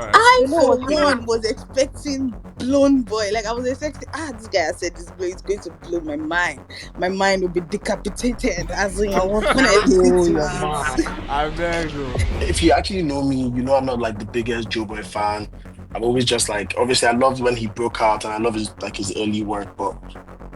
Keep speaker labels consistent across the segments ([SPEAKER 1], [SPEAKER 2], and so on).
[SPEAKER 1] Alright.
[SPEAKER 2] I,
[SPEAKER 3] You know
[SPEAKER 2] for
[SPEAKER 3] what it
[SPEAKER 2] one,
[SPEAKER 3] is?
[SPEAKER 2] was expecting Blown Boy. Like, I was expecting, this guy has said this blow is going to blow my mind. My mind will be decapitated. As in,
[SPEAKER 3] I want
[SPEAKER 2] when I
[SPEAKER 3] to
[SPEAKER 2] listen
[SPEAKER 3] blow
[SPEAKER 2] to
[SPEAKER 3] your
[SPEAKER 2] this.
[SPEAKER 3] mind.
[SPEAKER 1] I beg you.
[SPEAKER 4] If you actually know me, you know I'm not like the biggest Joeboy fan. I'm always just like, obviously, I loved when he broke out, and I love his early work, but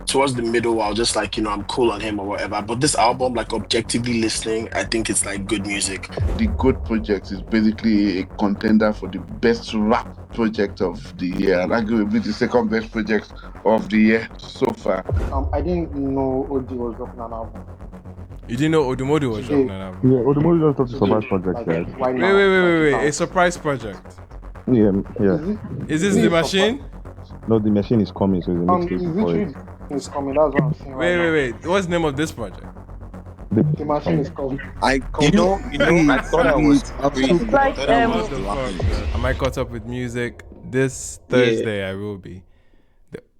[SPEAKER 4] towards the middle, I was just like, I'm cool on him or whatever. But this album, like objectively listening, I think it's like good music.
[SPEAKER 5] The GOAT project is basically a contender for the best rap project of the year, and arguably the second best project of the year so far.
[SPEAKER 3] I didn't know OD was dropping an album.
[SPEAKER 1] You didn't know Odumodublvck was
[SPEAKER 3] Today.
[SPEAKER 1] dropping an album?
[SPEAKER 6] Yeah, Odumodublvck just dropped a
[SPEAKER 3] Today,
[SPEAKER 6] surprise project,
[SPEAKER 3] like,
[SPEAKER 6] guys.
[SPEAKER 3] right
[SPEAKER 1] Wait,
[SPEAKER 3] now.
[SPEAKER 1] wait, wait,
[SPEAKER 3] like,
[SPEAKER 1] wait,
[SPEAKER 3] it's
[SPEAKER 1] wait. A
[SPEAKER 3] out.
[SPEAKER 1] surprise project.
[SPEAKER 6] Yeah, yeah.
[SPEAKER 1] Is this
[SPEAKER 3] Is
[SPEAKER 1] the
[SPEAKER 3] it
[SPEAKER 1] machine?
[SPEAKER 6] No, the machine is coming, so it's a
[SPEAKER 3] It's
[SPEAKER 6] mixtape for
[SPEAKER 3] literally
[SPEAKER 6] it.
[SPEAKER 3] it's coming. That's what I'm saying.
[SPEAKER 1] Wait,
[SPEAKER 3] right now.
[SPEAKER 1] wait. What's the name of this project?
[SPEAKER 3] The machine is coming.
[SPEAKER 7] I thought I was crazy. I
[SPEAKER 8] Like,
[SPEAKER 7] thought I
[SPEAKER 1] What
[SPEAKER 7] was
[SPEAKER 1] the
[SPEAKER 7] lying.
[SPEAKER 1] fuck, man? Am I caught up with music? This Thursday I will be.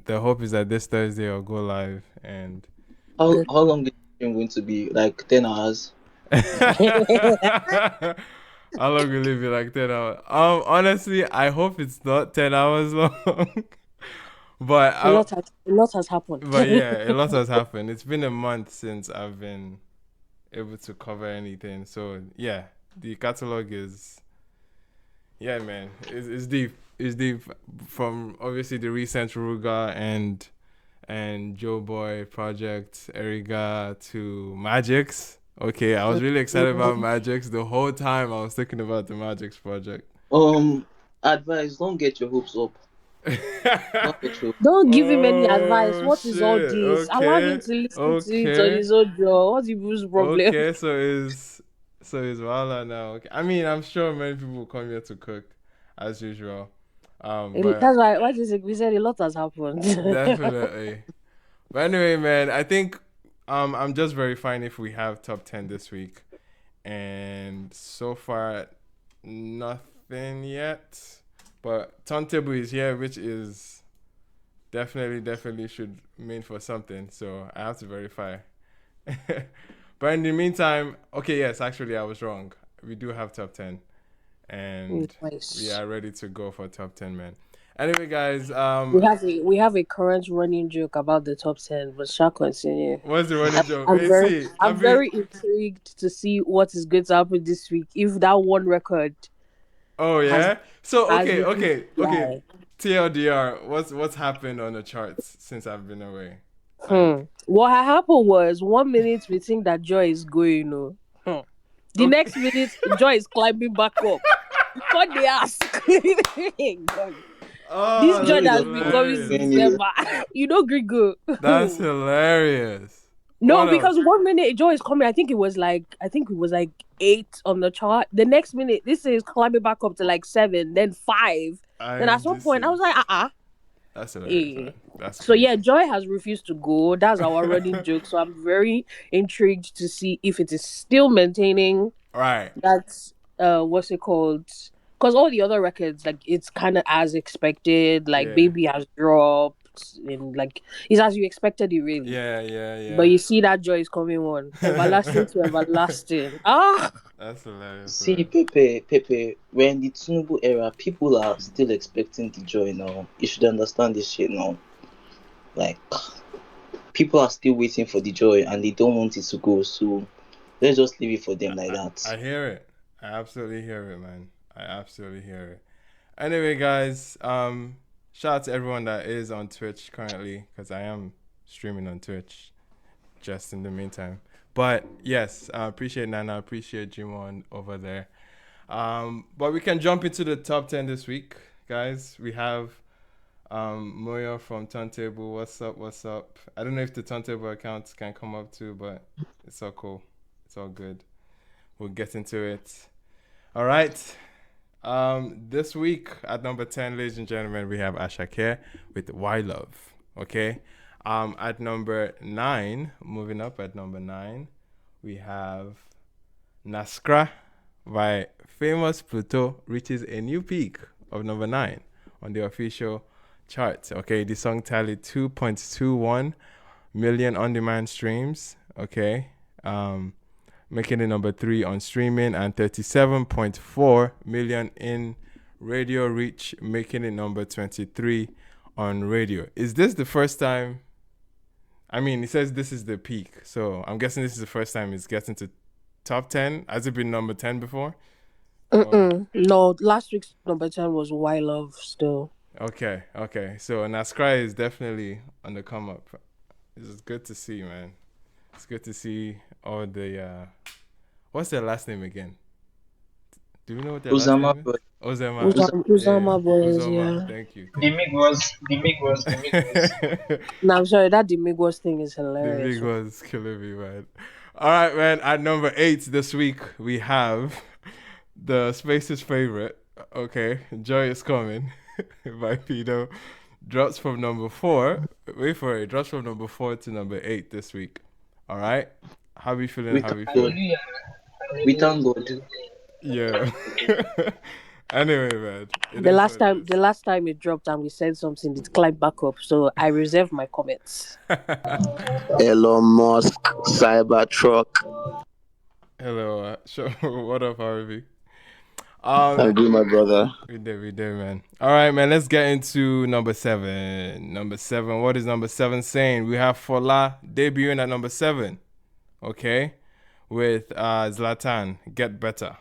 [SPEAKER 1] The hope is that this Thursday I'll go live and
[SPEAKER 9] How long is the stream going to be? Like 10 hours?
[SPEAKER 1] how long will it be? Like 10 hours? Honestly, I hope it's not 10 hours long. But
[SPEAKER 8] a lot has happened.
[SPEAKER 1] But yeah, a lot has happened. It's been a month since I've been able to cover anything. So yeah, the catalog is, yeah, man, it's deep. It's deep, from obviously the recent RUGER and Joeboy project, Erigga, to Magix. Okay, I was really excited about Magix. The whole time I was thinking about the Magix project.
[SPEAKER 9] Advice, don't get your hopes up.
[SPEAKER 8] Don't give him any advice.
[SPEAKER 1] Oh,
[SPEAKER 8] What is all
[SPEAKER 1] shit.
[SPEAKER 8] this?
[SPEAKER 1] Okay.
[SPEAKER 8] Allow him to listen to it
[SPEAKER 1] Okay.
[SPEAKER 8] on his own jaw. What's the problem?
[SPEAKER 1] Okay, so is Wala now. Okay. I mean, I'm sure many people will come here to cook as usual. But
[SPEAKER 8] That's why we said a lot has happened.
[SPEAKER 1] definitely. But anyway, man, I think I'm just very fine if we have top 10 this week. And so far, nothing yet. But turntable is here, which is definitely should mean for something. So I have to verify. But in the meantime, okay, yes, actually I was wrong. We do have top 10. And
[SPEAKER 8] Nice.
[SPEAKER 1] we are ready to go for top 10, man. Anyway, guys,
[SPEAKER 8] we have a current running joke about the top 10, but shall continue.
[SPEAKER 1] what's the running joke?
[SPEAKER 8] I'm very intrigued to see what is going to happen this week. If that one record.
[SPEAKER 1] Oh yeah. So
[SPEAKER 8] has
[SPEAKER 1] okay.
[SPEAKER 8] yeah.
[SPEAKER 1] TLDR, what's happened on the charts since I've been away?
[SPEAKER 8] What had happened was 1 minute we think that Joy is going, The next minute Joy is climbing back up. What they ask? This Joy has been coming since December. You know, Grigo.
[SPEAKER 1] That's hilarious.
[SPEAKER 8] No,
[SPEAKER 1] What
[SPEAKER 8] because
[SPEAKER 1] else?
[SPEAKER 8] 1 minute Joy is coming. I think it was like 8 on the chart. The next minute, this is climbing back up to like 7, then 5. Then at some point, I was like,
[SPEAKER 1] That's hilarious. Man. That's
[SPEAKER 8] So
[SPEAKER 1] crazy.
[SPEAKER 8] yeah, Joy has refused to go. That's our running joke. So I'm very intrigued to see if it is still maintaining
[SPEAKER 1] Right.
[SPEAKER 8] that what's it called? Because all the other records, like, it's kind of as expected. Like
[SPEAKER 1] Yeah.
[SPEAKER 8] Baby has dropped, and like it's as you expected it really.
[SPEAKER 1] Yeah.
[SPEAKER 8] But you see that Joy is coming on, everlasting to everlasting.
[SPEAKER 1] That's hilarious.
[SPEAKER 9] See,
[SPEAKER 1] man.
[SPEAKER 9] Pepe, we're in the Tinubu era. People are still expecting the joy now. You should understand this shit now. Like, people are still waiting for the joy and they don't want it to go. So, let's just leave it for them like that.
[SPEAKER 1] I hear it. I absolutely hear it, man. I absolutely hear it. Anyway, guys, shout out to everyone that is on Twitch currently, because I am streaming on Twitch just in the meantime. But yes, I appreciate Nana, appreciate Jimon over there. But we can jump into the top 10 this week, guys. We have Moyo from Turntable. What's up? I don't know if the Turntable accounts can come up too, but it's all cool. It's all good. We'll get into it. All right. This week at number 10, ladies and gentlemen, we have Ashake with Why Love. Okay. At number 9, moving up at number 9, we have Naskra by Famous Pluto reaches a new peak of number 9 on the official chart. Okay, the song tallied 2.21 million on-demand streams. Okay, making it number 3 on streaming and 37.4 million in radio reach, making it number 23 on radio. Is this the first time? I mean, he says this is the peak, so I'm guessing this is the first time it's getting to top 10. Has it been number 10 before?
[SPEAKER 8] No, last week's number 10 was Why Love still.
[SPEAKER 1] Okay. So Nascry is definitely on the come up. It's good to see, man. It's good to see all the what's their last name again? Do you know what their last name is?
[SPEAKER 8] Uzama Boys,
[SPEAKER 1] Uzama.
[SPEAKER 8] yeah.
[SPEAKER 1] Thank you.
[SPEAKER 10] The Migos.
[SPEAKER 8] No, I'm sorry, that the Migos thing is
[SPEAKER 1] The
[SPEAKER 8] hilarious.
[SPEAKER 1] Migos killing me, man. All right, man. At number 8 this week, we have the Space's favorite. Okay, Joy is Coming by Fido. Drops from number 4. Wait for it. Drops from number 4 to number 8 this week. All right. How are you feeling?
[SPEAKER 9] We thank God.
[SPEAKER 1] Yeah. Anyway, man.
[SPEAKER 8] The last time it dropped and we said something, it climbed back up. So I reserve my comments.
[SPEAKER 7] Elon Musk, Cybertruck.
[SPEAKER 1] Hello. What up, Harvey?
[SPEAKER 7] How you doing, my brother?
[SPEAKER 1] We did, man. All right, man. Let's get into number 7. Number 7. What is number 7 saying? We have Fola debuting at number 7. Okay, with Zlatan, Get Better.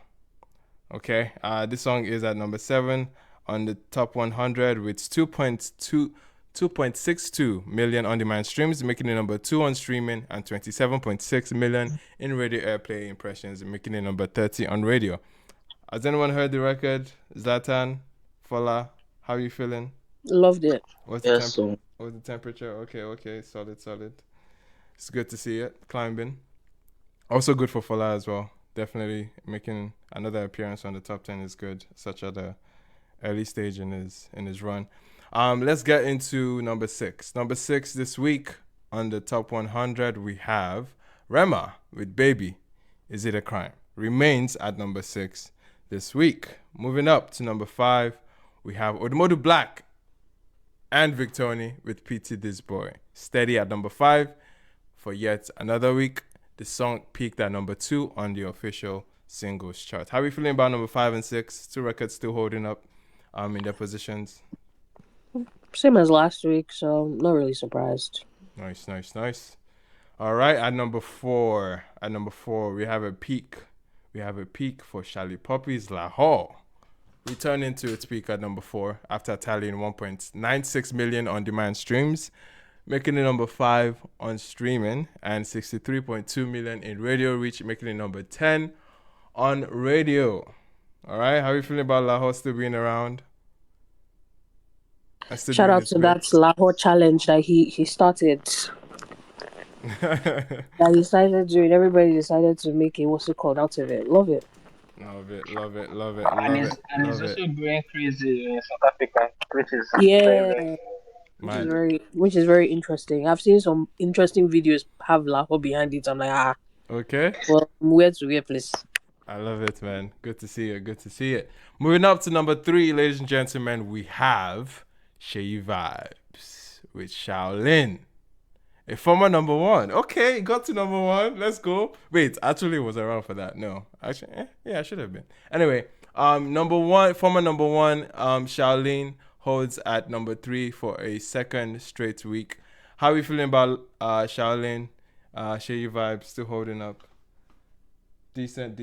[SPEAKER 1] Okay, this song is at number 7 on the top 100 with 2.62 million on-demand streams, making it number 2 on streaming, and 27.6 million in radio airplay impressions, making it number 30 on radio. Has anyone heard the record? Zlatan, Fola, how are you feeling?
[SPEAKER 8] Loved it.
[SPEAKER 1] What's the temperature? Okay, solid. It's good to see it climbing. Also good for Fola as well. Definitely making another appearance on the top 10 is good. Such at the early stage in his run. Let's get into number 6. Number 6 this week on the top 100 we have Rema with Baby. Is It a Crime? Remains at number 6 this week. Moving up to number 5, we have Odumodublvck and Victony with PT This Boy. Steady at number 5 for yet another week. The song peaked at number 2 on the official singles chart. How are we feeling about number 5 and 6? 2 records still holding up in their positions.
[SPEAKER 8] Same as last week, so not really surprised.
[SPEAKER 1] Nice. All right, at number 4, we have a peak. We have a peak for Charlie Poppy's Lahore. Returning to its peak at number 4 after tallying 1.96 million on-demand streams, making it number 5 on streaming, and 63.2 million in radio reach, making it number 10 on radio. All right, how are you feeling about Lahore still being around?
[SPEAKER 8] Shout out to that Lahore challenge that he started. That he started doing. Everybody decided to make it. What's it called? Out of it. Love it.
[SPEAKER 1] Love it.
[SPEAKER 10] And it's also going crazy in South Africa, which is
[SPEAKER 8] which is very interesting. I've seen some interesting videos have Lahore behind it. I'm like,
[SPEAKER 1] okay.
[SPEAKER 8] Well, where to get, please.
[SPEAKER 1] I love it, man. Good to see it. Moving up to number 3, ladies and gentlemen, we have Shay Vibes with Shaolin. A former number 1. Okay, got to number 1. Let's go. Wait, actually it was around for that. No. Actually, yeah, I should have been. Anyway, former number 1, Shaolin holds at number 3 for a second straight week. How are we feeling about Shaolin? Shay Vibes still holding up. Decent.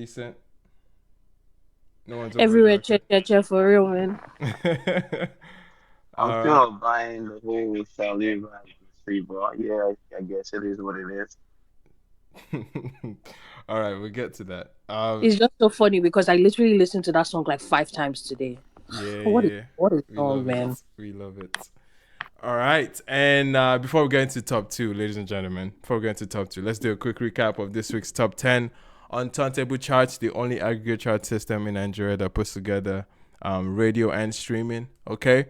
[SPEAKER 1] No one's
[SPEAKER 8] everywhere. Check for real, man.
[SPEAKER 7] I'm still buying the whole Shaolin vibe free, but yeah, I guess it is what it is.
[SPEAKER 1] All right, we'll get to that.
[SPEAKER 8] It's just so funny because I literally listened to that song like 5 times today.
[SPEAKER 1] Yeah.
[SPEAKER 8] What a song, man.
[SPEAKER 1] We love it. All right, and before we get into top 2, ladies and gentlemen, let's do a quick recap of this week's top 10 on Turntable Charts, the only aggregate chart system in Nigeria that puts together radio and streaming. Okay.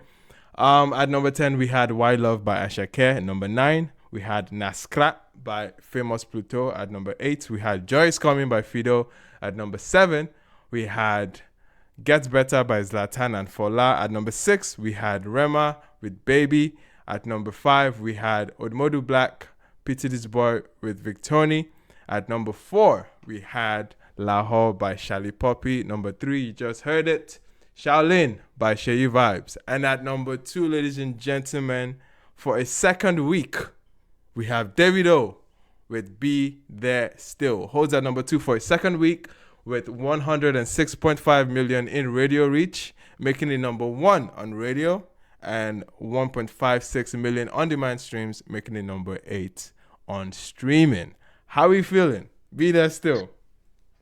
[SPEAKER 1] At number 10, we had Why Love by Ashake. At number 9, we had Naskra by Famous Pluto. At number 8, we had Joy Is Coming by Fido. At number 7, we had Get Better by Zlatan and Fola. At number 6, we had Rema with Baby. At number 5, we had Odumodublvck, Pity This Boy with Victony. At number 4, we had Lahore by Charlie Poppy. Number 3, you just heard it, Shaolin by Sheyi Vibes. And at number 2, ladies and gentlemen, for a second week, we have Davido with Be There Still. Holds at number 2 for a second week with 106.5 million in radio reach, making it number 1 on radio, and 1.56 million on-demand streams, making it number 8 on streaming. How are we feeling? Be There Still.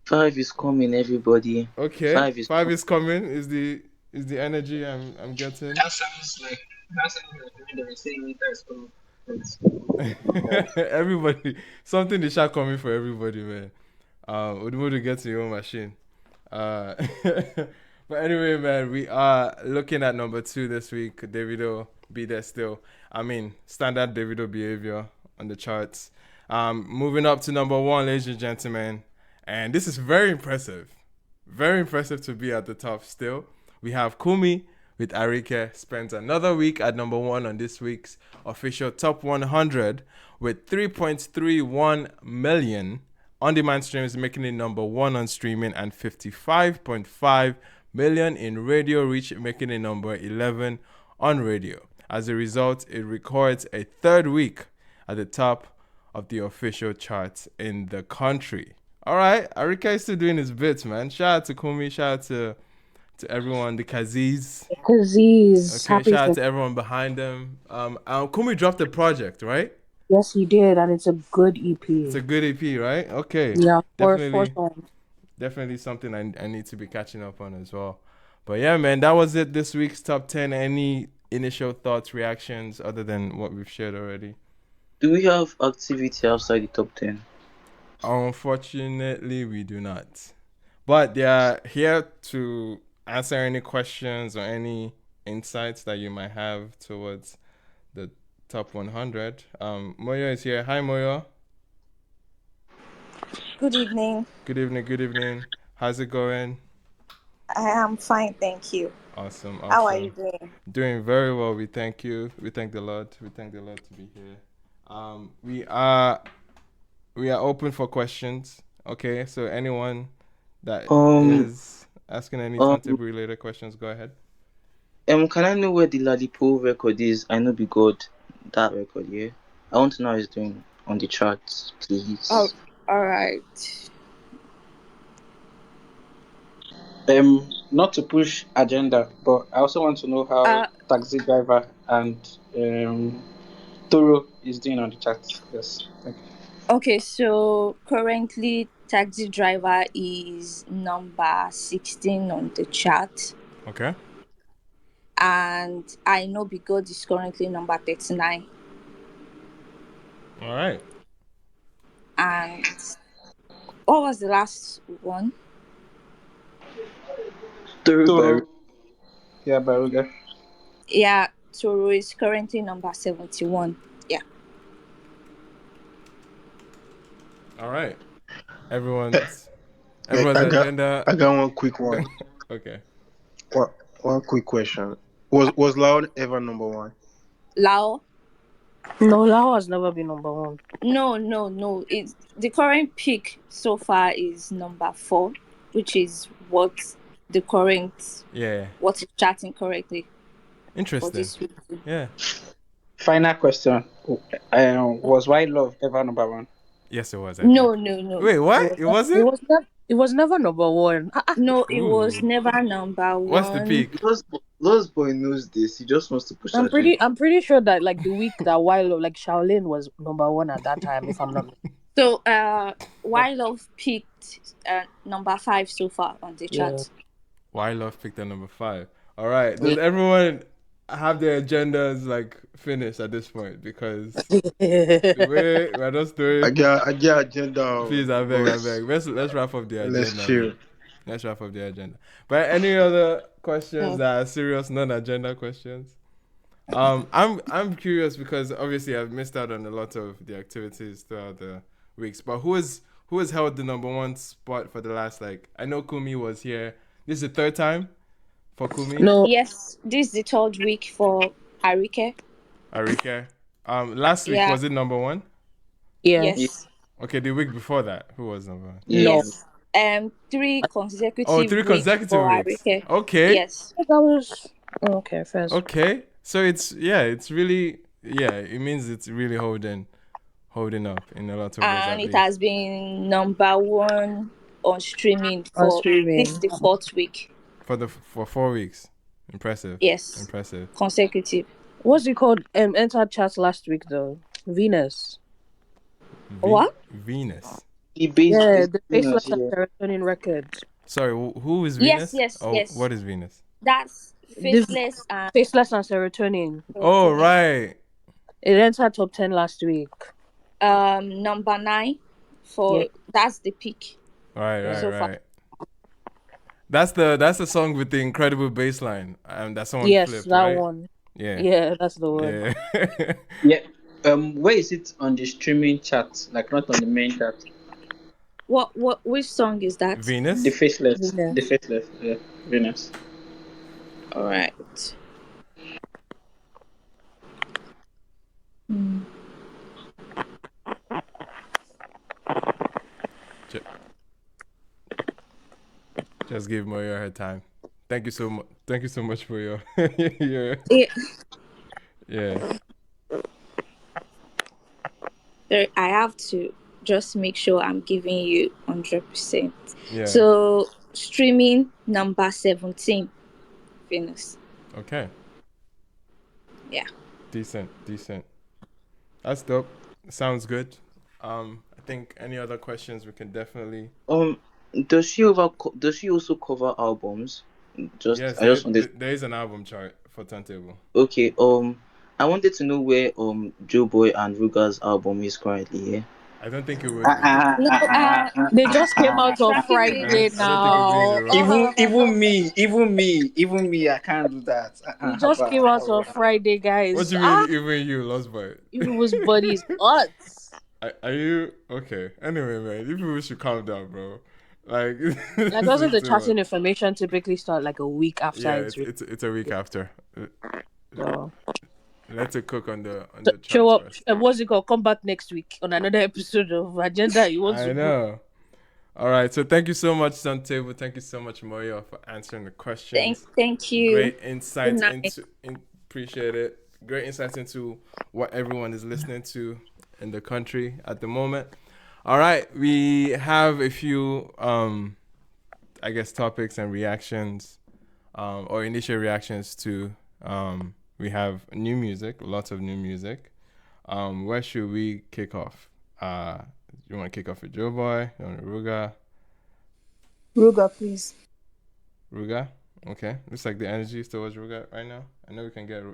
[SPEAKER 9] 5 is coming, everybody.
[SPEAKER 1] Okay.
[SPEAKER 9] 5
[SPEAKER 1] is coming. Is the energy I'm getting.
[SPEAKER 10] That sounds like when they were saying that's cool.
[SPEAKER 1] Everybody, something they shall coming for everybody, man. Odumodublvck gets your own machine. But anyway, man, we are looking at number 2 this week. Davido, Be There Still. I mean, standard Davido behavior on the charts. Moving up to number 1, ladies and gentlemen. And this is very impressive. Very impressive to be at the top still. We have Kumi with Erigga spends another week at number 1 on this week's official top 100 with 3.31 million on-demand streams, making it number 1 on streaming, and 55.5 million in radio reach, making it number 11 on radio. As a result, it records a third week at the top of the official charts in the country. All right, Erigga is still doing his bits, man. Shout out to Kumi, shout out to everyone, the Kaziz. Okay, shout out to everyone behind them. Kumi dropped a project, right?
[SPEAKER 8] Yes, he did, and it's a good EP.
[SPEAKER 1] It's a good EP, right? Okay.
[SPEAKER 8] Yeah,
[SPEAKER 1] definitely something I need to be catching up on as well. But yeah, man, that was it this week's top 10. Any initial thoughts, reactions, other than what we've shared already?
[SPEAKER 9] Do we have activity outside the top 10?
[SPEAKER 1] Unfortunately, we do not. But they are here to answer any questions or any insights that you might have towards the top 100. Moyo is here. Hi, Moyo.
[SPEAKER 11] Good evening.
[SPEAKER 1] Good evening. How's it going?
[SPEAKER 11] I am fine, thank you.
[SPEAKER 1] Awesome.
[SPEAKER 11] How are you doing?
[SPEAKER 1] Doing very well. We thank you. We thank the Lord. We thank the Lord to be here. We are open for questions. Okay, so anyone that is asking any timetable related questions, go ahead.
[SPEAKER 9] Can I know where the Ladipo record is? I know be good that record, yeah. I want to know how it's doing on the charts, please.
[SPEAKER 11] Oh, all right.
[SPEAKER 10] Not to push agenda, but I also want to know how Taxi Driver and Toro is doing on the charts. Yes. Thank you.
[SPEAKER 11] Okay, so currently Taxi Driver is number 16 on the chart.
[SPEAKER 1] Okay.
[SPEAKER 11] And I know Be God is currently number 39.
[SPEAKER 1] All right.
[SPEAKER 11] And what was the last one?
[SPEAKER 10] Toro. Yeah, by RUGER.
[SPEAKER 11] Yeah, Toro is currently number 71. Yeah.
[SPEAKER 1] All right. Everyone's agenda.
[SPEAKER 12] I got one quick one.
[SPEAKER 1] Okay.
[SPEAKER 12] One quick question. Was Loud ever number 1?
[SPEAKER 11] Lao?
[SPEAKER 8] No, Lao has never been number 1.
[SPEAKER 11] No. It's the current peak so far is number 4, which is what the current what is charting correctly.
[SPEAKER 1] Interesting. Yeah.
[SPEAKER 10] Final question. Was White Love ever number 1?
[SPEAKER 1] Yes, it was.
[SPEAKER 11] No.
[SPEAKER 1] Wait, what? It wasn't?
[SPEAKER 8] It was never number 1.
[SPEAKER 11] No, it was never number 1.
[SPEAKER 1] What's the peak?
[SPEAKER 9] Lost Boy knows this. He just wants to push.
[SPEAKER 8] I'm pretty sure that like the week that Wild Love, like Shaolin was number 1 at that time, if I'm not mistaken.
[SPEAKER 11] So Wild Love peaked number 5 so far on the chart.
[SPEAKER 1] Wild Love picked at number 5. All right. Does everyone have their agendas like finished at this point? Because we're just doing.
[SPEAKER 12] I got agenda.
[SPEAKER 1] Please, I beg. Let's wrap up the agenda.
[SPEAKER 12] Let's chill.
[SPEAKER 1] Let's wrap up the agenda. But any other questions that are serious, non-agenda questions? I'm curious because obviously I've missed out on a lot of the activities throughout the weeks. But who has held the number 1 spot for the last I know Kumi was here. This is the 3rd time for Kumi.
[SPEAKER 11] No. Yes, this is the 3rd week for Erigga.
[SPEAKER 1] Last week was it number 1?
[SPEAKER 11] Yes.
[SPEAKER 1] Okay, the week before that, who was number 1?
[SPEAKER 11] Yes. 3 consecutive
[SPEAKER 1] Oh, 3
[SPEAKER 11] weeks
[SPEAKER 1] consecutive
[SPEAKER 11] for
[SPEAKER 1] weeks.
[SPEAKER 11] Erigga.
[SPEAKER 1] Okay.
[SPEAKER 11] Yes.
[SPEAKER 8] That was okay. First.
[SPEAKER 1] Okay. So it's really it means it's really holding up in a lot of ways
[SPEAKER 11] And
[SPEAKER 1] at
[SPEAKER 11] it
[SPEAKER 1] least.
[SPEAKER 11] has been number 1 on streaming
[SPEAKER 8] On
[SPEAKER 11] for
[SPEAKER 8] streaming.
[SPEAKER 11] this is the 4th week.
[SPEAKER 1] For 4 weeks. Impressive.
[SPEAKER 11] Yes.
[SPEAKER 1] Impressive.
[SPEAKER 11] Consecutive.
[SPEAKER 8] What's it called? Entered charts last week though. Venus.
[SPEAKER 11] What?
[SPEAKER 1] Venus.
[SPEAKER 8] Yeah, the faceless and serotonin record.
[SPEAKER 1] Sorry, who is Venus?
[SPEAKER 11] Yes.
[SPEAKER 1] What is Venus?
[SPEAKER 11] That's faceless and
[SPEAKER 8] serotonin.
[SPEAKER 1] Oh, right.
[SPEAKER 8] It entered top 10 last week.
[SPEAKER 11] Number 9 for that's the peak.
[SPEAKER 1] Right. That's the song with the incredible bass line. That someone flipped,
[SPEAKER 8] that
[SPEAKER 1] right?
[SPEAKER 8] one.
[SPEAKER 1] Yeah.
[SPEAKER 8] Yeah, that's the one.
[SPEAKER 1] Yeah.
[SPEAKER 10] Yeah. Where is it on the streaming chart? Like not on the main chart.
[SPEAKER 11] Which song is that?
[SPEAKER 1] Venus?
[SPEAKER 10] The Faceless.
[SPEAKER 8] Venus.
[SPEAKER 10] The Faceless. Yeah. Venus.
[SPEAKER 11] All right.
[SPEAKER 1] Just give Moyo her time. Thank you so much. Thank you so much for your yeah.
[SPEAKER 11] I have to just make sure I'm giving you 100%.
[SPEAKER 1] Yeah.
[SPEAKER 11] So streaming number 17, Venus.
[SPEAKER 1] Okay.
[SPEAKER 11] Yeah.
[SPEAKER 1] Decent. That's dope. Sounds good. I think any other questions we can definitely.
[SPEAKER 9] Does she also cover albums?
[SPEAKER 1] Yes, there is an album chart for Turntable.
[SPEAKER 9] Okay. I wanted to know where Joeboy and Ruger's album is currently. Yeah.
[SPEAKER 1] I don't think it would.
[SPEAKER 8] They just came out on Friday now.
[SPEAKER 10] Even me, I can't do that.
[SPEAKER 8] They just came out on Friday, guys.
[SPEAKER 1] What do you mean, even you, Lost Boy?
[SPEAKER 8] Even was buddies, nuts.
[SPEAKER 1] Are you okay? Anyway, man, you people should calm down, bro. Like
[SPEAKER 8] doesn't the chatting information typically start like a week after?
[SPEAKER 1] Yeah, it's a week after.
[SPEAKER 8] So
[SPEAKER 1] let it cook on the
[SPEAKER 8] show up. What's it called? Come back next week on another episode of Agenda. You want
[SPEAKER 1] I know. All right, so thank you so much, Turntable. Thank you so much, Moyo, for answering the questions.
[SPEAKER 11] Thank you.
[SPEAKER 1] Great insights appreciate it. Great insights into what everyone is listening to in the country at the moment. All right, we have a few, I guess, topics and reactions, or initial reactions to. We have new music, lots of new music. Where should we kick off? You want to kick off with Joeboy? You want Erigga?
[SPEAKER 2] Ruger, please.
[SPEAKER 1] Ruger? Okay. Looks like the energy is towards Ruger right now. I know we can get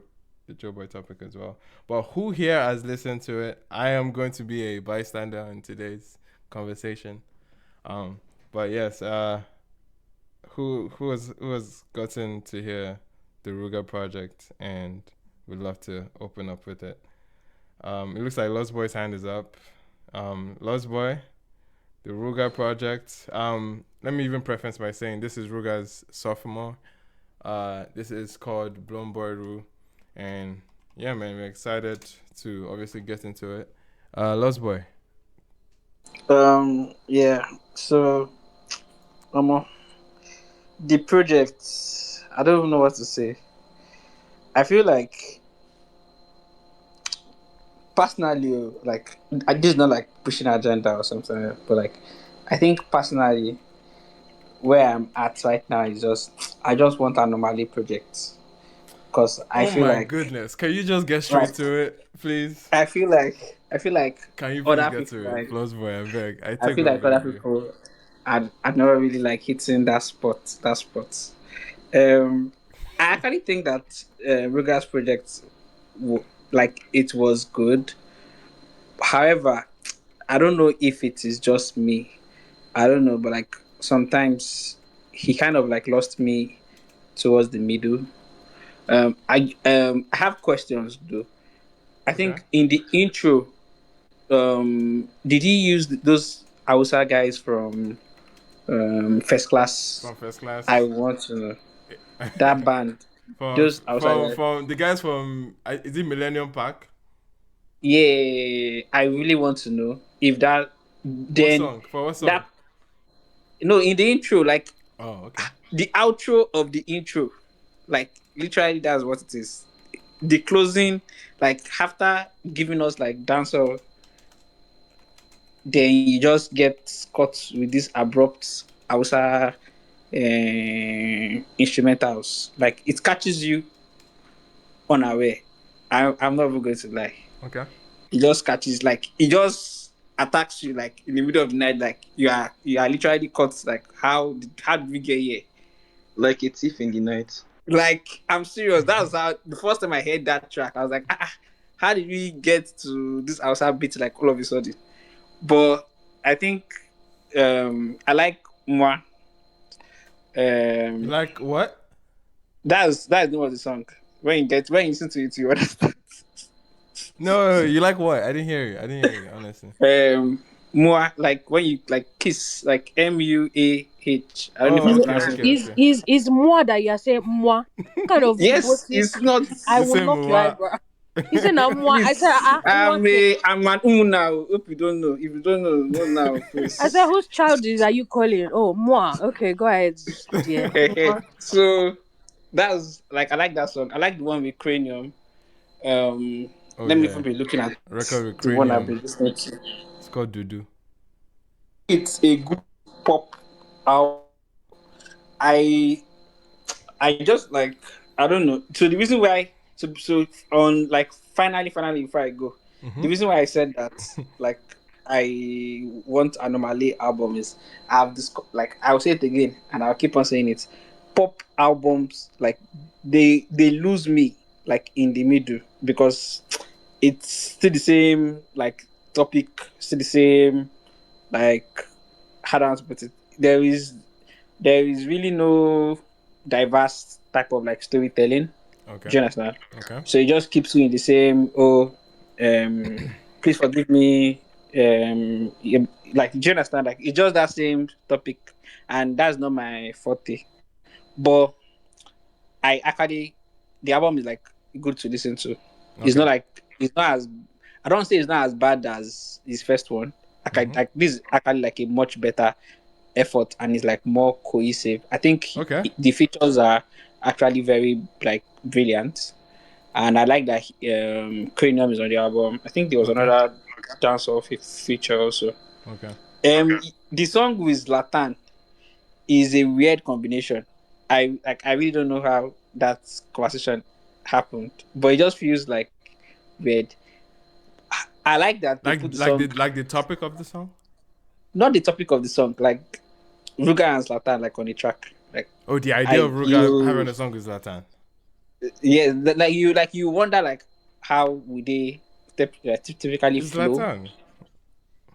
[SPEAKER 1] the Joeboy topic as well. But who here has listened to it? I am going to be a bystander in today's conversation. But yes, who has gotten to hear the Ruger project and would love to open up with it? It looks like Lost Boy's hand is up. Lost Boy, the Ruger project. Let me even preface by saying this is Ruger's sophomore. This is called BLOWNBOY RU. And yeah, man, we're excited to obviously get into it. Lost Boy.
[SPEAKER 10] Yeah. So, the project, I don't even know what to say. I feel like, personally, like, this is not like pushing agenda or something, but like, I think personally, where I'm at right now is I just want an anomaly project. Because I feel like,
[SPEAKER 1] goodness, can you just get straight to it, please?
[SPEAKER 10] I feel like
[SPEAKER 1] can you please get to it, Lost Boy? I beg.
[SPEAKER 10] I feel like other people, I'd never really like hitting that spot. I actually think that Ruger's project, it was good. However, I don't know if it is just me. I don't know, but like sometimes he kind of like lost me towards the middle. I have questions though. I think in the intro, did he use those Hausa guys from First Class?
[SPEAKER 1] From First Class.
[SPEAKER 10] I want to know that band.
[SPEAKER 1] from the guys from is it Millennium Park?
[SPEAKER 10] Yeah, I really want to know if that. Then
[SPEAKER 1] what song?
[SPEAKER 10] No, in the intro, like
[SPEAKER 1] Oh, okay.
[SPEAKER 10] the outro of the intro, like literally that's what it is. The closing, like after giving us like dancer, then you just get caught with this abrupt Hausa instrumentals. Like it catches you unaware. I'm not even going to lie.
[SPEAKER 1] Okay.
[SPEAKER 10] It just catches, like it just attacks you like in the middle of the night. Like you are literally caught. Like how did we get here?
[SPEAKER 9] Like a thief in the night.
[SPEAKER 10] Like I'm serious. That was how the first time I heard that track. I was like, how did we get to this outside beat like all of a sudden? But I think I like Moi.
[SPEAKER 1] You like what?
[SPEAKER 10] That's the name of the song. When you listen to it, you understand.
[SPEAKER 1] No, you like what? I didn't hear you, honestly.
[SPEAKER 10] Moi, like when you like kiss, like MUAH. I don't know if I'm pronouncing it.
[SPEAKER 8] Is moi that you're saying moi? What kind of
[SPEAKER 10] Yes, it's not.
[SPEAKER 8] I will knock your eyebrow. He said now moi. I said
[SPEAKER 10] I'm an now. Hope you don't know. If you don't know, no now, please.
[SPEAKER 8] I said whose child are you calling? Oh, moi. Okay, go ahead. Yeah.
[SPEAKER 10] So that's like I like that song. I like the one with Cranium. Let me even be looking at
[SPEAKER 1] Record with
[SPEAKER 10] the one I've
[SPEAKER 1] Cranium.
[SPEAKER 10] been listening to.
[SPEAKER 1] It's called Dudu.
[SPEAKER 10] It's a good pop out. I just like, I don't know. So the reason why so on like finally before I go, the reason why I said that like I want Anomaly album is I've like I'll say it again and I'll keep on saying it. Pop albums, like they lose me like in the middle because it's still the same like topic, still the same like, how do I want to put it? There is really no diverse type of like storytelling.
[SPEAKER 1] Okay.
[SPEAKER 10] Do you understand?
[SPEAKER 1] Okay.
[SPEAKER 10] So it just keeps you in the same please forgive me. Like, do you understand? Like it's just that same topic, and that's not my forte. But I actually, the album is like good to listen to. It's not like, it's not as, I don't say it's not as bad as his first one. Like this is actually like a much better effort and it's like more cohesive. I think the features are actually very like brilliant, and I like that Cranium is on the album. I think there was another dancehall feature also. The song with Zlatan is a weird combination. I really don't know how that conversation happened, but it just feels like weird. I like that they put the song,
[SPEAKER 1] like the topic of the song.
[SPEAKER 10] Not the topic of the song, like RUGER and Zlatan like on the track. Like
[SPEAKER 1] the idea of RUGER having a song with Zlatan.
[SPEAKER 10] Yeah, like you wonder like how would they typically flow.
[SPEAKER 1] Zlatan.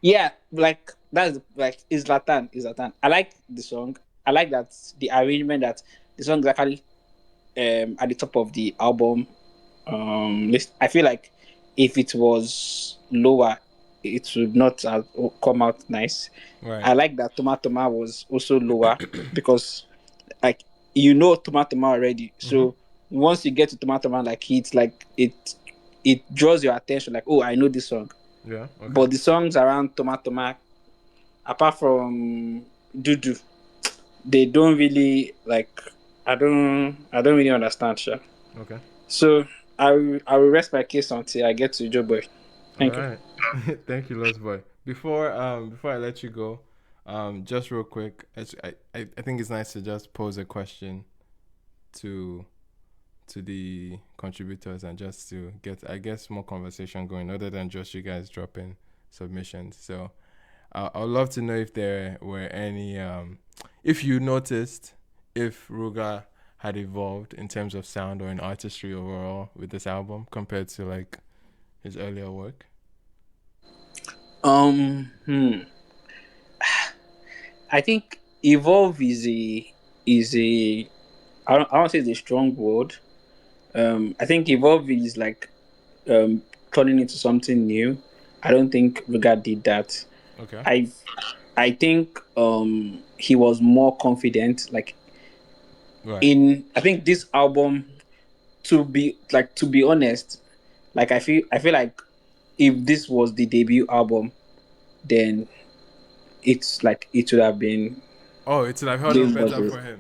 [SPEAKER 10] Yeah, like that's like is Zlatan. I like the song. I like that the arrangement, that the song is actually at the top of the album list. I feel like if it was lower, it would not have come out nice.
[SPEAKER 1] Right.
[SPEAKER 10] I like that Tomatoma was also lower because like Tomatoma already. So once you get to Tomatoma, like it's like it draws your attention. Like, oh, I know this song.
[SPEAKER 1] Yeah. Okay.
[SPEAKER 10] But the songs around Tomatoma, apart from Dudu, they don't really like. I don't really understand, sure.
[SPEAKER 1] Okay.
[SPEAKER 10] So I will rest my case until I get to Joeboy. Thank you.
[SPEAKER 1] Thank you, Lost Boy. Before I let you go, just real quick, I think it's nice to just pose a question to the contributors and just to get, I guess, more conversation going other than just you guys dropping submissions. So I'd love to know if there were any, if you noticed if RUGER had evolved in terms of sound or in artistry overall with this album compared to like his earlier work.
[SPEAKER 10] I think evolve is a I don't say it's a strong word. I think evolve is like turning into something new. I don't think RUGER did that.
[SPEAKER 1] Okay.
[SPEAKER 10] I think he was more confident. Like I think this album, to be honest, like I feel like if this was the debut album, then it's like it would have been
[SPEAKER 1] Oh, it's like how
[SPEAKER 10] Games
[SPEAKER 1] better
[SPEAKER 10] budget.
[SPEAKER 1] for him.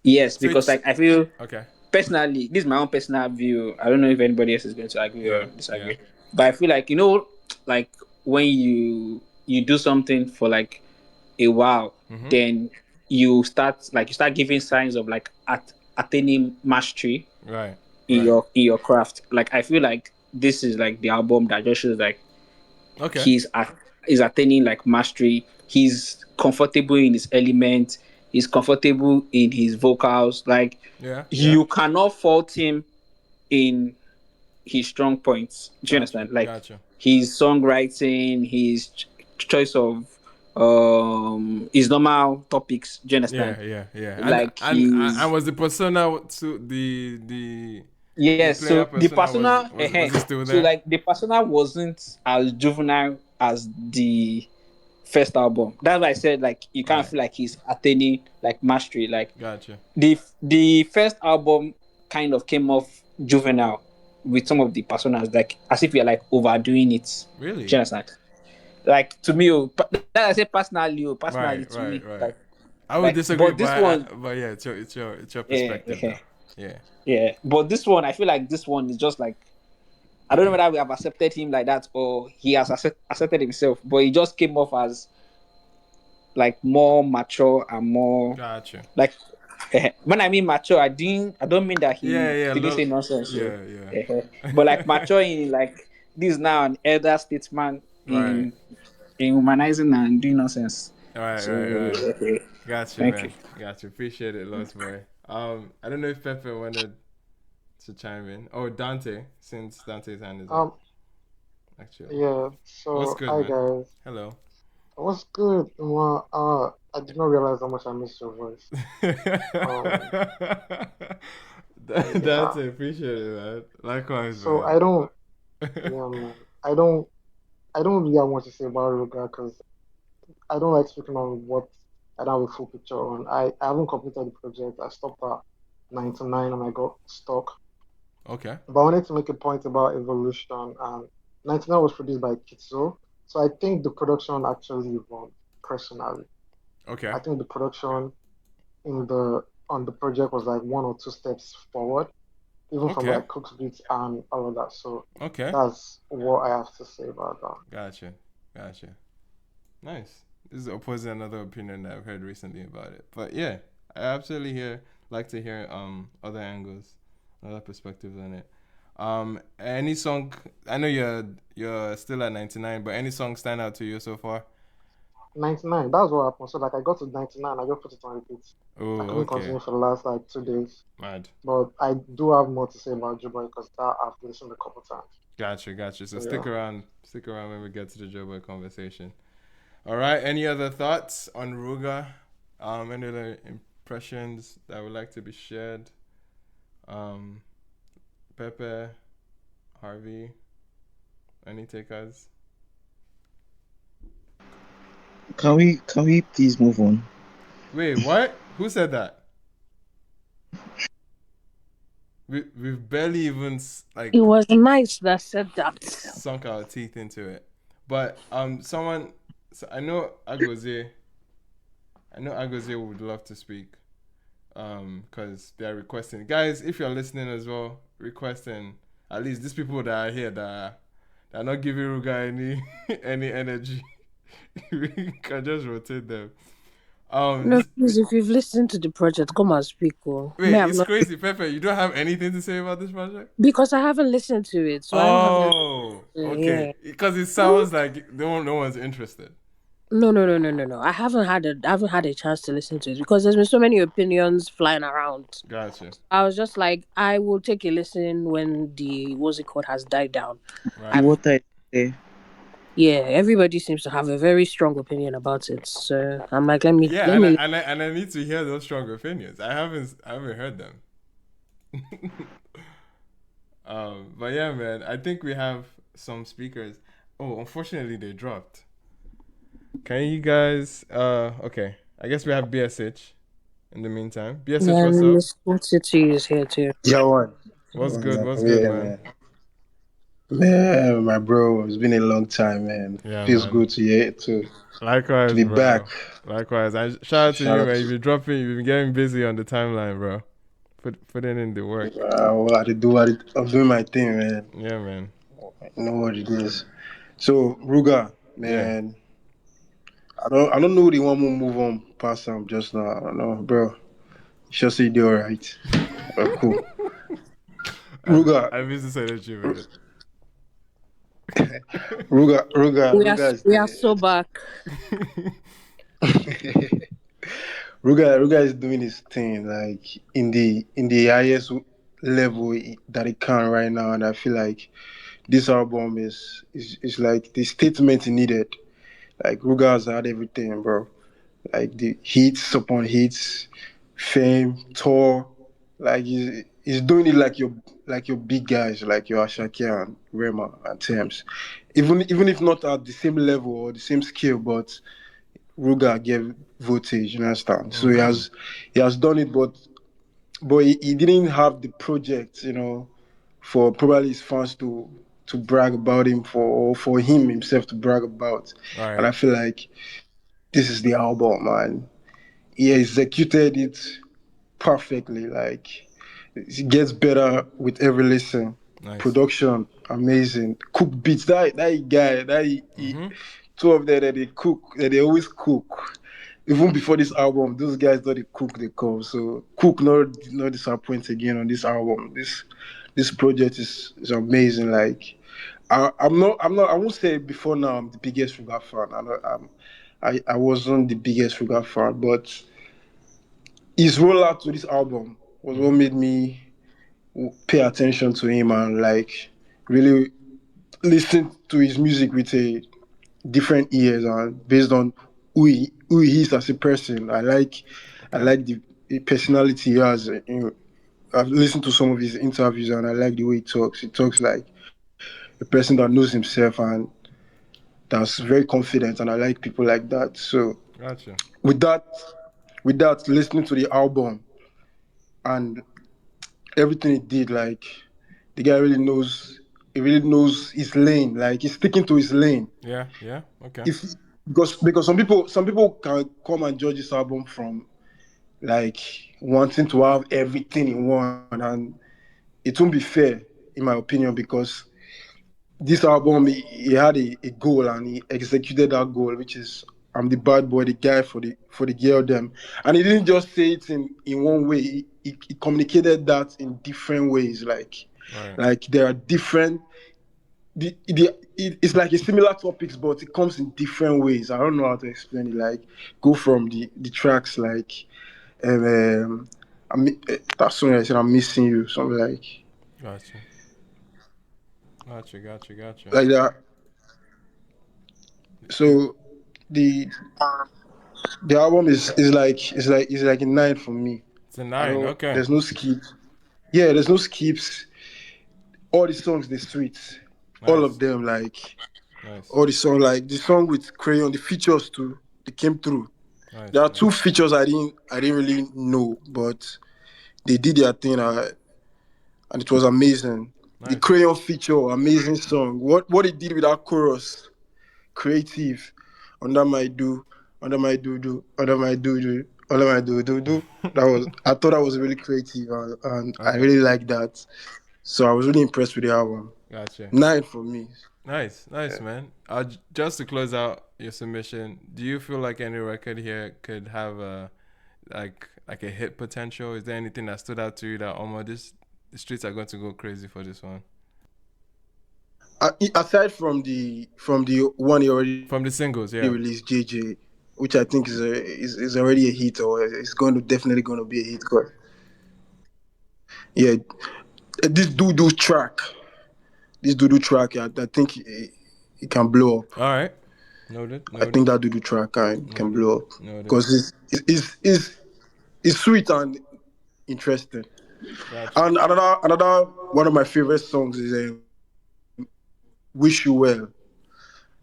[SPEAKER 10] Yes,
[SPEAKER 1] So
[SPEAKER 10] because like I feel
[SPEAKER 1] okay.
[SPEAKER 10] Personally, this is my own personal view. I don't know if anybody else is going to agree or disagree.
[SPEAKER 1] Yeah.
[SPEAKER 10] But I feel like, like when you do something for like a while, then you start giving signs of like attaining mastery in your craft. Like I feel like this is like the album that just shows like he's attaining like mastery. He's comfortable in his element. He's comfortable in his vocals. Like you cannot fault him in his strong points. Do you understand? Like his songwriting, his choice of his normal topics. Do you understand?
[SPEAKER 1] Yeah.
[SPEAKER 10] Like
[SPEAKER 1] and was the persona to the
[SPEAKER 10] yes, so the persona
[SPEAKER 1] was it still there?
[SPEAKER 10] so like the persona wasn't as juvenile as the first album. That's why I said like you can't feel like he's attaining like mastery. Like the first album kind of came off juvenile with some of the personas, like as if you're like overdoing it.
[SPEAKER 1] Really?
[SPEAKER 10] Do you understand? Like to me, that I say personally to me. Like,
[SPEAKER 1] I would disagree,
[SPEAKER 10] but this one,
[SPEAKER 1] but yeah, it's your perspective.
[SPEAKER 10] Yeah. But this one, I feel like this one is just like, I don't know whether we have accepted him like that or he has accepted himself, but he just came off as like more mature and more like when I mean mature, I don't mean that he didn't say nonsense. But like mature in like this is now an elder statesman in humanizing and doing nonsense.
[SPEAKER 1] Right. Gotcha, man. Gotcha. Appreciate it, Lost Boy. I don't know if Pepe wanted to chime in. Oh, Dante, since Dante's hand is up. Actually.
[SPEAKER 3] Yeah. So
[SPEAKER 1] what's good,
[SPEAKER 3] hi
[SPEAKER 1] man?
[SPEAKER 3] guys.
[SPEAKER 1] Hello.
[SPEAKER 3] What's good? Well, I did not realize how much I missed your voice.
[SPEAKER 1] Dante, appreciate it, man. Likewise,
[SPEAKER 3] so
[SPEAKER 1] man.
[SPEAKER 3] I don't. Yeah, man. I don't really have much to say about RUGER because I don't like speaking on what I don't have a full picture on. I haven't completed the project. I stopped at 99 and I got stuck.
[SPEAKER 1] Okay.
[SPEAKER 3] But I wanted to make a point about evolution. And 99 was produced by Kitzo. So I think the production actually evolved personally.
[SPEAKER 1] Okay.
[SPEAKER 3] I think the production on the project was like 1 or 2 steps forward, even from like Cook's beats and all of that. So that's what I have to say about that.
[SPEAKER 1] Gotcha. Nice. This is opposing another opinion that I've heard recently about it. But yeah, I absolutely like to hear other angles, other perspectives on it. Any song, I know you're still at 99, but any song stand out to you so far?
[SPEAKER 3] 99, that's what happened. So like I got to 99, I just put it on repeat. I couldn't continue for the last like 2 days.
[SPEAKER 1] Mad.
[SPEAKER 3] But I do have more to say about Joeboy because that I've listened a couple times.
[SPEAKER 1] Gotcha. So stick around when we get to the Joeboy conversation. All right. Any other thoughts on RUGER? Any other impressions that would like to be shared? Pepe, Harvey, any takers?
[SPEAKER 9] Can we please move on?
[SPEAKER 1] Wait, what? Who said that? We've barely even like.
[SPEAKER 8] It was nice that said that.
[SPEAKER 1] Sunk our teeth into it, but someone. So I know Agoze would love to speak, because they're requesting. Guys, if you're listening as well, requesting. At least these people that are here that are not giving RUGER any energy. We can just rotate them.
[SPEAKER 8] No, please, if you've listened to the project, come and speak. Oh.
[SPEAKER 1] Wait, it's crazy, Pepe. You don't have anything to say about this project?
[SPEAKER 8] Because I haven't listened to it. So
[SPEAKER 1] okay. Because it sounds like no one's interested.
[SPEAKER 8] No. I haven't had a chance to listen to it because there's been so many opinions flying around.
[SPEAKER 1] Gotcha.
[SPEAKER 8] I was just like, I will take a listen when the has died down.
[SPEAKER 9] Right.
[SPEAKER 8] Yeah, everybody seems to have a very strong opinion about it. So I'm like, let me.
[SPEAKER 1] And I need to hear those strong opinions. I haven't heard them. But yeah, man, I think we have some speakers. Oh, unfortunately, they dropped. Can you guys? Okay. I guess we have BSH. In the meantime, BSH, what's up?
[SPEAKER 8] City is here too.
[SPEAKER 12] Yeah, what?
[SPEAKER 1] What's good, man?
[SPEAKER 12] Man, my bro, it's been a long time, man.
[SPEAKER 1] Yeah,
[SPEAKER 12] feels
[SPEAKER 1] man.
[SPEAKER 12] good to
[SPEAKER 1] Likewise,
[SPEAKER 12] be
[SPEAKER 1] bro.
[SPEAKER 12] back.
[SPEAKER 1] Likewise. And shout out to
[SPEAKER 12] Shout
[SPEAKER 1] you,
[SPEAKER 12] out
[SPEAKER 1] man.
[SPEAKER 12] to
[SPEAKER 1] You've been getting busy on the timeline, bro. Putting in the work.
[SPEAKER 12] well, I'm doing my thing, man.
[SPEAKER 1] Yeah, man.
[SPEAKER 12] You know what it is. So Ruger,
[SPEAKER 1] Yeah.
[SPEAKER 12] man, I don't know the one who move on past him just now. I don't know, bro. Just say they alright. Cool. Ruger,
[SPEAKER 1] I miss this energy, man.
[SPEAKER 12] Ruger is
[SPEAKER 8] We are
[SPEAKER 12] the
[SPEAKER 8] so back.
[SPEAKER 12] Ruger is doing his thing like in the highest level that he can right now, and I feel like this album is like the statement he needed. Like Ruger has had everything, bro. Like the hits upon hits, fame, tour. Like he's doing it like your big guys, like your Ashake and Rema and Thames. Even if not at the same level or the same skill, but Ruger gave voltage, you understand? So he has done it, but he didn't have the project, you know, for probably his fans to brag about him or for him himself to brag about.
[SPEAKER 1] Right.
[SPEAKER 12] And I feel like this is the album, man. He executed it perfectly. Like it gets better with every listen.
[SPEAKER 1] Nice.
[SPEAKER 12] Production amazing. Cook beats. That guy. Two of them that they cook. That they always cook. Even before this album, those guys thought they cook the come. So Cook not disappoint again on this album. This project is amazing. Like I'm not I won't say before now I'm the biggest Ruger fan. I wasn't the biggest Ruger fan, but his rollout to this album was what made me pay attention to him and like really listen to his music with a different ears and based on who he is as a person. I like the personality he has. You know, I've listened to some of his interviews and I like the way he talks. He talks like a person that knows himself and that's very confident, and I like people like that. So
[SPEAKER 1] Gotcha.
[SPEAKER 12] with that listening to the album and everything he did, like the guy really knows. He really knows his lane. Like he's sticking to his lane.
[SPEAKER 1] Yeah. Okay.
[SPEAKER 12] If because some people can come and judge this album from like wanting to have everything in one, and it won't be fair in my opinion because this album he had a goal and he executed that goal, which is I'm the bad boy, the guy for the girl them, and he didn't just say it in one way. He communicated that in different ways. Like there are different. It's like a similar topics, but it comes in different ways. I don't know how to explain it. Like go from the tracks like that song I said I'm missing you, something
[SPEAKER 1] Gotcha.
[SPEAKER 12] like that. So the the album is like a 9 for me.
[SPEAKER 1] It's a 9. Okay.
[SPEAKER 12] There's no skips. Yeah, there's no skips. All the songs they sweet.
[SPEAKER 1] Nice.
[SPEAKER 12] All of them like
[SPEAKER 1] nice.
[SPEAKER 12] All the song like the song with Crayon, the features too, they came through.
[SPEAKER 1] Nice.
[SPEAKER 12] There are two features I didn't really know, but they did their thing and it was amazing. Nice. The Crayon feature, amazing song. What they did with that chorus, creative. Under my do, under my do, under my do, under my do. I thought that was really creative and okay. I really liked that. So I was really impressed with the album.
[SPEAKER 1] Gotcha.
[SPEAKER 12] 9 for me.
[SPEAKER 1] Nice, yeah. Man. Just to close out your submission, do you feel like any record here could have a like a hit potential? Is there anything that stood out to you that the streets are going to go crazy for this one?
[SPEAKER 12] Aside from the one he already
[SPEAKER 1] from the singles, yeah,
[SPEAKER 12] released JJ, which I think is already a hit, or it's definitely going to be a hit. Yeah, this Dudu track, I think it can blow up.
[SPEAKER 1] All right, noted.
[SPEAKER 12] I think that Dudu track can blow up because it's sweet and interesting. Gotcha. And another one of my favorite songs is Wish You Well.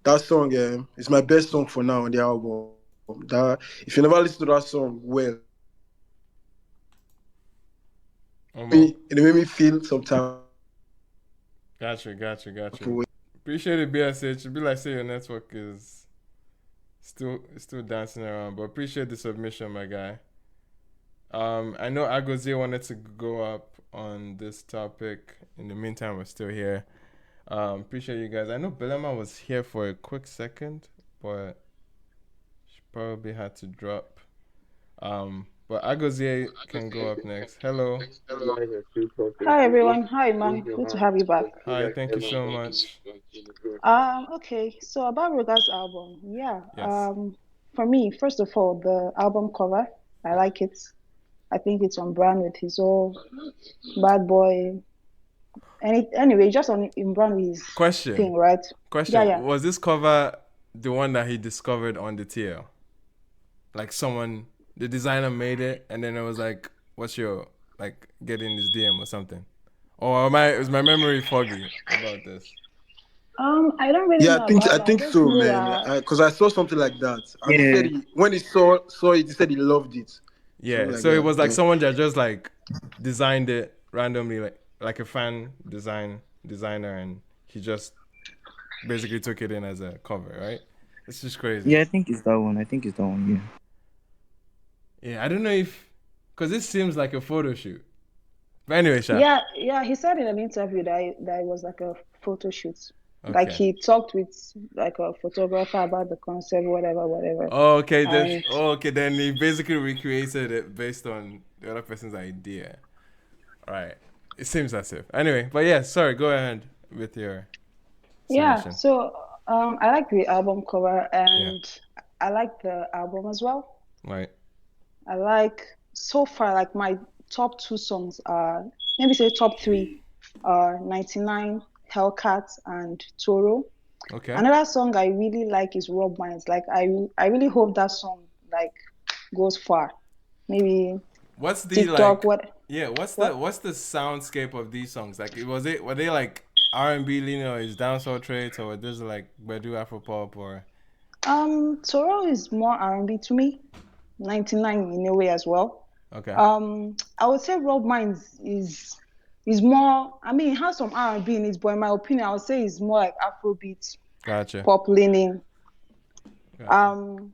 [SPEAKER 12] That song is my best song for now on the album. If you never listen to that song well, it made me feel some type.
[SPEAKER 1] Gotcha. Appreciate it, BSH. It'd be like say your network is Still dancing around, but appreciate the submission, my guy. I know Agozie wanted to go up on this topic. In the meantime, we're still here. Appreciate you guys. I know Belema was here for a quick second, but she probably had to drop. But Agozie can go up next. Hello.
[SPEAKER 13] Hi everyone. Hi man. Good to have you back.
[SPEAKER 1] Hi. Thank you so much.
[SPEAKER 13] Okay. So about Ruger's album, yeah.
[SPEAKER 1] Yes.
[SPEAKER 13] For me, first of all, the album cover, I like it. I think it's on brand with his old bad boy. Anyway, just in brand with his thing, right?
[SPEAKER 1] Question.
[SPEAKER 13] Yeah.
[SPEAKER 1] Was this cover the one that he discovered on the TL? Like the designer made it, and then it was like, "What's your get in his DM or something?" Or is my memory foggy about this?
[SPEAKER 13] I don't really know.
[SPEAKER 12] I think so, man. Because I saw something like that, and he said when he saw it, he said he loved it.
[SPEAKER 1] Yeah, so it was like someone that just designed it randomly, like a fan designer, and he just basically took it in as a cover, right? It's just crazy.
[SPEAKER 9] Yeah, I think it's that one.
[SPEAKER 1] Yeah, I don't know because this seems like a photo shoot. But anyway, Sha.
[SPEAKER 13] Yeah. He said in an interview that it was like a photo shoot.
[SPEAKER 1] Okay.
[SPEAKER 13] Like he talked with like a photographer about the concept, whatever.
[SPEAKER 1] Oh, okay. Then he basically recreated it based on the other person's idea. All right. It seems as if. Anyway, but yeah, sorry. Go ahead with your submission.
[SPEAKER 13] Yeah. So I like the album cover and I like the album as well.
[SPEAKER 1] Right.
[SPEAKER 13] I like so far like my top 2 songs are maybe say top 3 are 99. Hellcat and Toro.
[SPEAKER 1] Okay.
[SPEAKER 13] Another song I really like is Rob Minds. Like I really hope that song goes far. Maybe
[SPEAKER 1] what's the
[SPEAKER 13] TikTok,
[SPEAKER 1] what's the soundscape of these songs? Like were they like R&B leaning or is dancehall traits or there's like Bedu Afropop or
[SPEAKER 13] Toro is more R&B to me. 99 in a way as well.
[SPEAKER 1] Okay.
[SPEAKER 13] I would say Rob Minds is more, I mean, it has some R&B in it, but in my opinion, I would say it's more like Afrobeat, pop leaning. Gotcha.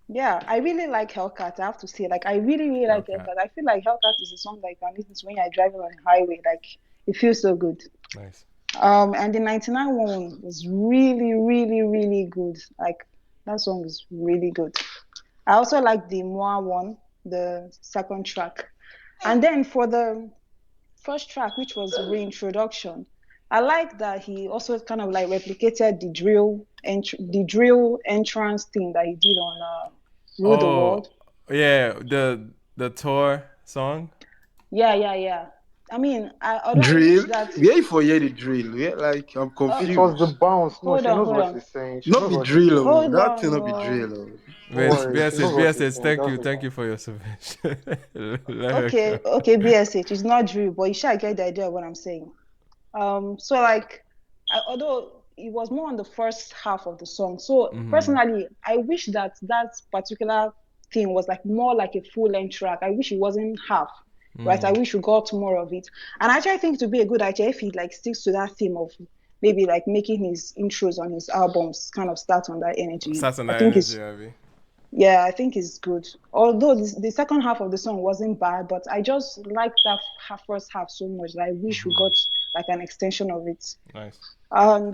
[SPEAKER 13] Yeah, I really like Hellcat, I have to say. Like, I really, really like Hellcat. I feel like Hellcat is a song that you can listen to when you're driving on the highway. Like, it feels so good.
[SPEAKER 1] Nice.
[SPEAKER 13] And the 99 one is really, really, really good. Like, that song is really good. I also like the Moi one, the second track. And then for the first track, which was Reintroduction, I like that he also kind of like replicated the drill entrance thing that he did on Rule the World.
[SPEAKER 1] Yeah, the tour song.
[SPEAKER 13] Yeah. I mean, I
[SPEAKER 12] drill. Where for the drill? Yeah, like I'm confused.
[SPEAKER 3] It was the bounce. No,
[SPEAKER 13] she
[SPEAKER 3] knows what she's saying.
[SPEAKER 12] Not be drill. That thing not be drill.
[SPEAKER 1] BSH, thank you for your submission.
[SPEAKER 13] Okay, BSH, it's not drill, but you should get the idea of what I'm saying. So like, although it was more on the first half of the song, so personally, I wish that particular thing was like more like a full-length track. I wish it wasn't half. Right, I wish we got more of it, and I actually think it would be a good idea if he like sticks to that theme of maybe like making his intros on his albums kind of start on that energy. I think it's good. Although the second half of the song wasn't bad, but I just like that first half so much that I wish we got like an extension of it.
[SPEAKER 1] Nice.
[SPEAKER 13] And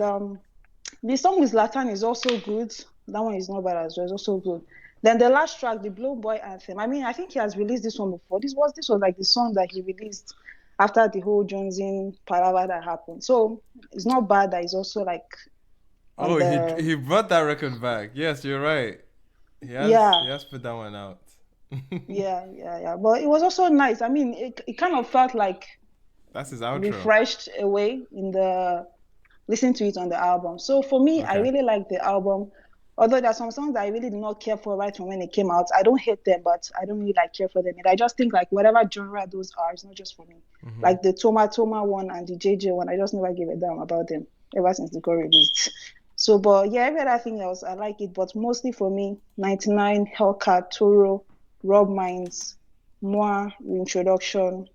[SPEAKER 13] the song with Zlatan is also good. That one is not bad as well. It's also good. Then the last track, the Blownboy anthem. I mean, I think he has released this one before. This was like the song that he released after the whole Jonesing palaver that happened. So it's not bad that he's also like.
[SPEAKER 1] He brought that record back. Yes, you're right. He has put that one out.
[SPEAKER 13] Yeah. But it was also nice. I mean, it kind of felt like.
[SPEAKER 1] That's his outro.
[SPEAKER 13] Refreshed away in the listening to it on the album. So for me, I really like the album. Although there are some songs that I really did not care for right from when it came out. I don't hate them, but I don't really care for them. And I just think like whatever genre those are, it's not just for me. Like the Toma one and the JJ one, I just never gave a damn about them ever since they got released. So, but yeah, every other thing else, I like it. But mostly for me, 99, Hellcat, Toro, Rob Minds, Moi, Reintroduction,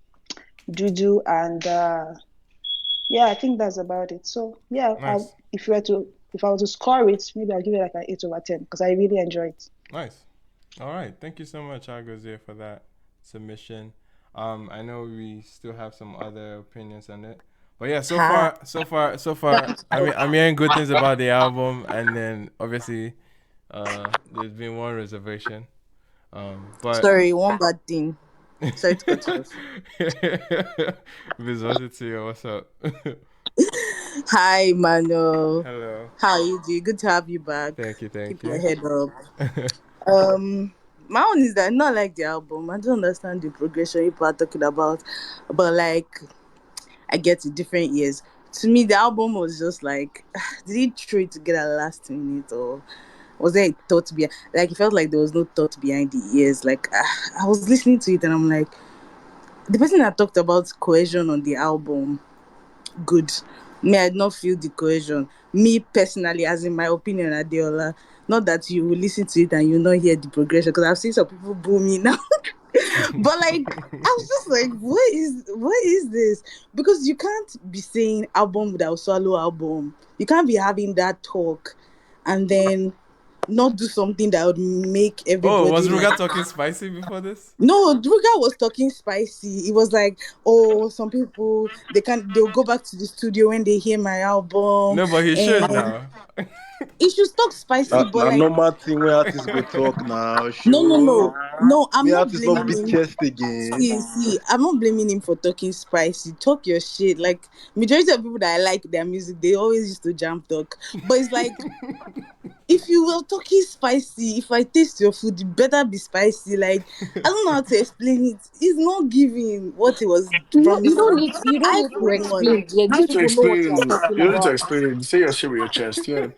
[SPEAKER 13] Dudu, and I think that's about it. So yeah,
[SPEAKER 1] nice.
[SPEAKER 13] If you were to if I were to score it, maybe I'll give it like an 8/10 because I really enjoy it.
[SPEAKER 1] Nice. All right. Thank you so much, Agozie, for that submission. I know we still have some other opinions on it. But yeah, so far, I'm hearing good things about the album, and then obviously, there's been one reservation. But
[SPEAKER 2] sorry, one bad thing. Sorry to cut you off.
[SPEAKER 1] Miss Wasitio, what's up?
[SPEAKER 2] Hi, Mano.
[SPEAKER 1] Hello.
[SPEAKER 2] How are you doing? Good to have you back.
[SPEAKER 1] Thank you.
[SPEAKER 2] Keep your head up. My own is that I not like the album. I don't understand the progression people are talking about, but like, I get it, different years. To me, the album was just like, did he throw it together last minute, or was there a thought behind? Like, it felt like there was no thought behind the ears. Like, I was listening to it and I'm like, the person that talked about cohesion on the album, good. Me, I did not feel the cohesion. Me personally, as in my opinion, Adeola, not that you will listen to it and you not hear the progression, because I've seen some people boo me now. But like, I was just like, what is this? Because you can't be saying album without swallow album. You can't be having that talk and then not do something that would make everybody.
[SPEAKER 1] Oh, was Ruga talking spicy before this?
[SPEAKER 2] No, Ruga was talking spicy. It was like, oh, some people they'll go back to the studio when they hear my album.
[SPEAKER 1] No, but he should now.
[SPEAKER 2] He should talk spicy, but like
[SPEAKER 12] normal thing where artists go talk now. Sure.
[SPEAKER 2] No, I'm not
[SPEAKER 12] artists
[SPEAKER 2] blaming
[SPEAKER 12] not beat
[SPEAKER 2] him.
[SPEAKER 12] chest again.
[SPEAKER 2] See, I'm not blaming him for talking spicy. Talk your shit. Like, majority of people that I like their music, they always used to jam talk. But it's like, if you were talking spicy, if I taste your food, it better be spicy. Like, I don't know how to explain it. It's not giving what it was from.
[SPEAKER 8] You don't need to explain. Yeah,
[SPEAKER 4] You
[SPEAKER 8] these
[SPEAKER 4] need to
[SPEAKER 8] people know what
[SPEAKER 4] explain.
[SPEAKER 8] you're talking
[SPEAKER 4] You don't need to
[SPEAKER 8] about.
[SPEAKER 4] explain. Say your shit with your chest. Yeah.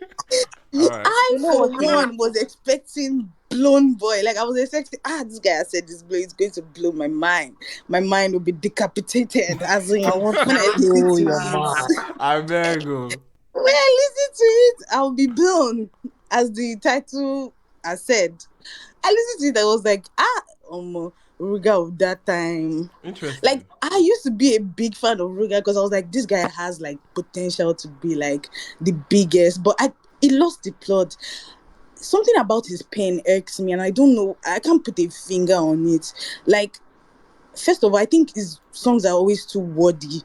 [SPEAKER 1] All right.
[SPEAKER 2] I,
[SPEAKER 8] You know
[SPEAKER 2] for
[SPEAKER 8] what you
[SPEAKER 2] one, was expecting Blown Boy. Like, I was expecting, this guy said this blow is going to blow my mind. My mind will be decapitated. As in,
[SPEAKER 8] I want
[SPEAKER 2] when I
[SPEAKER 8] to blow
[SPEAKER 2] listen to
[SPEAKER 8] your
[SPEAKER 2] it,
[SPEAKER 8] mind.
[SPEAKER 1] I beg you.
[SPEAKER 2] when I listen to it, I'll be blown. As the title has said, I listened to it, I was like, Ruga of that time.
[SPEAKER 1] Interesting.
[SPEAKER 2] Like, I used to be a big fan of Ruga because I was like, this guy has like potential to be like the biggest, but he lost the plot. Something about his pen irks me, and I don't know, I can't put a finger on it. Like, first of all, I think his songs are always too wordy.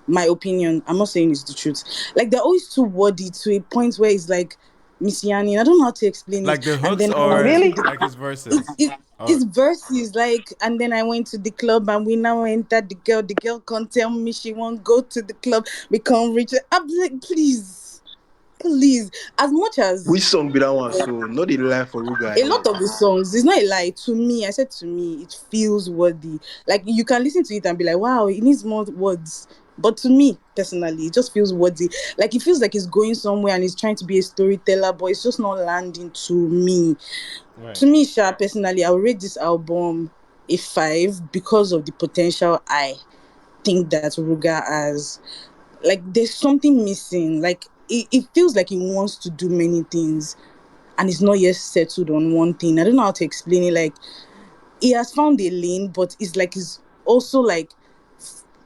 [SPEAKER 2] My opinion, I'm not saying it's the truth. Like, they're always too wordy to a point where it's like Miss-Yani. I don't know how to explain
[SPEAKER 1] like
[SPEAKER 2] it.
[SPEAKER 1] the hooks,
[SPEAKER 2] and then
[SPEAKER 1] or
[SPEAKER 13] Really?
[SPEAKER 1] like his verses.
[SPEAKER 2] It's verses, like, and then I went to the club and we now entered the girl can't tell me she won't go to the club, we can't reach it. I'm like, please, as much as
[SPEAKER 12] Which song be that one? So not the line for Ruga.
[SPEAKER 2] a lot of the songs, it's not a lie. To me, I said to me, it feels worthy. Like, you can listen to it and be like, wow, it needs more words. But to me, personally, it just feels worthy. Like, it feels like he's going somewhere and he's trying to be a storyteller, but it's just not landing to me.
[SPEAKER 1] Right.
[SPEAKER 2] To me, personally, I would rate this album a 5 because of the potential I think that Ruga has. Like, there's something missing. Like, it feels like he wants to do many things and he's not yet settled on one thing. I don't know how to explain it. Like, he has found a lane, but it's like he's also like,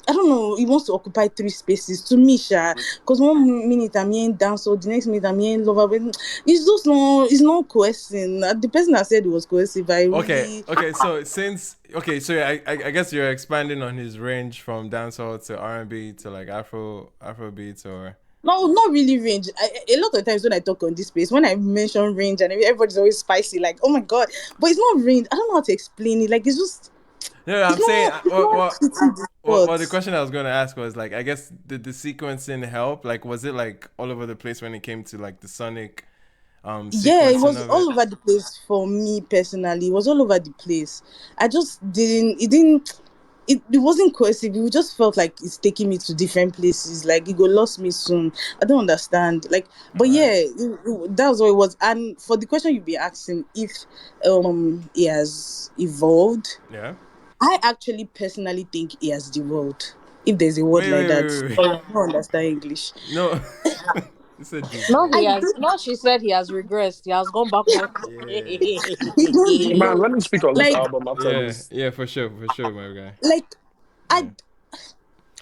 [SPEAKER 2] I don't know, he wants to occupy 3 spaces. To me, because one minute I'm hearing dancehall, the next minute I'm hearing lover, but it's not cohesive. The person that said it was cohesive,
[SPEAKER 1] Okay, so I guess you're expanding on his range from dancehall to R&B to like Afrobeats, or
[SPEAKER 2] no, not really range. A lot of times when I talk on this space, when I mention range, and everybody's always spicy, like, oh my god, but it's not range. I don't know how to explain it. Like, it's just.
[SPEAKER 1] No, I'm saying,
[SPEAKER 2] well,
[SPEAKER 1] the question I was going to ask was, like, I guess did the sequencing help? Like, was it like all over the place when it came to like the sonic?
[SPEAKER 2] Yeah, it was all over the place for me personally. It was all over the place. I just it wasn't cohesive. It just felt like it's taking me to different places. Like, it go lost me soon. I don't understand. Like, but yeah, that was what it was. And for the question you'd be asking, if he has evolved,
[SPEAKER 1] yeah,
[SPEAKER 2] I actually personally think he has devolved. If there's a word like that, I don't understand English.
[SPEAKER 1] No.
[SPEAKER 8] She said he has regressed. He has gone backward.
[SPEAKER 4] Man, let me speak on this album after this.
[SPEAKER 1] Yeah, for sure, my guy.
[SPEAKER 2] Like,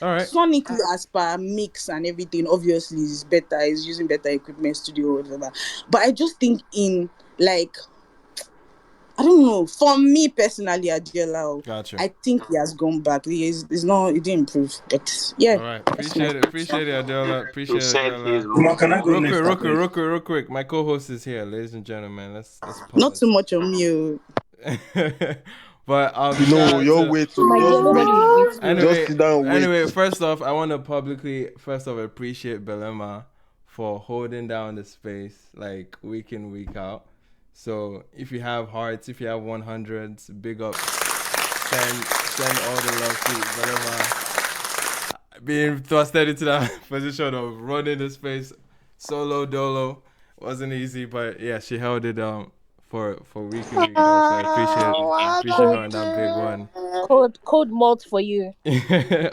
[SPEAKER 1] All right.
[SPEAKER 2] Sonically, as per mix and everything, obviously is better. Is using better equipment, studio, whatever. But I just think in like, I don't know. For me personally, Adiola,
[SPEAKER 1] Gotcha.
[SPEAKER 2] I think he has gone back. He's not. He didn't improve. But yeah.
[SPEAKER 1] All right. Appreciate it, Adiola.
[SPEAKER 7] He
[SPEAKER 1] Appreciate it,
[SPEAKER 7] said he's
[SPEAKER 1] Adiola.
[SPEAKER 10] Uma, can I go next?
[SPEAKER 1] Real quick. My co-host is here, ladies and gentlemen. Let's
[SPEAKER 2] Not
[SPEAKER 1] pause.
[SPEAKER 2] too much on me.
[SPEAKER 1] But
[SPEAKER 12] No, you're way too.
[SPEAKER 8] My dear,
[SPEAKER 12] Just
[SPEAKER 8] nobody
[SPEAKER 12] wait.
[SPEAKER 8] is with you.
[SPEAKER 12] Just sit down and wait.
[SPEAKER 1] Anyway, first off, I want to publicly appreciate Belema for holding down the space like week in, week out. So if you have hearts, if you have 100s, big up. Send all the love to Belema. Being thrusted into that position of running the space solo dolo wasn't easy, but yeah, she held it for week in, week out. So I appreciate her on that big one.
[SPEAKER 8] Code malt for you.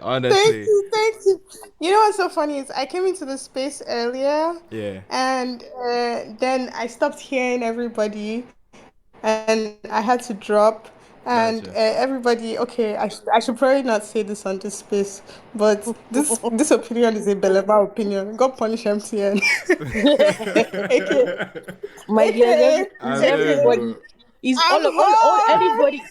[SPEAKER 1] Honestly.
[SPEAKER 14] Thank you. You know what's so funny is I came into the space earlier.
[SPEAKER 1] Yeah.
[SPEAKER 14] And then I stopped hearing everybody, and I had to drop. And
[SPEAKER 1] Gotcha.
[SPEAKER 14] everybody, okay, I should probably not say this on this space, but this opinion is a Belema opinion. God punish MTN.
[SPEAKER 8] My dear, everybody. Is all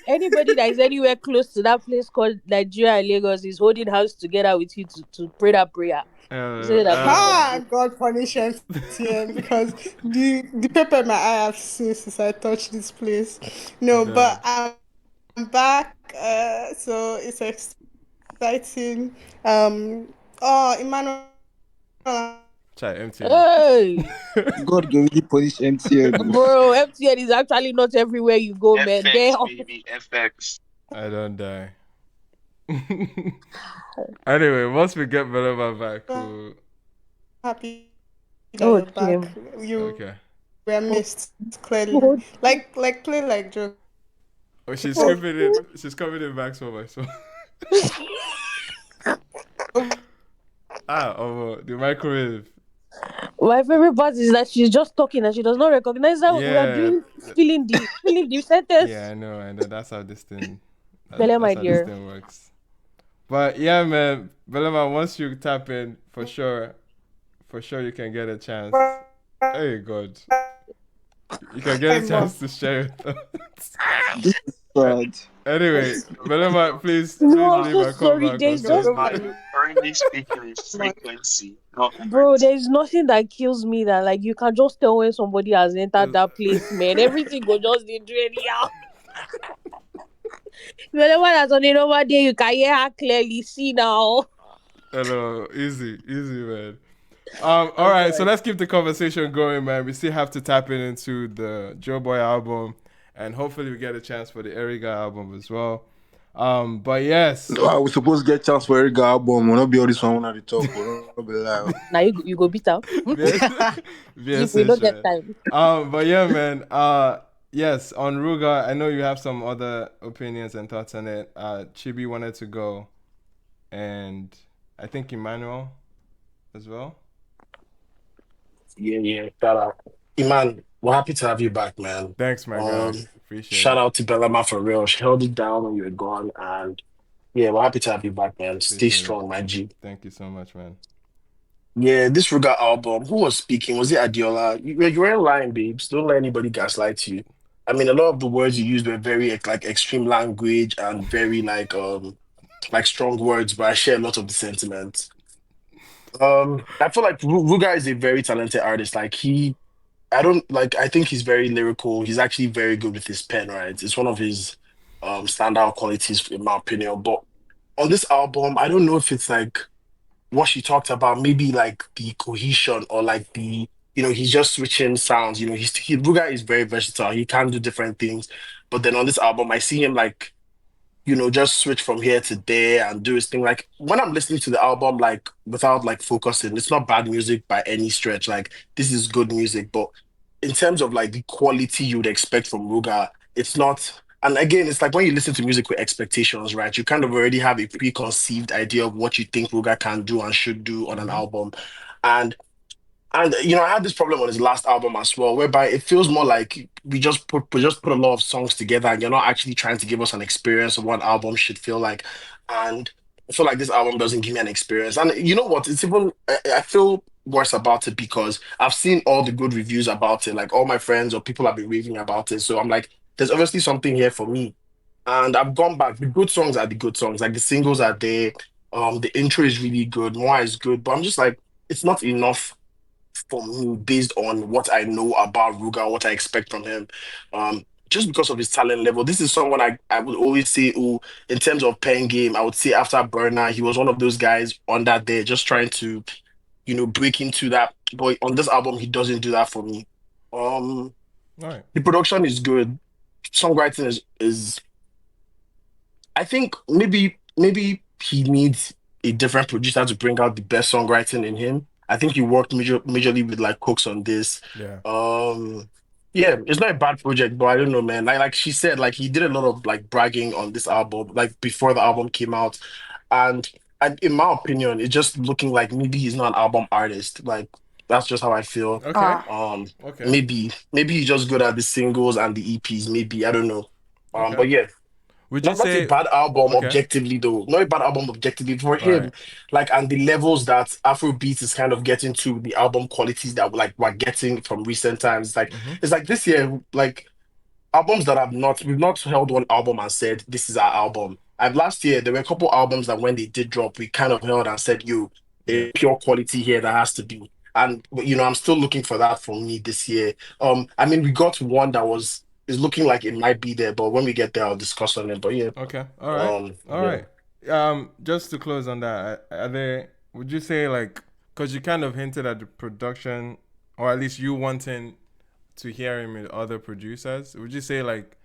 [SPEAKER 8] anybody that is anywhere close to that place called Nigeria and Lagos is holding hands together with you to pray that prayer.
[SPEAKER 14] God punish MTN because the paper in my eye have seen since I touched this place. No, but I'm back. So it's exciting. Emmanuel.
[SPEAKER 1] Try MTN.
[SPEAKER 8] Hey.
[SPEAKER 12] God go really punish MTN.
[SPEAKER 8] Bro, MTN is actually not everywhere you go, man.
[SPEAKER 7] Baby, FX.
[SPEAKER 1] I don't die. Anyway, once we get Belema back, we'll...
[SPEAKER 14] Happy that you're back. You were missed, clearly. Like play like Joe.
[SPEAKER 1] Oh, she's coming in back for myself. The microwave.
[SPEAKER 8] My favorite part is that she's just talking and she does not recognize that we are doing feeling the sentence.
[SPEAKER 1] Yeah, I know. That's how this thing.
[SPEAKER 8] My dear.
[SPEAKER 1] This thing works. But yeah, man, Belema, once you tap in, for sure you can get a chance. Hey God, you can get a chance to share your thoughts. Anyway, Belema, please leave and come back.
[SPEAKER 8] There's just
[SPEAKER 7] currently speaking in frequency.
[SPEAKER 8] Bro, there's nothing that kills me that like you can just tell when somebody has entered that place, man. Everything go just do anyhow. Whenever that's on a normal day, you can hear her clearly. See now.
[SPEAKER 1] Hello, easy, man. All right, so let's keep the conversation going, man. We still have to tap into the Joeboy album, and hopefully we get a chance for the Erigga album as well. But yes,
[SPEAKER 12] we're supposed to get a chance for Erigga album. We'll not be all this one at the top. We'll not be live.
[SPEAKER 8] Now you go beat out. If we don't get time.
[SPEAKER 1] But yeah, man. Yes, on RUGER, I know you have some other opinions and thoughts on it. Chibi wanted to go, and I think Emmanuel as well.
[SPEAKER 4] Yeah. Shout out. Iman, we're happy to have you back, man.
[SPEAKER 1] Thanks, my guy. Appreciate
[SPEAKER 4] shout out to Belema for real. She held it down when you were gone, and yeah, we're happy to have you back, man. Stay strong, my G.
[SPEAKER 1] Thank you so much, man.
[SPEAKER 4] Yeah, this RUGER album, who was speaking? Was it Adiola? You weren't lying, babes. Don't let anybody gaslight you. I mean, a lot of the words you used were very like extreme language and very like strong words, but I share a lot of the sentiments. I feel like RUGER is a very talented artist. Like I think he's very lyrical. He's actually very good with his pen, right? It's one of his standout qualities in my opinion. But on this album, I don't know if it's like what she talked about, maybe like the cohesion or like the, he's just switching sounds. RUGER is very versatile. He can do different things. But then on this album, I see him like, just switch from here to there and do his thing. Like when I'm listening to the album, like without like focusing, it's not bad music by any stretch. Like this is good music, but in terms of like the quality you would expect from RUGER, it's not. And again, it's like when you listen to music with expectations, right? You kind of already have a preconceived idea of what you think RUGER can do and should do on an album. And I had this problem on his last album as well, whereby it feels more like we just put a lot of songs together, and you're not actually trying to give us an experience of what an album should feel like. And I feel like this album doesn't give me an experience. And you know what? It's even I feel worse about it because I've seen all the good reviews about it. Like all my friends or people have been raving about it. So I'm like, there's obviously something here for me. And I've gone back. The good songs are the good songs. Like the singles are there. The intro is really good. More is good. But I'm just like, it's not enough for me based on what I know about Ruga, what I expect from him. Just because of his talent level. This is someone I would always say, oh, in terms of pen game, I would say after Burna, he was one of those guys on that day just trying to, break into that. But on this album, he doesn't do that for me.
[SPEAKER 1] All right.
[SPEAKER 4] The production is good. Songwriting is I think maybe he needs a different producer to bring out the best songwriting in him. I think he worked majorly with like Cooks on this.
[SPEAKER 1] Yeah.
[SPEAKER 4] Yeah, it's not a bad project, but I don't know, man. Like she said, like he did a lot of like bragging on this album, like before the album came out, and in my opinion, it's just looking like maybe he's not an album artist. Like that's just how I feel.
[SPEAKER 1] Okay. Okay.
[SPEAKER 4] Maybe he's just good at the singles and the EPs. Maybe I don't know.
[SPEAKER 1] Okay.
[SPEAKER 4] But yeah.
[SPEAKER 1] Would you
[SPEAKER 4] Not
[SPEAKER 1] say
[SPEAKER 4] a bad album
[SPEAKER 1] okay.
[SPEAKER 4] objectively, though. Not a bad album objectively for him.
[SPEAKER 1] Right.
[SPEAKER 4] Like, and the levels that Afrobeats is kind of getting to, the album qualities that like we're getting from recent times. Like, it's like this year, like albums that we've not held one album and said this is our album. And last year there were a couple albums that when they did drop, we kind of held and said, "Yo, a pure quality here that has to be." And I'm still looking for that for me this year. I mean, we got one that is looking like it might be there, but when we get there, I'll discuss on it. But yeah.
[SPEAKER 1] Okay. All right. All right. Just to close on that, would you say like, because you kind of hinted at the production, or at least you wanting to hear him with other producers, would you say like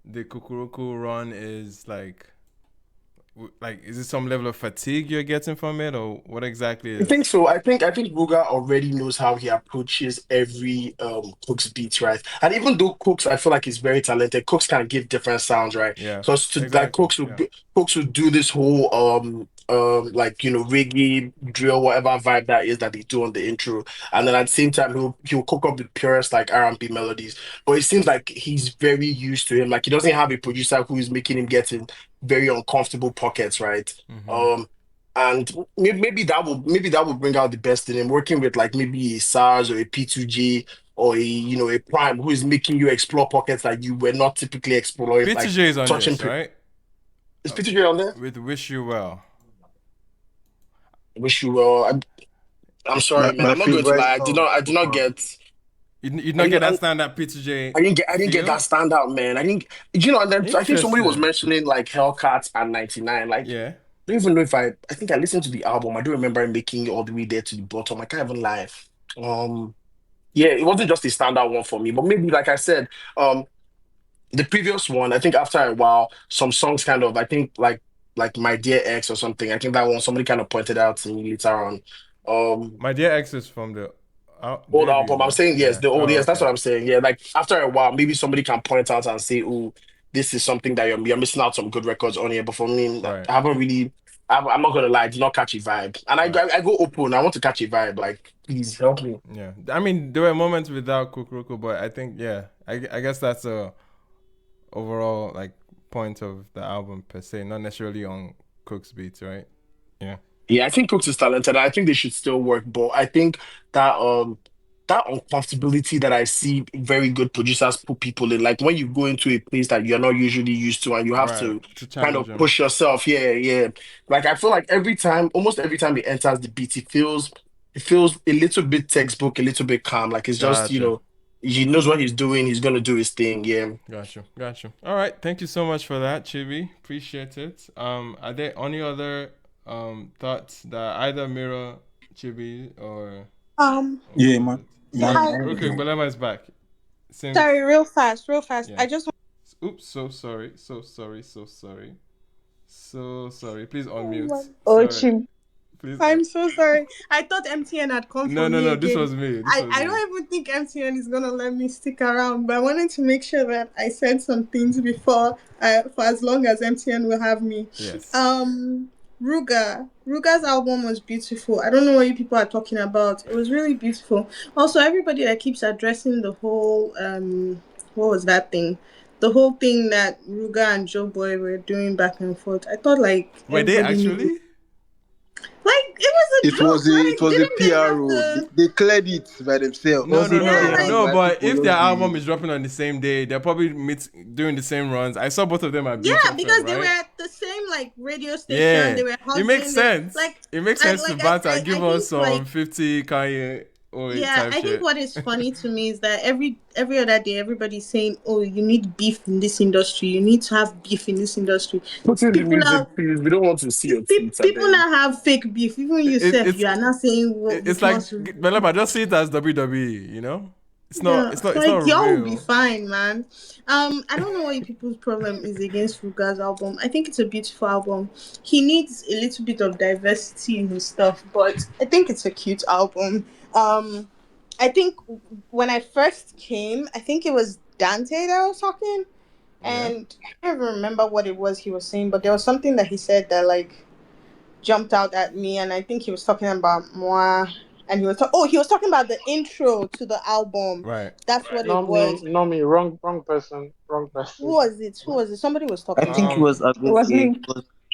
[SPEAKER 1] the Kukuruku run is like is it some level of fatigue you're getting from it, or what exactly is?
[SPEAKER 4] I think so. I think Ruga already knows how he approaches every Cooks beat, right? And even though Cooks, I feel like he's very talented. Cooks can give different sounds, right?
[SPEAKER 1] Yeah.
[SPEAKER 4] Because
[SPEAKER 1] exactly.
[SPEAKER 4] like Cooks would do this whole like reggae drill, whatever vibe that is that they do on the intro, and then at the same time he'll cook up the purest like R&B melodies. But it seems like he's very used to him. Like he doesn't have a producer who is making him get in very uncomfortable pockets, right? And maybe that will bring out the best in him. Working with like maybe a SARS or a P2G or a Prime who is making you explore pockets that you were not typically exploring.
[SPEAKER 1] P2G
[SPEAKER 4] like
[SPEAKER 1] is on this, right?
[SPEAKER 4] Is P2G on there?
[SPEAKER 1] With Wish You Well.
[SPEAKER 4] Wish You Well. I'm sorry, man. I'm not going to lie. I did not get.
[SPEAKER 1] You did not get that standout P2J.
[SPEAKER 4] I didn't get that standout, man. And then I think somebody was mentioning like Hellcats and 99. Like,
[SPEAKER 1] yeah.
[SPEAKER 4] I don't even know if I think I listened to the album. I don't remember him making it all the way there to the bottom. I can't even lie. Yeah, it wasn't just a standout one for me, but maybe like I said, the previous one, I think after a while, some songs kind of, I think like My Dear Ex or something. I think that one somebody kind of pointed out to me later on.
[SPEAKER 1] My Dear Ex is from the
[SPEAKER 4] old album. I'm saying yes, the old yes. That's what I'm saying. Yeah, like after a while, maybe somebody can point out and say, "Oh, this is something that you're missing out some good records on here." But for me, I haven't really. I'm not gonna lie, I did not catch a vibe, and I go open. I want to catch a vibe. Like, please help me.
[SPEAKER 1] Yeah, I mean, there were moments without Kukuruku, but I think I guess that's a overall like point of the album per se, not necessarily on Cook's beats, right? Yeah.
[SPEAKER 4] Yeah, I think Cooks is talented. I think they should still work, but I think that that uncomfortability that I see very good producers put people in, like when you go into a place that you're not usually used to and you have to kind of push yourself. Yeah. Like I feel like almost every time he enters the beat, it feels a little bit textbook, a little bit calm. Like it's just, he knows what he's doing. He's gonna do his thing. Yeah.
[SPEAKER 1] Got you. All right. Thank you so much for that, Chibi. Appreciate it. Are there any other thoughts that either mirror Chibi or
[SPEAKER 10] yeah, man.
[SPEAKER 1] Okay, Balema is back.
[SPEAKER 14] Sorry, real fast. Yeah. I just
[SPEAKER 1] oops, so sorry. Please unmute.
[SPEAKER 14] Chim. Please. I'm so sorry. I thought MTN had come for me.
[SPEAKER 1] No,
[SPEAKER 14] again.
[SPEAKER 1] this was me.
[SPEAKER 14] I don't even think MTN is gonna let me stick around, but I wanted to make sure that I said some things before for as long as MTN will have me.
[SPEAKER 1] Yes.
[SPEAKER 14] Ruga's album was beautiful. I don't know what you people are talking about. It was really beautiful. Also, everybody that keeps addressing the whole what was that thing? The whole thing that Ruga and Joeboy were doing back and forth. I thought like
[SPEAKER 1] were they actually?
[SPEAKER 14] Like it was a joke.
[SPEAKER 12] It was a
[SPEAKER 14] Didn't they have
[SPEAKER 12] PRO.
[SPEAKER 14] the?
[SPEAKER 12] They cleared it by themselves.
[SPEAKER 1] No,
[SPEAKER 9] Was it
[SPEAKER 1] no.
[SPEAKER 9] why
[SPEAKER 1] But
[SPEAKER 9] people
[SPEAKER 1] if their
[SPEAKER 9] just
[SPEAKER 1] album
[SPEAKER 9] be
[SPEAKER 1] is dropping on the same day, they're probably doing the same runs. I saw both of them at
[SPEAKER 14] Yeah,
[SPEAKER 1] BFF,
[SPEAKER 14] because they
[SPEAKER 1] right?
[SPEAKER 14] were at the same like radio station.
[SPEAKER 1] Yeah,
[SPEAKER 14] They were hugging.
[SPEAKER 1] it makes sense. It makes sense to banter.
[SPEAKER 14] I
[SPEAKER 1] Give us some 50 Kanye type
[SPEAKER 14] I think
[SPEAKER 1] shit.
[SPEAKER 14] what is funny to me is that every other day everybody's saying, "Oh, you need beef in this industry. You need to have beef in this industry."
[SPEAKER 4] Put in the
[SPEAKER 14] People
[SPEAKER 4] music,
[SPEAKER 14] now,
[SPEAKER 4] please. We don't want to see your tweets.
[SPEAKER 14] people now have fake beef. Even yourself,
[SPEAKER 1] It's
[SPEAKER 14] you are not saying what.
[SPEAKER 1] it's like Belema, just see it as WWE. You know, it's not
[SPEAKER 14] y'all will be
[SPEAKER 1] real.
[SPEAKER 14] fine, man. I don't know what people's problem is against Ruga's album. I think it's a beautiful album. He needs a little bit of diversity in his stuff, but I think it's a cute album. I think when I first came, I think it was Dante that was talking, and I don't even remember what it was he was saying, but there was something that he said that like jumped out at me, and I think he was talking about moi, and he was talking about the intro to the album.
[SPEAKER 1] Right.
[SPEAKER 14] That's what it
[SPEAKER 3] No
[SPEAKER 14] was.
[SPEAKER 3] me, no me. Wrong person. Wrong
[SPEAKER 14] Who
[SPEAKER 3] person.
[SPEAKER 14] was it? Somebody was talking
[SPEAKER 9] I
[SPEAKER 14] about
[SPEAKER 9] think it
[SPEAKER 14] it.
[SPEAKER 9] was
[SPEAKER 13] It was
[SPEAKER 9] Agozie.
[SPEAKER 13] me.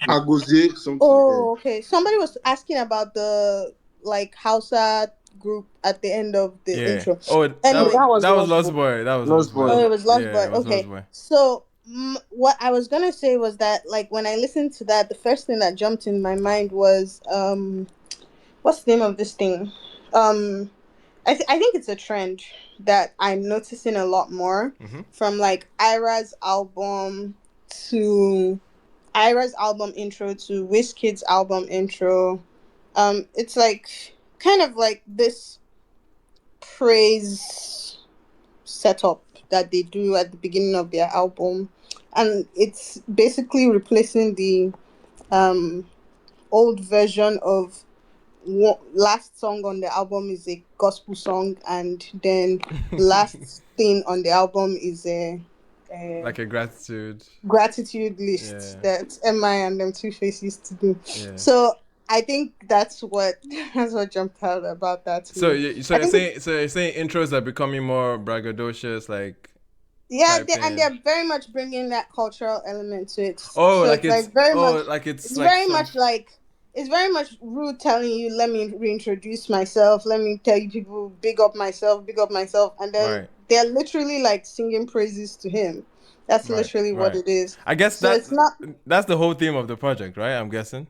[SPEAKER 12] Agozie, something.
[SPEAKER 14] Oh, okay. Somebody was asking about the like Hausa group at the end of the intro.
[SPEAKER 1] Oh,
[SPEAKER 14] Anyway,
[SPEAKER 1] that was Lost Boy. That was
[SPEAKER 9] Lost
[SPEAKER 1] Lost Boy.
[SPEAKER 9] Boy.
[SPEAKER 14] Oh, it was Lost
[SPEAKER 1] Yeah,
[SPEAKER 14] Boy.
[SPEAKER 1] it was
[SPEAKER 14] Okay.
[SPEAKER 1] Lost Boy.
[SPEAKER 14] So what I was gonna say was that like when I listened to that, the first thing that jumped in my mind was what's the name of this thing? I think it's a trend that I'm noticing a lot more from like Ira's album intro to Wizkid's album intro. It's like kind of like this praise setup that they do at the beginning of their album, and it's basically replacing the old version of last song on the album is a gospel song, and then the last thing on the album is a
[SPEAKER 1] like a gratitude
[SPEAKER 14] list that MI and them Two Face used to do. So I think that's what jumped out about that.
[SPEAKER 1] So you're saying intros are becoming more braggadocious, like
[SPEAKER 14] they're very much bringing that cultural element to it.
[SPEAKER 1] Oh,
[SPEAKER 14] so
[SPEAKER 1] like it's
[SPEAKER 14] very
[SPEAKER 1] oh,
[SPEAKER 14] much,
[SPEAKER 1] like it's
[SPEAKER 14] like very much like. It's very much rude telling you, let me reintroduce myself, let me tell you people, big up myself, and then they're literally like singing praises to him. That's literally what it is.
[SPEAKER 1] I guess that's the whole theme of the project, right? I'm guessing.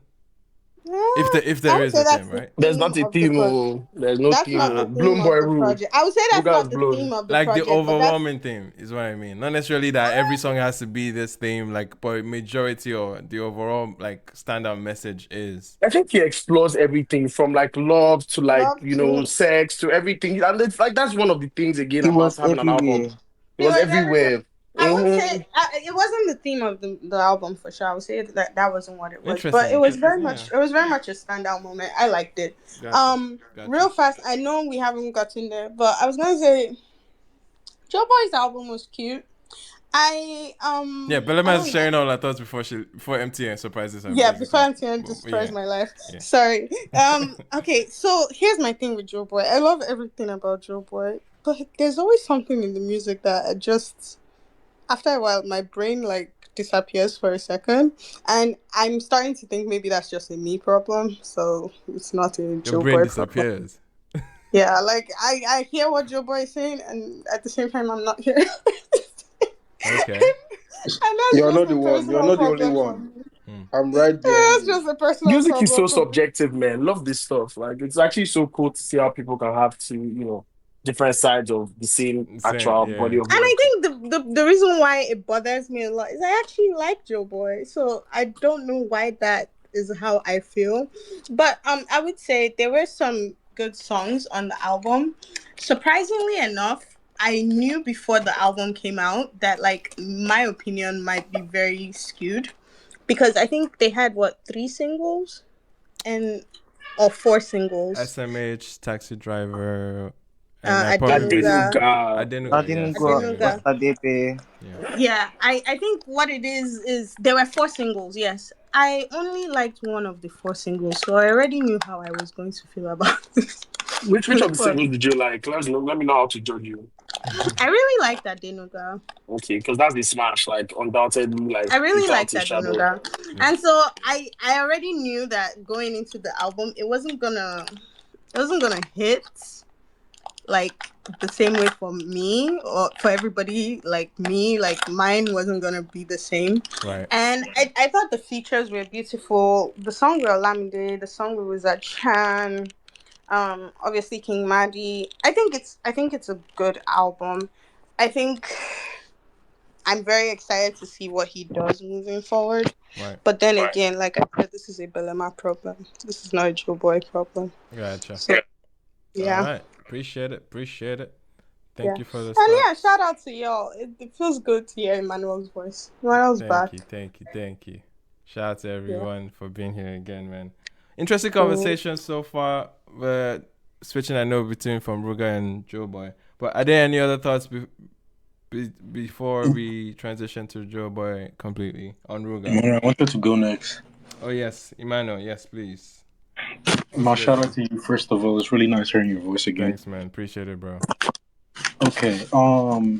[SPEAKER 1] If there is a theme, right?
[SPEAKER 4] There's not a theme. There's no
[SPEAKER 14] that's
[SPEAKER 4] theme.
[SPEAKER 14] not the theme
[SPEAKER 4] BLOWNBOY
[SPEAKER 14] of the
[SPEAKER 4] RU.
[SPEAKER 14] project. I would say that's
[SPEAKER 4] Ruger's
[SPEAKER 14] not the
[SPEAKER 4] blown.
[SPEAKER 14] theme of the
[SPEAKER 1] like
[SPEAKER 14] project.
[SPEAKER 1] The overwhelming theme is what I mean. Not necessarily that every song has to be this theme, like, but majority or the overall like standout message is.
[SPEAKER 4] I think he explores everything from like love to like sex to everything, and it's like that's one of the things again
[SPEAKER 9] It
[SPEAKER 4] about
[SPEAKER 9] was
[SPEAKER 4] having an album.
[SPEAKER 9] everywhere.
[SPEAKER 4] It was everywhere.
[SPEAKER 14] I would say it wasn't the theme of the album for sure. I would say that wasn't what it was, but it was very much a standout moment. I liked it. Gotcha. Real fast. I know we haven't gotten there, but I was gonna say, Joeboy's album was cute.
[SPEAKER 1] Belema is sharing all her thoughts before MTN surprises her.
[SPEAKER 14] Yeah, before MTN destroys my life. Yeah. Sorry. Okay, so here's my thing with Joeboy. I love everything about Joeboy, but there's always something in the music that I just, after a while, my brain like disappears for a second, and I'm starting to think maybe that's just a me problem. So it's not a Joeboy problem.
[SPEAKER 1] Your brain disappears.
[SPEAKER 14] Yeah, like I hear what Joeboy is saying, and at the same time, I'm not here.
[SPEAKER 1] Okay.
[SPEAKER 12] You're not the one. You're not the only one. I'm right there.
[SPEAKER 14] Yeah, that's just a personal
[SPEAKER 4] music
[SPEAKER 14] problem.
[SPEAKER 4] is so subjective, man. Love this stuff. Like it's actually so cool to see how people can have different sides of the same actual body of work.
[SPEAKER 14] And I think the reason why it bothers me a lot is I actually like Joeboy, so I don't know why that is how I feel. But I would say there were some good songs on the album. Surprisingly enough, I knew before the album came out that like my opinion might be very skewed, because I think they had 3 singles or 4 singles.
[SPEAKER 1] SMH, Taxi Driver,
[SPEAKER 9] Adenuga.
[SPEAKER 14] Yeah, I think what it is there were 4 singles. Yes, I only liked one of the 4 singles, so I already knew how I was going to feel about this.
[SPEAKER 4] Which of the singles did you like? Let me know how to judge you.
[SPEAKER 14] I really like that Denuga.
[SPEAKER 4] Okay, because that's the smash, like undoubtedly, like
[SPEAKER 14] I really like
[SPEAKER 4] without a
[SPEAKER 14] that
[SPEAKER 4] shadow.
[SPEAKER 14] Denuga. And so I already knew that going into the album it wasn't gonna hit like the same way for me or for everybody like me. Like mine wasn't gonna be the same.
[SPEAKER 1] Right.
[SPEAKER 14] And I thought the features were beautiful. The song with Olamide, the song with Wizard Chan, obviously King Madi. I think it's a good album. I think I'm very excited to see what he does moving forward.
[SPEAKER 1] Right.
[SPEAKER 14] But then again, like I said, this is a Belema problem. This is not a Joeboy problem.
[SPEAKER 1] Gotcha.
[SPEAKER 14] So, yeah.
[SPEAKER 1] All right. Appreciate it. Thank you for this.
[SPEAKER 14] And yeah, shout out to y'all. It feels good to hear Emmanuel's voice. Emmanuel's back.
[SPEAKER 1] Thank you. Shout out to everyone for being here again, man. Interesting conversation so far. We're switching, I know, between from Ruger and Joeboy. But are there any other thoughts before we transition to Joeboy completely on Ruger?
[SPEAKER 12] I wanted to go next.
[SPEAKER 1] Oh yes, Emmanuel. Yes, please.
[SPEAKER 12] My shout out to you first of all. It's really nice hearing your voice again.
[SPEAKER 1] Thanks, man. Appreciate it, bro.
[SPEAKER 12] Okay.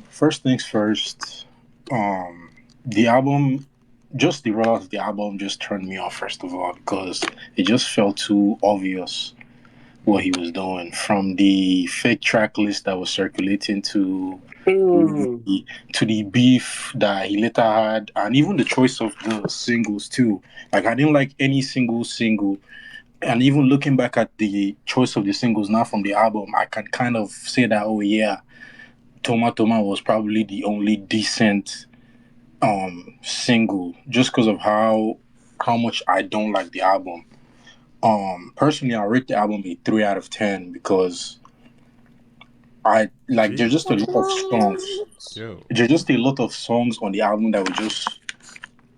[SPEAKER 12] First things first. The album, just the rollout of the album, just turned me off. First of all, because it just felt too obvious what he was doing, from the fake track list that was circulating to the beef that he later had, and even the choice of the singles too. Like I didn't like any single, and even looking back at the choice of the singles now from the album, I can kind of say that, oh yeah, Toma Toma was probably the only decent single, just because of how much I don't like the album. Personally, I rate the album a 3 out of 10 because I like there's just a lot of songs. There's just a lot of songs on the album that were just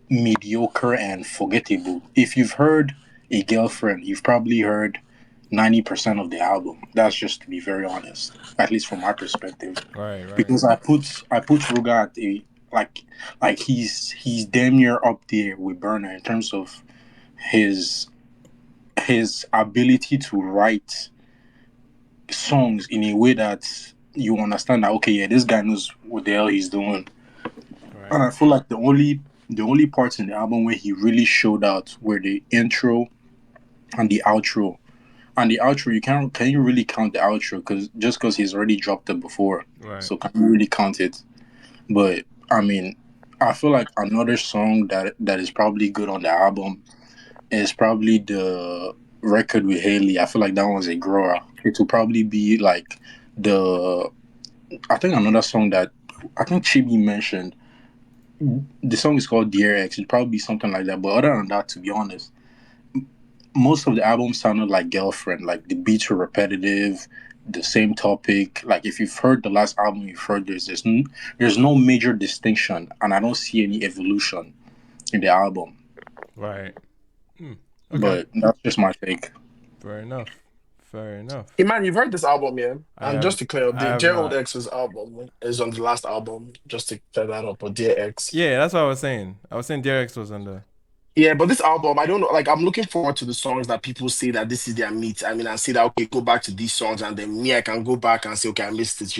[SPEAKER 12] mediocre and forgettable. If you've heard A Girlfriend, you've probably heard 90% of the album. That's just to be very honest, at least from my perspective.
[SPEAKER 1] Right.
[SPEAKER 12] Because I put Ruger at a like he's damn near up there with Burna in terms of his ability to write songs in a way that you understand that, okay, yeah, this guy knows what the hell he's doing. Right. And I feel like the only parts in the album where he really showed out were the intro and the outro. And the outro, can you really count the outro? Because he's already dropped it before. Right. So can you really count it? But I mean, I feel like another song that is probably good on the album is probably the record with Haley. I feel like that one's a grower. It will probably be like I think another song that I think Chibi mentioned. The song is called Dear X. It'd probably be something like that. But other than that, to be honest, most of the album sounded like Girlfriend. Like the beats were repetitive, the same topic. Like if you've heard the last album you've heard, there's no major distinction, and I don't see any evolution in the album.
[SPEAKER 1] Right.
[SPEAKER 12] Okay. But that's just my take.
[SPEAKER 1] Fair enough.
[SPEAKER 4] Hey man, you've heard this album, yeah? And just to clear up, the Gerald X's album is on the last album, just to clear that up, or Dear X.
[SPEAKER 1] Yeah, that's what I was saying. I was saying Dear X was on the...
[SPEAKER 4] Yeah, but this album, I don't know, like I'm looking forward to the songs that people say that this is their meat. I mean, I say that, okay, go back to these songs, and then me, I can go back and say, okay, I missed it,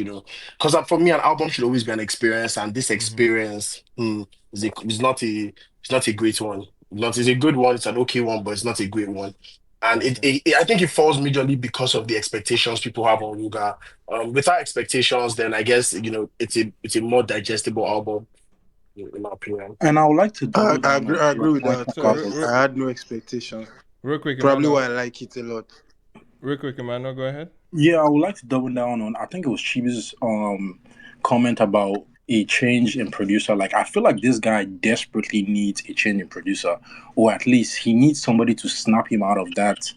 [SPEAKER 4] Because for me, an album should always be an experience, and this experience is not a great one. It's a good one, it's an okay one, but it's not a great one. And I think it falls majorly because of the expectations people have on Ruger. Without expectations, then I guess it's a more digestible album, in my opinion.
[SPEAKER 12] And I would like to.
[SPEAKER 3] I agree with that. I had no expectations.
[SPEAKER 1] Real quick,
[SPEAKER 3] probably why I like it a lot.
[SPEAKER 1] Real quick, Emmanuel, go ahead.
[SPEAKER 12] Yeah, I would like to double down on. I think it was Chibi's comment about a change in producer. Like I feel like this guy desperately needs a change in producer, or at least he needs somebody to snap him out of that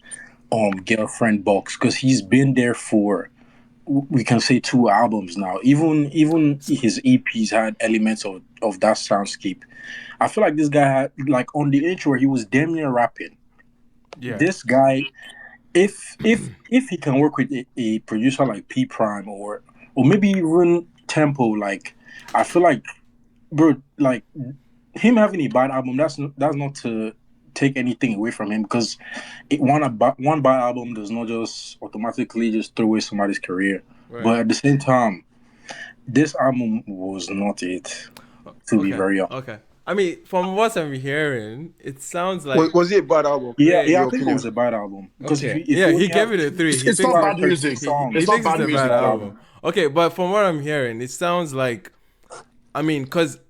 [SPEAKER 12] Girlfriend box, because he's been there for, we can say, 2 albums now. Even his EPs had elements of that soundscape. I feel like this guy had, like on the intro, he was damn near rapping. Yeah. This guy, if he can work with a producer like P Prime or maybe even Tempo, like I feel like, bro, like him having a bad album, that's not to take anything away from him because one bad album does not just automatically just throw away somebody's career. Right. But at the same time, this album was not it. To be very honest.
[SPEAKER 1] Okay. I mean, from what I'm hearing, it sounds like
[SPEAKER 12] was it a bad album? Yeah, I think it was a bad album. Because
[SPEAKER 1] if he gave it a 3.
[SPEAKER 4] It's not bad music.
[SPEAKER 1] It's not bad music. Bad album. Okay, but from what I'm hearing, it sounds like, I mean, because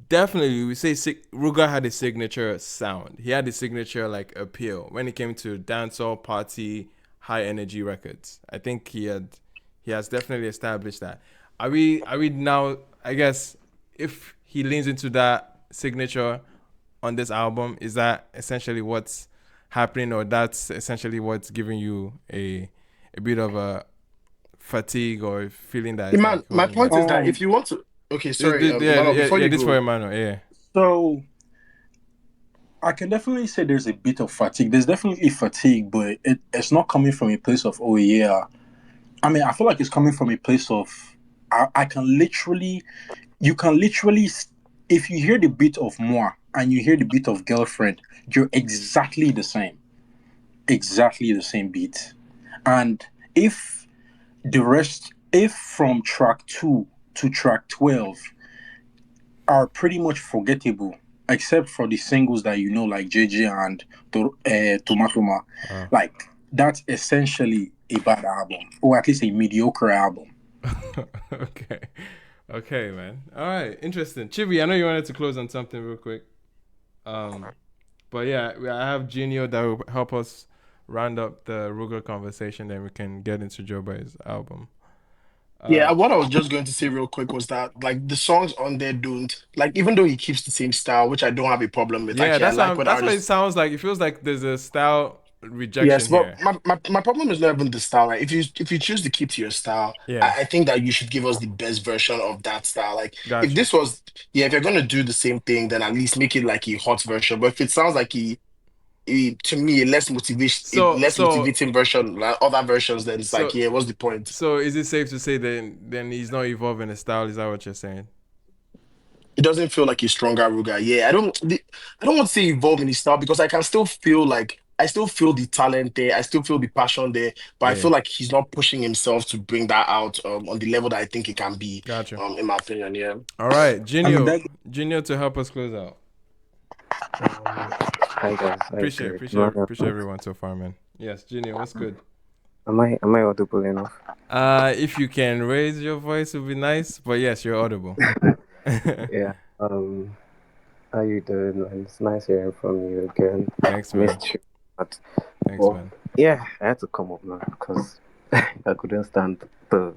[SPEAKER 1] definitely we say RUGER had a signature sound. He had a signature like appeal when it came to dancehall, party, high energy records. I think he has definitely established that. Are we now? I guess if he leans into that signature on this album, is that essentially what's happening, or that's essentially what's giving you a bit of a fatigue or feeling that?
[SPEAKER 4] My point is that if you want to. Okay, sorry.
[SPEAKER 1] This for Emmanuel. Yeah.
[SPEAKER 12] So I can definitely say there's a bit of fatigue. There's definitely fatigue, but it's not coming from a place of I mean, I feel like it's coming from a place of you can literally, if you hear the beat of Moi and you hear the beat of Girlfriend, you're exactly the same beat. And if from track 2 to track 12 are pretty much forgettable, except for the singles that you know, like JJ and Tomatoma. Like, that's essentially a bad album, or at least a mediocre album.
[SPEAKER 1] Okay, man. All right, interesting. Chibi, I know you wanted to close on something real quick. But yeah, I have Genio that will help us round up the RUGER conversation, then we can get into Joeboy's album.
[SPEAKER 4] What I was just going to say real quick was that, like, the songs on there don't, like, even though he keeps the same style, which I don't have a problem with.
[SPEAKER 1] Yeah, that's what it sounds like. It feels like there's a style rejection here.
[SPEAKER 4] But my problem is not even the style. Right? If you choose to keep to your style, I think that you should give us the best version of that style. Like, if this was, if you're gonna do the same thing, then at least make it like a hot version. But if it sounds like to me, a less motivating version, like other versions, then it's like, what's the point?
[SPEAKER 1] So is it safe to say then he's not evolving his style? Is that what you're saying?
[SPEAKER 4] It doesn't feel like a stronger RUGER. Yeah, I don't want to say evolve in his style because I still feel the talent there. I still feel the passion there, but I feel like he's not pushing himself to bring that out on the level that I think it can be.
[SPEAKER 1] Gotcha.
[SPEAKER 4] In my opinion, yeah.
[SPEAKER 1] All right, Genio to help us close out.
[SPEAKER 15] Hi guys.
[SPEAKER 1] Appreciate everyone so far, man. Yes, Genio, what's good?
[SPEAKER 15] Am I audible enough?
[SPEAKER 1] If you can raise your voice, it would be nice. But yes, you're audible.
[SPEAKER 15] Yeah. How you doing? It's nice hearing from you again.
[SPEAKER 1] Thanks, man.
[SPEAKER 15] Thanks, man. Yeah, I had to come up now because I couldn't stand the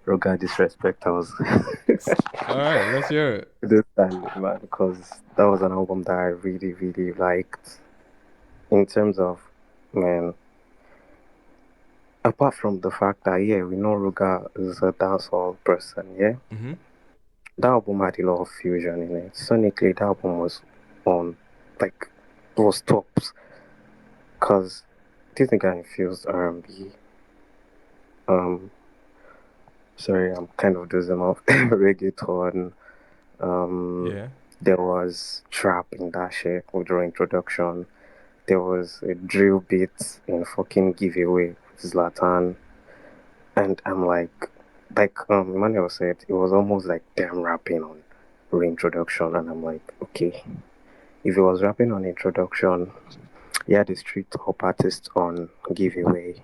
[SPEAKER 15] RUGER disrespect. I was.
[SPEAKER 1] All right, let's hear it.
[SPEAKER 15] I couldn't stand it, man, because that was an album that I really, really liked. In terms of, man, apart from the fact that we know RUGER is a dancehall person,
[SPEAKER 1] Mm-hmm.
[SPEAKER 15] That album had a lot of fusion in it. Sonically, the album was on, like, those tops. Because this guy infused R&B. Sorry, I'm kind of dozing off. Reggaeton. There was trap in that shit with the introduction. There was a drill beat in fucking Giveaway with Zlatan. And I'm like Emmanuel said, it was almost like them rapping on reintroduction. And I'm like, okay, if it was rapping on introduction, he had the street top artist on Giveaway.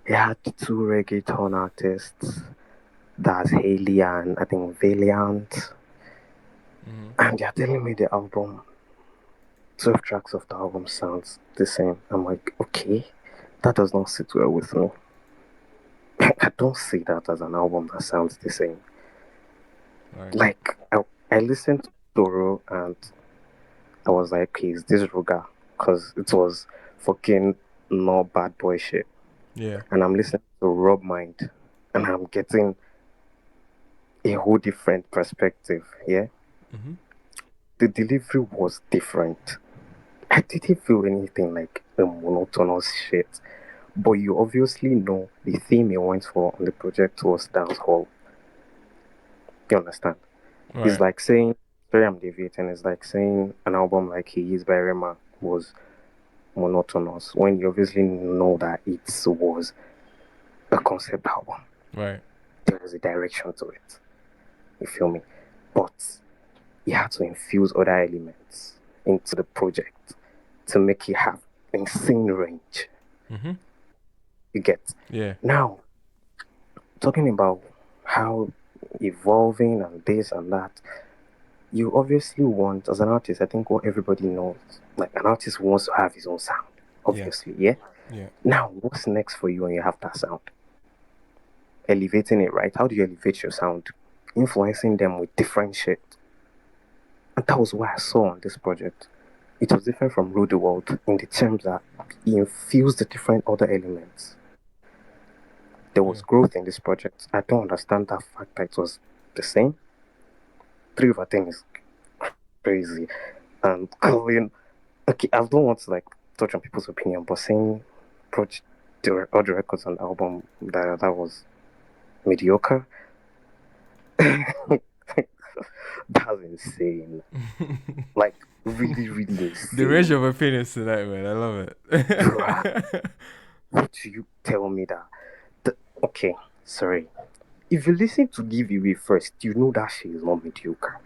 [SPEAKER 15] He had 2 reggaeton artists. That's Haley and I think Valiant.
[SPEAKER 1] Mm-hmm.
[SPEAKER 15] And they're telling me the album, 12 tracks of the album sounds the same. I'm like, okay, that does not sit well with me. I don't see that as an album that sounds the same.
[SPEAKER 1] Right.
[SPEAKER 15] Like, I listened to Doro and I was like, okay, is this RUGER? Because it was fucking not bad boy shit.
[SPEAKER 1] Yeah.
[SPEAKER 15] And I'm listening to Rob Mind and I'm getting a whole different perspective, yeah?
[SPEAKER 1] Mm-hmm.
[SPEAKER 15] The delivery was different. I didn't feel anything like a monotonous shit. But you obviously know the theme he went for on the project was dancehall. You understand?
[SPEAKER 1] Right.
[SPEAKER 15] It's like saying, sorry I'm deviating, it's like saying an album like He Is by Rema was monotonous when you obviously know that it was a concept album.
[SPEAKER 1] Right.
[SPEAKER 15] There was a direction to it. You feel me? But you had to infuse other elements into the project to make it have insane range.
[SPEAKER 1] Mm-hmm.
[SPEAKER 15] You get?
[SPEAKER 1] Yeah.
[SPEAKER 15] Now, talking about how evolving and this and that, you obviously want, as an artist, I think what everybody knows, like an artist wants to have his own sound, obviously, yeah?
[SPEAKER 1] Yeah.
[SPEAKER 15] Now, what's next for you when you have that sound? Elevating it, right? How do you elevate your sound? Influencing them with different shit. And that was what I saw on this project. It was different from Rule the World in the terms that he infused the different other elements. There was growth in this project. I don't understand that fact that it was the same. 3 over 10 is crazy. And Colin, okay, I don't want to like touch on people's opinion, but saying all the records on the album that was mediocre, that's insane. Like really, really insane.
[SPEAKER 1] The range of opinions tonight, man. I love it.
[SPEAKER 15] What do you tell me that? Okay, sorry. If you listen to Giveaway first, you know that shit is not mediocre.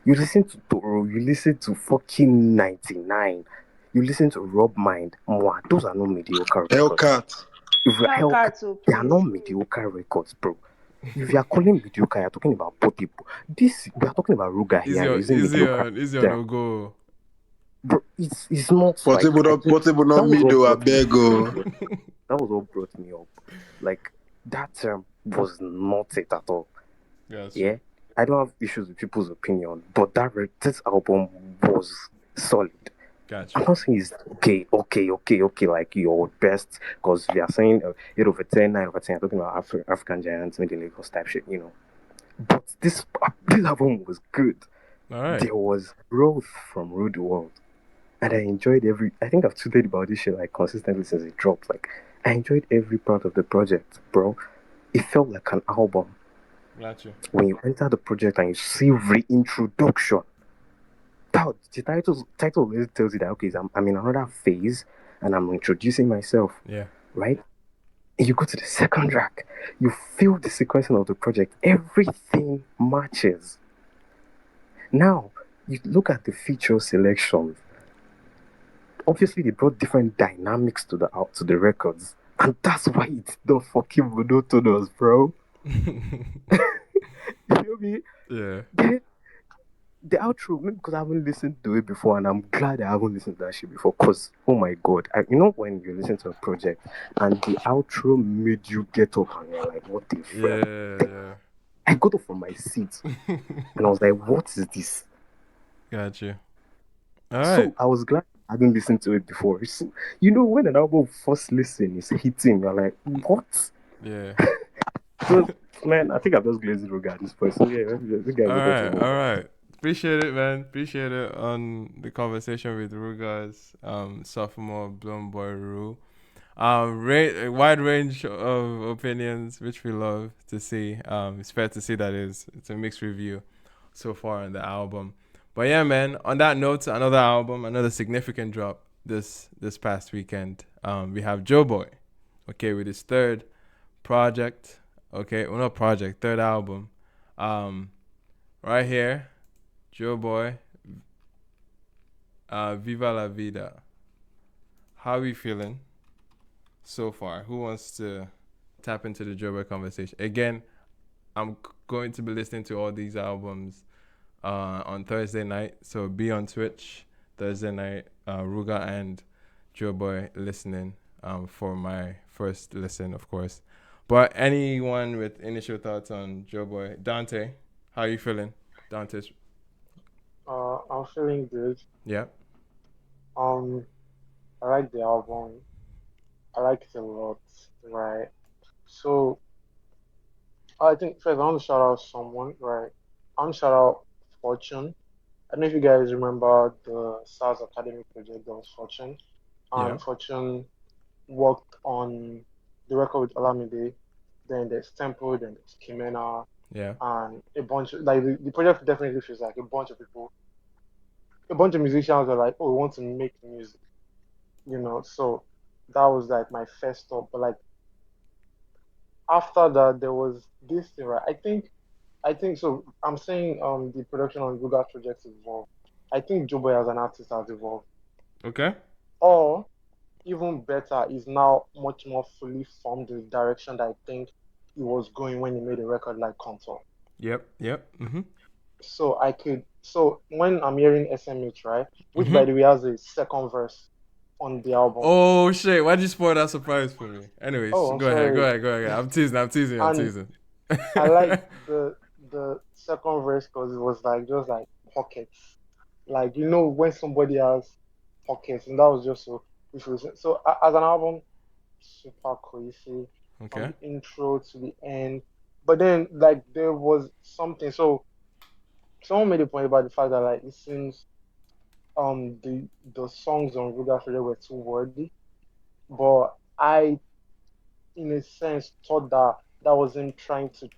[SPEAKER 15] You listen to Toro, you listen to fucking 99, you listen to Rob Mind, Moi, those are not mediocre records.
[SPEAKER 12] Hellcat.
[SPEAKER 13] Hellcat,
[SPEAKER 15] they are not mediocre records, bro. If you are calling mediocre, you're talking about Portable. This, we are talking about Ruger here.
[SPEAKER 1] Easy on go.
[SPEAKER 15] Bro, it's not
[SPEAKER 12] Portable,
[SPEAKER 15] like...
[SPEAKER 12] Portable not me though, I beg go.
[SPEAKER 15] That was what brought me up. Like, that term was not it at all.
[SPEAKER 1] Yes.
[SPEAKER 15] Yeah? I don't have issues with people's opinion, but this album was solid.
[SPEAKER 1] Gotcha.
[SPEAKER 15] I'm not saying it's okay, like your best, because we are saying 8 over 10, 9 over 10, I'm talking about African Giants, Middle Lagos type shit, you know. But this album was good.
[SPEAKER 1] All right.
[SPEAKER 15] There was growth from Rule the World. And I enjoyed I think I've tweeted about this shit like consistently since it dropped. Like, I enjoyed every part of the project, bro. It felt like an album.
[SPEAKER 1] Gotcha.
[SPEAKER 15] When you enter the project and you see reintroduction, the title always tells you that, okay, I'm in another phase and I'm introducing myself.
[SPEAKER 1] Yeah.
[SPEAKER 15] Right? And you go to the second track, you feel the sequencing of the project. Everything matches. Now, you look at the feature selection. Obviously, they brought different dynamics to the records. And that's why it's not fucking monotonous, bro. You feel me?
[SPEAKER 1] Yeah.
[SPEAKER 15] The outro, maybe because I haven't listened to it before, and I'm glad I haven't listened to that shit before, because, oh my god, you know when you listen to a project, and the outro made you get up, and you're like, what the fuck?
[SPEAKER 1] Yeah.
[SPEAKER 15] I got up from my seat, and I was like, what is this?
[SPEAKER 1] Gotcha. All right.
[SPEAKER 15] So, I was glad I hadn't listened to it before. So, you know, when an album first listen is hitting, you're like, what?
[SPEAKER 1] Yeah.
[SPEAKER 15] So, man, I think I'm just glazing regard this person. Yeah, this guy's
[SPEAKER 1] all right. Appreciate it, man. Appreciate it on the conversation with Ruger's sophomore BLOWNBOY RU. A wide range of opinions, which we love to see. It's fair to see that it's a mixed review so far on the album. But yeah, man, on that note, another significant drop this past weekend. We have Joeboy, okay, with his third project. Okay, well, not project, third album. Right here, Joeboy, Viva La Vida. How are you feeling so far? Who wants to tap into the Joeboy conversation? Again, I'm going to be listening to all these albums on Thursday night. So be on Twitch Thursday night, Ruger and Joeboy listening for my first listen, of course. But anyone with initial thoughts on Joeboy? Dante, how are you feeling? Dante's.
[SPEAKER 3] I'm feeling good.
[SPEAKER 1] Yeah.
[SPEAKER 3] I like the album. I like it a lot, right? So I think first I want to shout out someone, right? I want to shout out Fortune. I don't know if you guys remember the SARS Academy project that was Fortune.
[SPEAKER 1] Yeah.
[SPEAKER 3] Fortune worked on the record with Olamide, then there's Temple, then there's Kimena,
[SPEAKER 1] Yeah.
[SPEAKER 3] and a bunch of like the project definitely feels like a bunch of people, a bunch of musicians are like, oh, we want to make music. So that was like my first thought. But like after that, there was this thing, right? I think so. I'm saying the production on Google projects evolved. I think Joeboy as an artist has evolved.
[SPEAKER 1] Okay.
[SPEAKER 3] Or even better, is now much more fully formed the direction that I think he was going when he made a record like Contour.
[SPEAKER 1] Yep. Yep.
[SPEAKER 3] So when I'm hearing SMH, right, which by
[SPEAKER 1] Mhm.
[SPEAKER 3] the way has a second verse on the album.
[SPEAKER 1] Oh shit! Why'd you spoil that surprise for me? Anyways,
[SPEAKER 3] Oh, I'm
[SPEAKER 1] go ahead. Go
[SPEAKER 3] sorry.
[SPEAKER 1] ahead. Go ahead. I'm teasing. I'm teasing. I'm
[SPEAKER 3] And
[SPEAKER 1] teasing.
[SPEAKER 3] I like the second verse because it was like just like pockets. Like when somebody has pockets, and that was just so refreshing. So as an album, super cohesive from
[SPEAKER 1] Okay.
[SPEAKER 3] the intro to the end. But then like there was something. So someone made a point about the fact that like it seems the songs on Ruga Friday were too wordy. But I in a sense thought that that was him trying to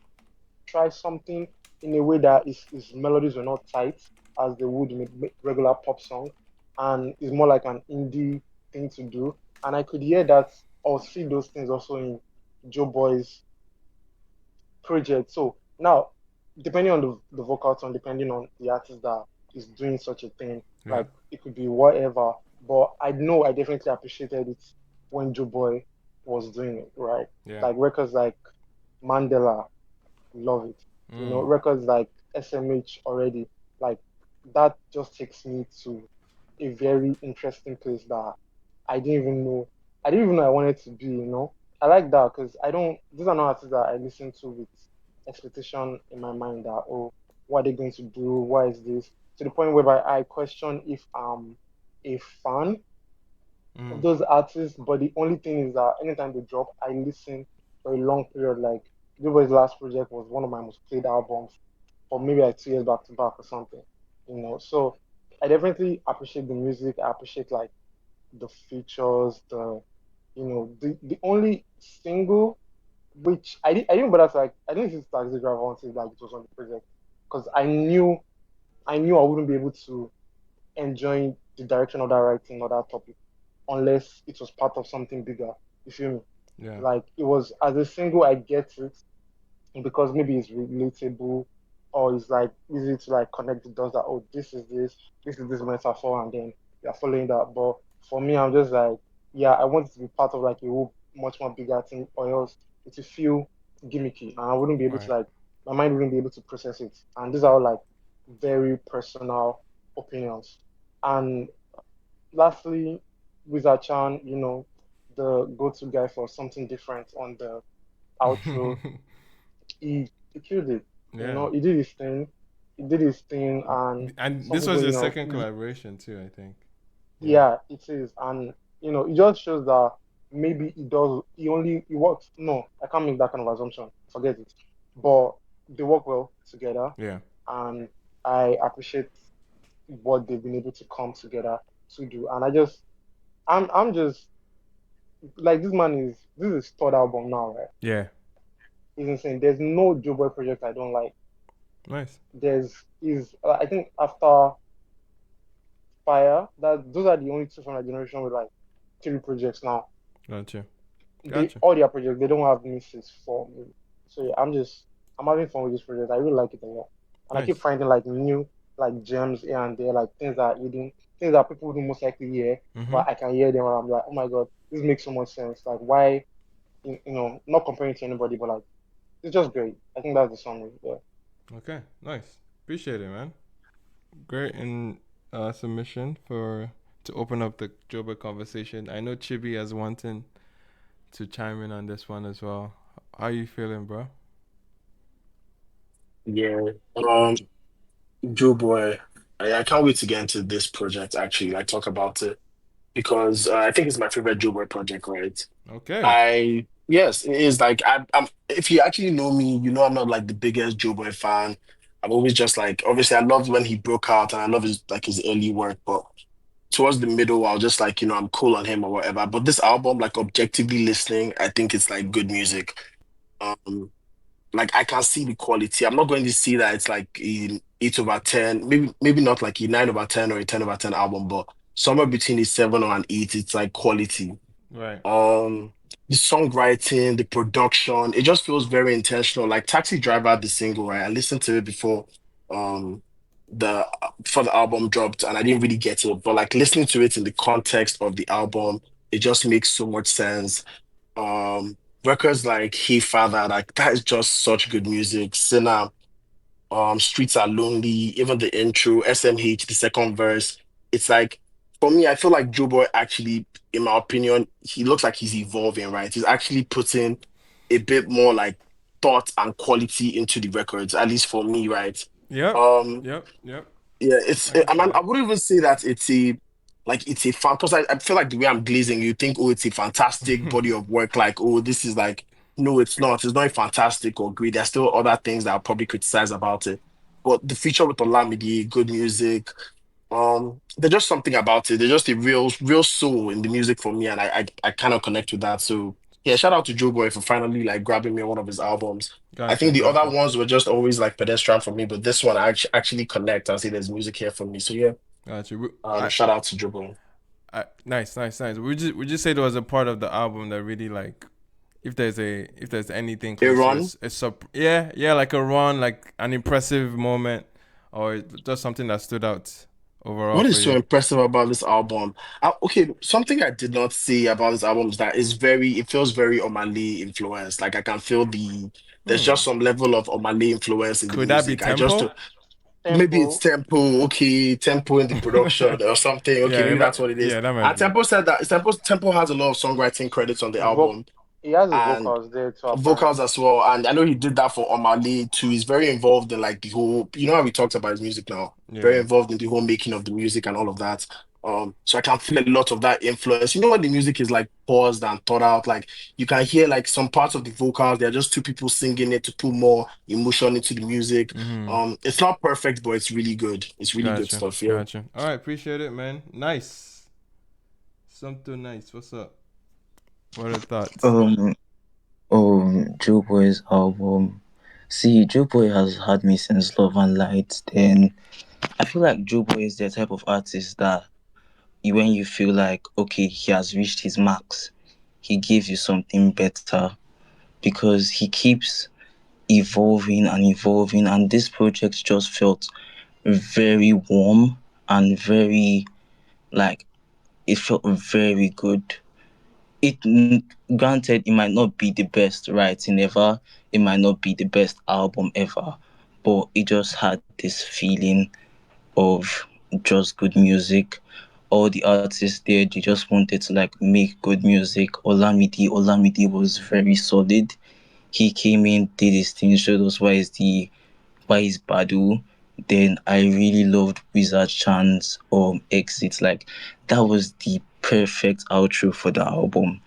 [SPEAKER 3] try something in a way that his melodies were not tight as they would in a regular pop song, and it's more like an indie thing to do. And I could hear that or see those things also in Joeboy's project. So now, depending on the vocal tone, depending on the artist that is doing such a thing,
[SPEAKER 1] Yeah.
[SPEAKER 3] like it could be whatever. But I know I definitely appreciated it when Joeboy was doing it, right?
[SPEAKER 1] Yeah.
[SPEAKER 3] Like records like Mandela, love it. Records like SMH already, like that just takes me to a very interesting place that I didn't even know. I didn't even know I wanted to be. I like that because I don't. These are not artists that I listen to with expectation in my mind that what are they going to do? Why is this? To the point whereby I question if I'm a fan of those artists. But the only thing is that anytime they drop, I listen for a long period. Like Joeboy's last project was one of my most played albums for maybe like 2 years back to back or something. So I definitely appreciate the music. I appreciate like the features, the only single which I didn't bother to like I didn't use Taxi Driver until like it was on the project because I knew I wouldn't be able to enjoy the direction of that writing or that topic unless it was part of something bigger. You feel me?
[SPEAKER 1] Yeah.
[SPEAKER 3] Like it was as a single I get it, because maybe it's relatable or it's like easy to like connect the dots that this is this metaphor, and then you're following that. But for me, I'm just like, yeah, I want it to be part of like a whole much more bigger thing, or else it will feel gimmicky, and I wouldn't be able to
[SPEAKER 1] Right.
[SPEAKER 3] like my mind wouldn't be able to process it. And these are all like very personal opinions. And lastly, Wizard Chan, the go-to guy for something different on the outro, he killed it.
[SPEAKER 1] Yeah.
[SPEAKER 3] He did his thing. He did his thing, and
[SPEAKER 1] And
[SPEAKER 3] some
[SPEAKER 1] this
[SPEAKER 3] people,
[SPEAKER 1] was your second collaboration too, I think. Yeah.
[SPEAKER 3] yeah, it is, and it just shows that maybe he does. He works. No, I can't make that kind of assumption. Forget it. But they work well together,
[SPEAKER 1] Yeah.
[SPEAKER 3] and I appreciate what they've been able to come together to do. And I'm just like this is his third album now, right?
[SPEAKER 1] Yeah.
[SPEAKER 3] He's insane. There's no Joeboy project I don't like.
[SPEAKER 1] Nice.
[SPEAKER 3] I think after Fire, that those are the only two from that generation with like three projects now.
[SPEAKER 1] Gotcha.
[SPEAKER 3] All their projects, they don't have misses for me. So yeah, I'm having fun with this project. I really like it a lot. And I keep
[SPEAKER 1] Nice.
[SPEAKER 3] finding like new like gems here and there, like things that people wouldn't most likely hear, but I can hear them and I'm like, oh my god, this makes so much sense. Like why not comparing to anybody, but like it's just great. I think that's the summary. Yeah.
[SPEAKER 1] Okay. Nice. Appreciate it, man. Great in submission to open up the Joba conversation. I know Chibi has wanting to chime in on this one as well. How you feeling, bro?
[SPEAKER 4] Yeah. Joeboy, I can't wait to get into this project actually, like talk about it because I think it's my favorite Joeboy project, right?
[SPEAKER 1] Okay.
[SPEAKER 4] Yes, it is like I'm if you actually know me, you know I'm not like the biggest Joeboy fan. I'm always just like obviously I loved when he broke out and I love his early work, but towards the middle I'll just like, I'm cool on him or whatever. But this album, like objectively listening, I think it's like good music. Um like I can see the quality. I'm not going to see that it's like an 8/10, maybe not like a 9/10 or a 10/10 album, but somewhere between a 7 or an 8. It's like quality.
[SPEAKER 1] Right.
[SPEAKER 4] The songwriting, the production, it just feels very intentional. Like Taxi Driver, the single, right? I listened to it um the before the album dropped, and I didn't really get it. But like listening to it in the context of the album, it just makes so much sense. Um, Records like Hey Father, like that is just such good music. Sinner, Streets Are Lonely, even the intro, SMH, the second verse. It's like, for me, I feel like Joeboy actually, in my opinion, he looks like he's evolving, right? He's actually putting a bit more like thought and quality into the records, at least for me, right?
[SPEAKER 1] Yep.
[SPEAKER 4] Um,
[SPEAKER 1] Yep.
[SPEAKER 4] yeah,
[SPEAKER 1] I can see
[SPEAKER 4] I
[SPEAKER 1] that.
[SPEAKER 4] wouldn't even say that it's a fan, because I feel like the way I'm glazing, you think, oh, it's a fantastic body of work, like, oh, this is like, no, it's not. It's not fantastic or great. There's still other things that I'll probably criticize about it. But the feature with Olamide, good music, there's just something about it. There's just a real soul in the music for me, and I kind of connect with that. So yeah, shout out to Joeboy for finally like grabbing me one of his albums. I
[SPEAKER 1] Gotcha.
[SPEAKER 4] think the other ones were just always like pedestrian for me, but this one I actually connect and see there's music here for me. So yeah,
[SPEAKER 1] Gotcha.
[SPEAKER 4] shout out to Joeboy.
[SPEAKER 1] Nice. Would you say there was a part of the album that really like, if there's anything
[SPEAKER 4] A
[SPEAKER 1] close to
[SPEAKER 4] run.
[SPEAKER 1] it, yeah, like a run, like an impressive moment, or just something that stood out overall
[SPEAKER 4] What
[SPEAKER 1] for
[SPEAKER 4] is so
[SPEAKER 1] you?
[SPEAKER 4] impressive about this album? Okay, something I did not say about this album is that it feels very Omale influenced. Like I can feel there's just some level of Omale influence in the
[SPEAKER 1] Could that be
[SPEAKER 4] music. I just
[SPEAKER 1] tempo?
[SPEAKER 4] Maybe it's
[SPEAKER 3] Tempo.
[SPEAKER 4] tempo, okay, tempo in the production or something. Okay,
[SPEAKER 1] Yeah,
[SPEAKER 4] maybe that's what it is.
[SPEAKER 1] that might
[SPEAKER 4] And
[SPEAKER 1] be.
[SPEAKER 4] Tempo said that Tempo has a lot of songwriting credits on the
[SPEAKER 3] Vo-
[SPEAKER 4] album,
[SPEAKER 3] he has his
[SPEAKER 4] and
[SPEAKER 3] vocals there too,
[SPEAKER 4] vocals
[SPEAKER 3] apparently.
[SPEAKER 4] as well. And I know he did that for Omale too. He's very involved in like the whole, you know how we talked about his music now. Very
[SPEAKER 1] Yeah.
[SPEAKER 4] involved in the whole making of the music and all of that. So I can feel a lot of that influence. You know when the music is like paused and thought out, like you can hear like some parts of the vocals, they're just two people singing it to put more emotion into the music. It's not perfect, but it's really good. It's really good stuff, yeah.
[SPEAKER 1] Gotcha. All right, appreciate it, man. Nice. Something nice. What's up? What are the thoughts?
[SPEAKER 9] Joeboy's album. See, Joeboy has had me since Love and Light. Then I feel like Joeboy is the type of artist that when you feel like okay, he has reached his max, he gives you something better because he keeps evolving and evolving. And this project just felt very warm and very like it felt very good. Granted, it might not be the best writing ever, it might not be the best album ever, but it just had this feeling of just good music. All the artists there, they just wanted to like make good music. Olamide was very solid. He came in, did his thing, showed us why is Badu. Then I really loved Wizard Chan's exit. Like that was the perfect outro for the album.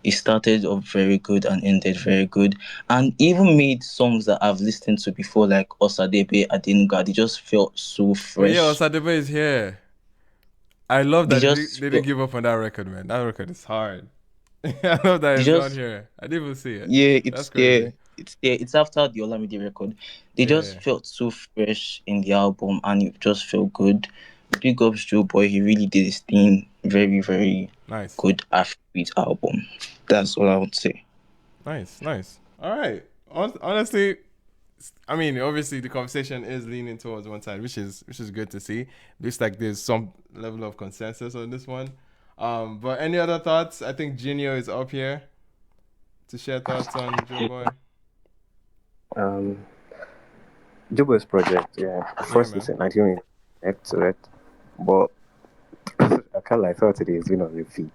[SPEAKER 9] It started off very good and ended very good, and even made songs that I've listened to before, like Osadebe, Adenuga. They just felt so
[SPEAKER 1] Oh yeah,
[SPEAKER 9] fresh.
[SPEAKER 1] Osadebe is here. I love
[SPEAKER 9] They
[SPEAKER 1] that
[SPEAKER 9] just
[SPEAKER 1] they didn't
[SPEAKER 9] felt,
[SPEAKER 1] give up on that record, man. That record is hard. I love that
[SPEAKER 9] they
[SPEAKER 1] it's on
[SPEAKER 9] just
[SPEAKER 1] here. I didn't even see it.
[SPEAKER 9] yeah,
[SPEAKER 1] That's
[SPEAKER 9] it's
[SPEAKER 1] crazy.
[SPEAKER 9] there. It's there. It's after the Olamide record. They
[SPEAKER 1] Yeah.
[SPEAKER 9] just felt so fresh in the album, and it just felt good. Big ups Joe Boy. He really did his thing. Very, very
[SPEAKER 1] Nice.
[SPEAKER 9] good Afrobeat album. That's all I would say.
[SPEAKER 1] Nice. All right. Honestly, I mean, obviously the conversation is leaning towards one side, which is good to see. Looks like there's some level of consensus on this one. But any other thoughts? I think Jinio is up here to share thoughts on Joeboy.
[SPEAKER 15] Joeboy's project, yeah. First listen, I didn't connect to it, but I can't lie, throughout today it's been on repeat.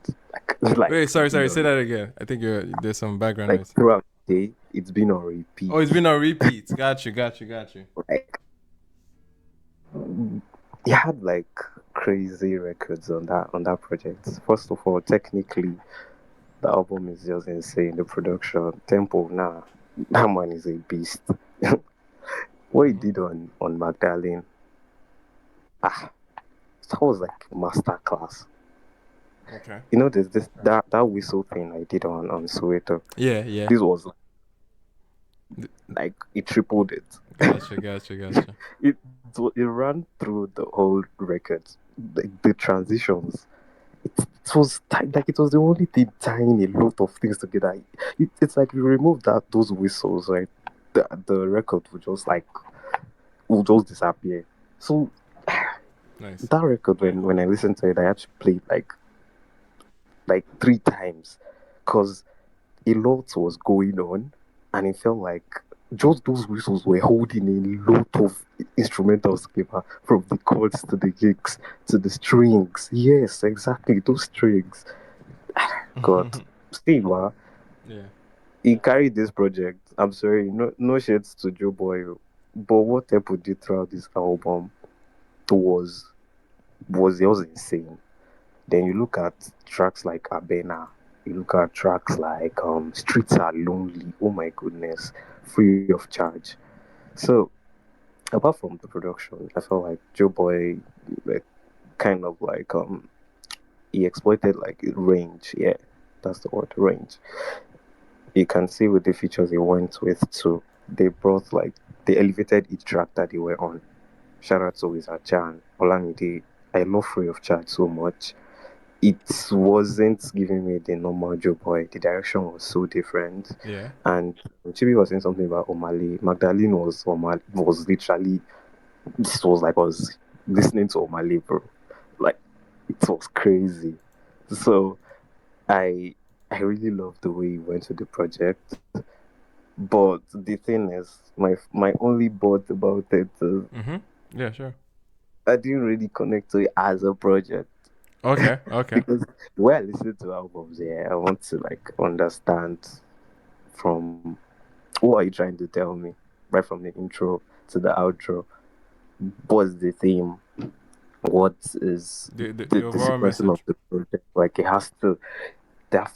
[SPEAKER 15] Like
[SPEAKER 1] Wait, sorry.
[SPEAKER 15] you know,
[SPEAKER 1] Say that again. I think there's some background
[SPEAKER 15] like
[SPEAKER 1] noise.
[SPEAKER 15] throughout the day it's been on repeat.
[SPEAKER 1] Oh, it's been on repeat. Got you.
[SPEAKER 15] Like he had like crazy records on that project. First of all, technically the album is just insane. The production, tempo, nah, that man is a beast. What he did on Magdalene, that was like a master class.
[SPEAKER 1] Okay.
[SPEAKER 15] You know, there's that whistle thing I did on Soweto.
[SPEAKER 1] Yeah.
[SPEAKER 15] This was like it tripled it.
[SPEAKER 1] Gotcha.
[SPEAKER 15] It ran through the whole record. the transitions. It was like it was the only thing tying a lot of things together. It's like we removed those whistles, right? The record would just disappear. So
[SPEAKER 1] Nice.
[SPEAKER 15] that record, when I listened to it, I had to play it like 3 times, because a lot was going on, and it felt like just those whistles were holding a lot of instrumentals together, from the chords to the gigs to the strings. Yes, exactly, those strings. God, Steve,
[SPEAKER 1] Yeah.
[SPEAKER 15] he carried this project. I'm sorry, no shades to Joeboy, but what Tempo did throughout this album was was insane. Then you look at tracks like Abena, you look at tracks like Streets Are Lonely, oh my goodness, Free of Charge. So apart from the production, I felt like Joeboy, like, kind of like he exploited like range, yeah, that's the word, range. You can see with the features he went with too. They elevated each track that they were on. Shout out to Wizard Chan, Olamide. I love Free of Charge so much. It wasn't giving me the normal Joe Boy. The direction was so different.
[SPEAKER 1] Yeah.
[SPEAKER 15] And Chibi was saying something about Omale. Magdalene was literally, this was like I was listening to Omale, bro. Like, it was crazy. So I I really love the way he went to the project. But the thing is, my only but about it is
[SPEAKER 1] Yeah, sure.
[SPEAKER 15] I didn't really connect to it as a project.
[SPEAKER 1] Okay.
[SPEAKER 15] Because when I listen to albums, yeah, I want to like understand from what are you trying to tell me, right from the intro to the outro. What's the theme? What is
[SPEAKER 1] The
[SPEAKER 15] the
[SPEAKER 1] overall
[SPEAKER 15] sequencing of
[SPEAKER 1] message.
[SPEAKER 15] the project? Like there has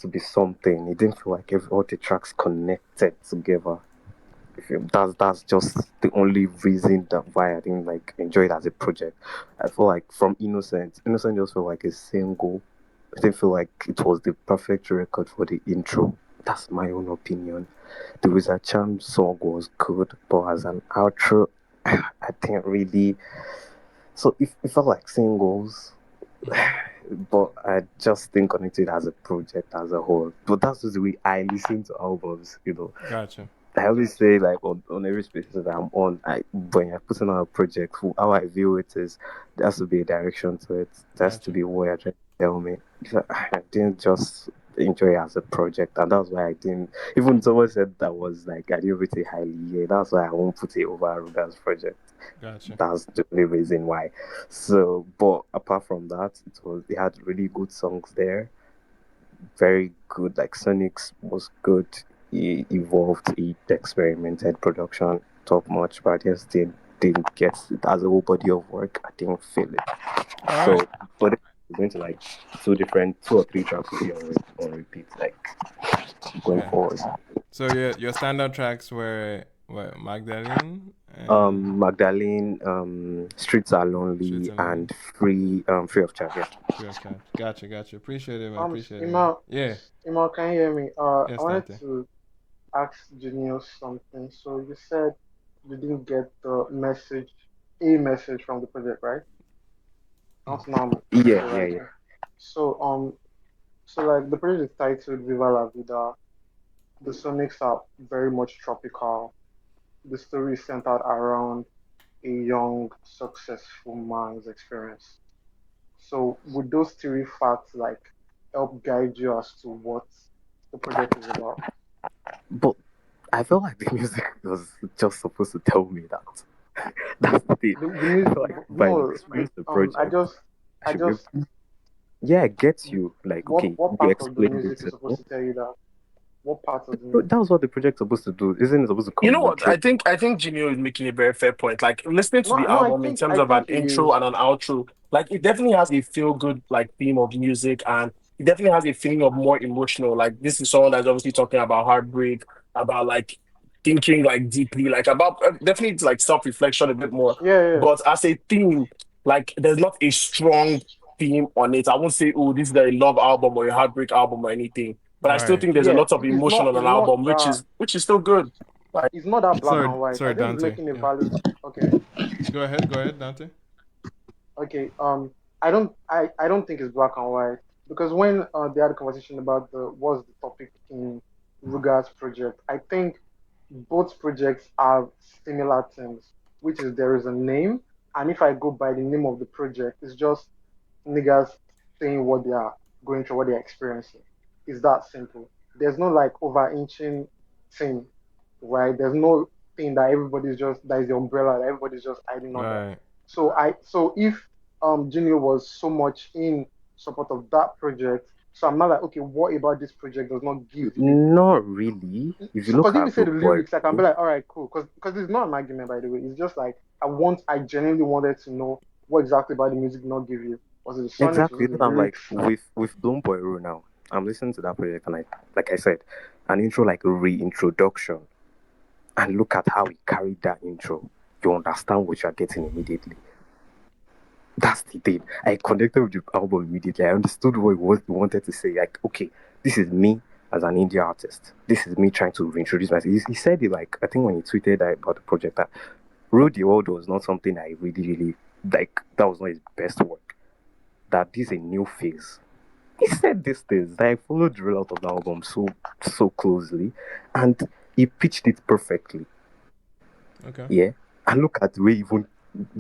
[SPEAKER 15] to be something. It didn't feel like all the tracks connected together. That's just the only reason that why I didn't like enjoy it as a project. I feel like from Innocent just felt like a single. I didn't feel like it was the perfect record for the intro. That's my own opinion. The Wizard Charm song was good, but as an outro, I didn't really. So it felt like singles, but I just didn't connect it as a project as a whole. But that's just the way I listen to albums.
[SPEAKER 1] Gotcha.
[SPEAKER 15] I always say like on every space that I'm on, when you're putting on a project, how I view it is there has to be a direction to it. There has to
[SPEAKER 1] Gotcha.
[SPEAKER 15] be what you're trying to tell me. So, I didn't just enjoy it as a project, and that's why I didn't. Even someone said that was like I didn't rate it highly. Yeah, that's why I won't put it over Ruga's project.
[SPEAKER 1] Gotcha.
[SPEAKER 15] That's the only reason why. So, but apart from that, they had really good songs there, very good. Like Sonic's was good. He evolved. He experimented. Production top notch, but I just didn't get it as a whole body of work. I didn't feel it.
[SPEAKER 1] All
[SPEAKER 15] So,
[SPEAKER 1] right.
[SPEAKER 15] but we're going to like two or three tracks will be on repeat, like going
[SPEAKER 1] Yeah.
[SPEAKER 15] forward.
[SPEAKER 1] So your standout tracks were what, Magdalene and
[SPEAKER 15] Magdalene, Streets Are
[SPEAKER 1] Streets
[SPEAKER 15] Lonely,
[SPEAKER 1] of Lonely.
[SPEAKER 15] and Free of Charge. Yeah.
[SPEAKER 1] Free of charge. Gotcha. Appreciate it, man. Appreciate it, man.
[SPEAKER 3] Ima,
[SPEAKER 1] Yeah.
[SPEAKER 3] Ima, can you hear me? I
[SPEAKER 1] Yes,
[SPEAKER 3] wanted
[SPEAKER 1] Dante.
[SPEAKER 3] to ask Junior something. So you said you didn't get a message from the project, right? Not now I'm getting
[SPEAKER 15] Yeah,
[SPEAKER 3] the
[SPEAKER 15] yeah,
[SPEAKER 3] right
[SPEAKER 15] yeah.
[SPEAKER 3] thing. So like the project is titled Viva La Vida. The Sonics are very much tropical. The story is centered around a young, successful man's experience. So would those three facts like help guide you as to what the project is about?
[SPEAKER 15] But I felt like the music was just supposed to tell me that. That's the thing.
[SPEAKER 3] The
[SPEAKER 15] I
[SPEAKER 3] music,
[SPEAKER 15] feel like if I
[SPEAKER 3] no,
[SPEAKER 15] experience the
[SPEAKER 3] I
[SPEAKER 15] project,
[SPEAKER 3] just,
[SPEAKER 15] I
[SPEAKER 3] I
[SPEAKER 15] should be
[SPEAKER 3] just,
[SPEAKER 15] able. Yeah, I get you. Like, okay,
[SPEAKER 3] what
[SPEAKER 15] you
[SPEAKER 3] part of the
[SPEAKER 15] explained
[SPEAKER 3] music
[SPEAKER 15] it.
[SPEAKER 3] is supposed to tell you that? What part of the
[SPEAKER 15] But
[SPEAKER 3] music?
[SPEAKER 15] that was what the project's supposed to do. Isn't it supposed to
[SPEAKER 4] You know what?
[SPEAKER 15] communicate?
[SPEAKER 4] I think Genio is making a very fair point. Like listening to
[SPEAKER 3] No,
[SPEAKER 4] the
[SPEAKER 3] no,
[SPEAKER 4] album in terms
[SPEAKER 3] I
[SPEAKER 4] of an
[SPEAKER 3] think it
[SPEAKER 4] intro
[SPEAKER 3] is.
[SPEAKER 4] and an outro, like it definitely has a feel good like theme of music, and it definitely has a feeling of more emotional. Like this is someone that's obviously talking about heartbreak, about like thinking like deeply, like about definitely like self reflection a bit more.
[SPEAKER 3] Yeah, yeah.
[SPEAKER 4] But as a theme, like there's not a strong theme on it. I won't say, oh, this is a love album or a heartbreak album or anything. But I still
[SPEAKER 1] Right.
[SPEAKER 4] think there's a
[SPEAKER 3] Yeah,
[SPEAKER 4] lot of emotion on
[SPEAKER 3] it's
[SPEAKER 4] an
[SPEAKER 3] not
[SPEAKER 4] album,
[SPEAKER 3] that
[SPEAKER 4] which is still good. Like,
[SPEAKER 3] it's not that black
[SPEAKER 1] Sorry,
[SPEAKER 3] and white. I
[SPEAKER 1] sorry,
[SPEAKER 3] think it's
[SPEAKER 1] Dante.
[SPEAKER 3] making a
[SPEAKER 1] Yeah.
[SPEAKER 3] valid. Okay,
[SPEAKER 1] Go ahead, Dante.
[SPEAKER 3] okay. I don't think it's black and white because when they had a conversation about the what's the topic in Ruger's project, I think both projects have similar things, which is there is a name, and if I go by the name of the project, it's just niggas saying what they are going through, what they're experiencing. It's that simple. There's no like overarching thing, right? There's no thing that everybody's just that is the umbrella that everybody's just hiding under.
[SPEAKER 1] Right.
[SPEAKER 3] So if Junior was so much in support of that project, so I'm not like, okay, what about this project does not give you?
[SPEAKER 15] Not really. If you
[SPEAKER 3] So,
[SPEAKER 15] look
[SPEAKER 3] because if you
[SPEAKER 15] at
[SPEAKER 3] say the
[SPEAKER 15] BLOWNBOY
[SPEAKER 3] lyrics, I can be like, all right, cool. Because it's not an argument, by the way. It's just like I genuinely wanted to know what exactly about the music did not give you. Was it the sonics? Was
[SPEAKER 15] exactly,
[SPEAKER 3] it the
[SPEAKER 15] I'm like
[SPEAKER 3] lyrics?
[SPEAKER 15] with BLOWNBOY RU now. I'm listening to that project and like I said, an intro like a reintroduction. And look at how he carried that intro. You understand what you're getting immediately. That's the thing. I connected with the album immediately. I understood what he wanted to say. Like, okay, this is me as an indie artist. This is me trying to reintroduce myself. He said it like, I think when he tweeted about the project, that Rule the World was not something I really, like, that was not his best work. That this is a new phase. He said these things. I followed the rollout of the album so closely, and he pitched it perfectly.
[SPEAKER 1] Okay.
[SPEAKER 15] Yeah, and look at the way he even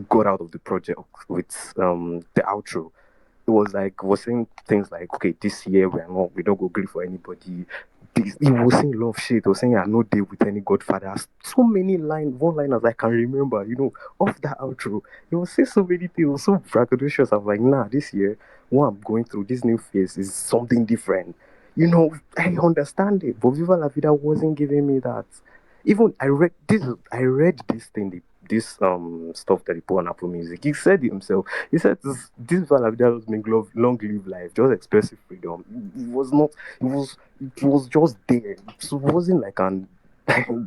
[SPEAKER 15] got out of the project with the outro. It was like saying things like, okay, this year we don't go agree for anybody. He was saying a lot of shit. He was saying I no deal with any godfathers. So many one-liners I can remember, off that outro. He was saying so many things. It was so braggadocious. I'm like, nah, this year, what I'm going through, this new phase is something different. I understand it, but Viva La Vida wasn't giving me that. Even I read this thing, this stuff that he put on Apple Music. He said it himself. He said this Viva La Vida doesn't make love, long live life, just expressive freedom. It was not. It was just there. So it wasn't like an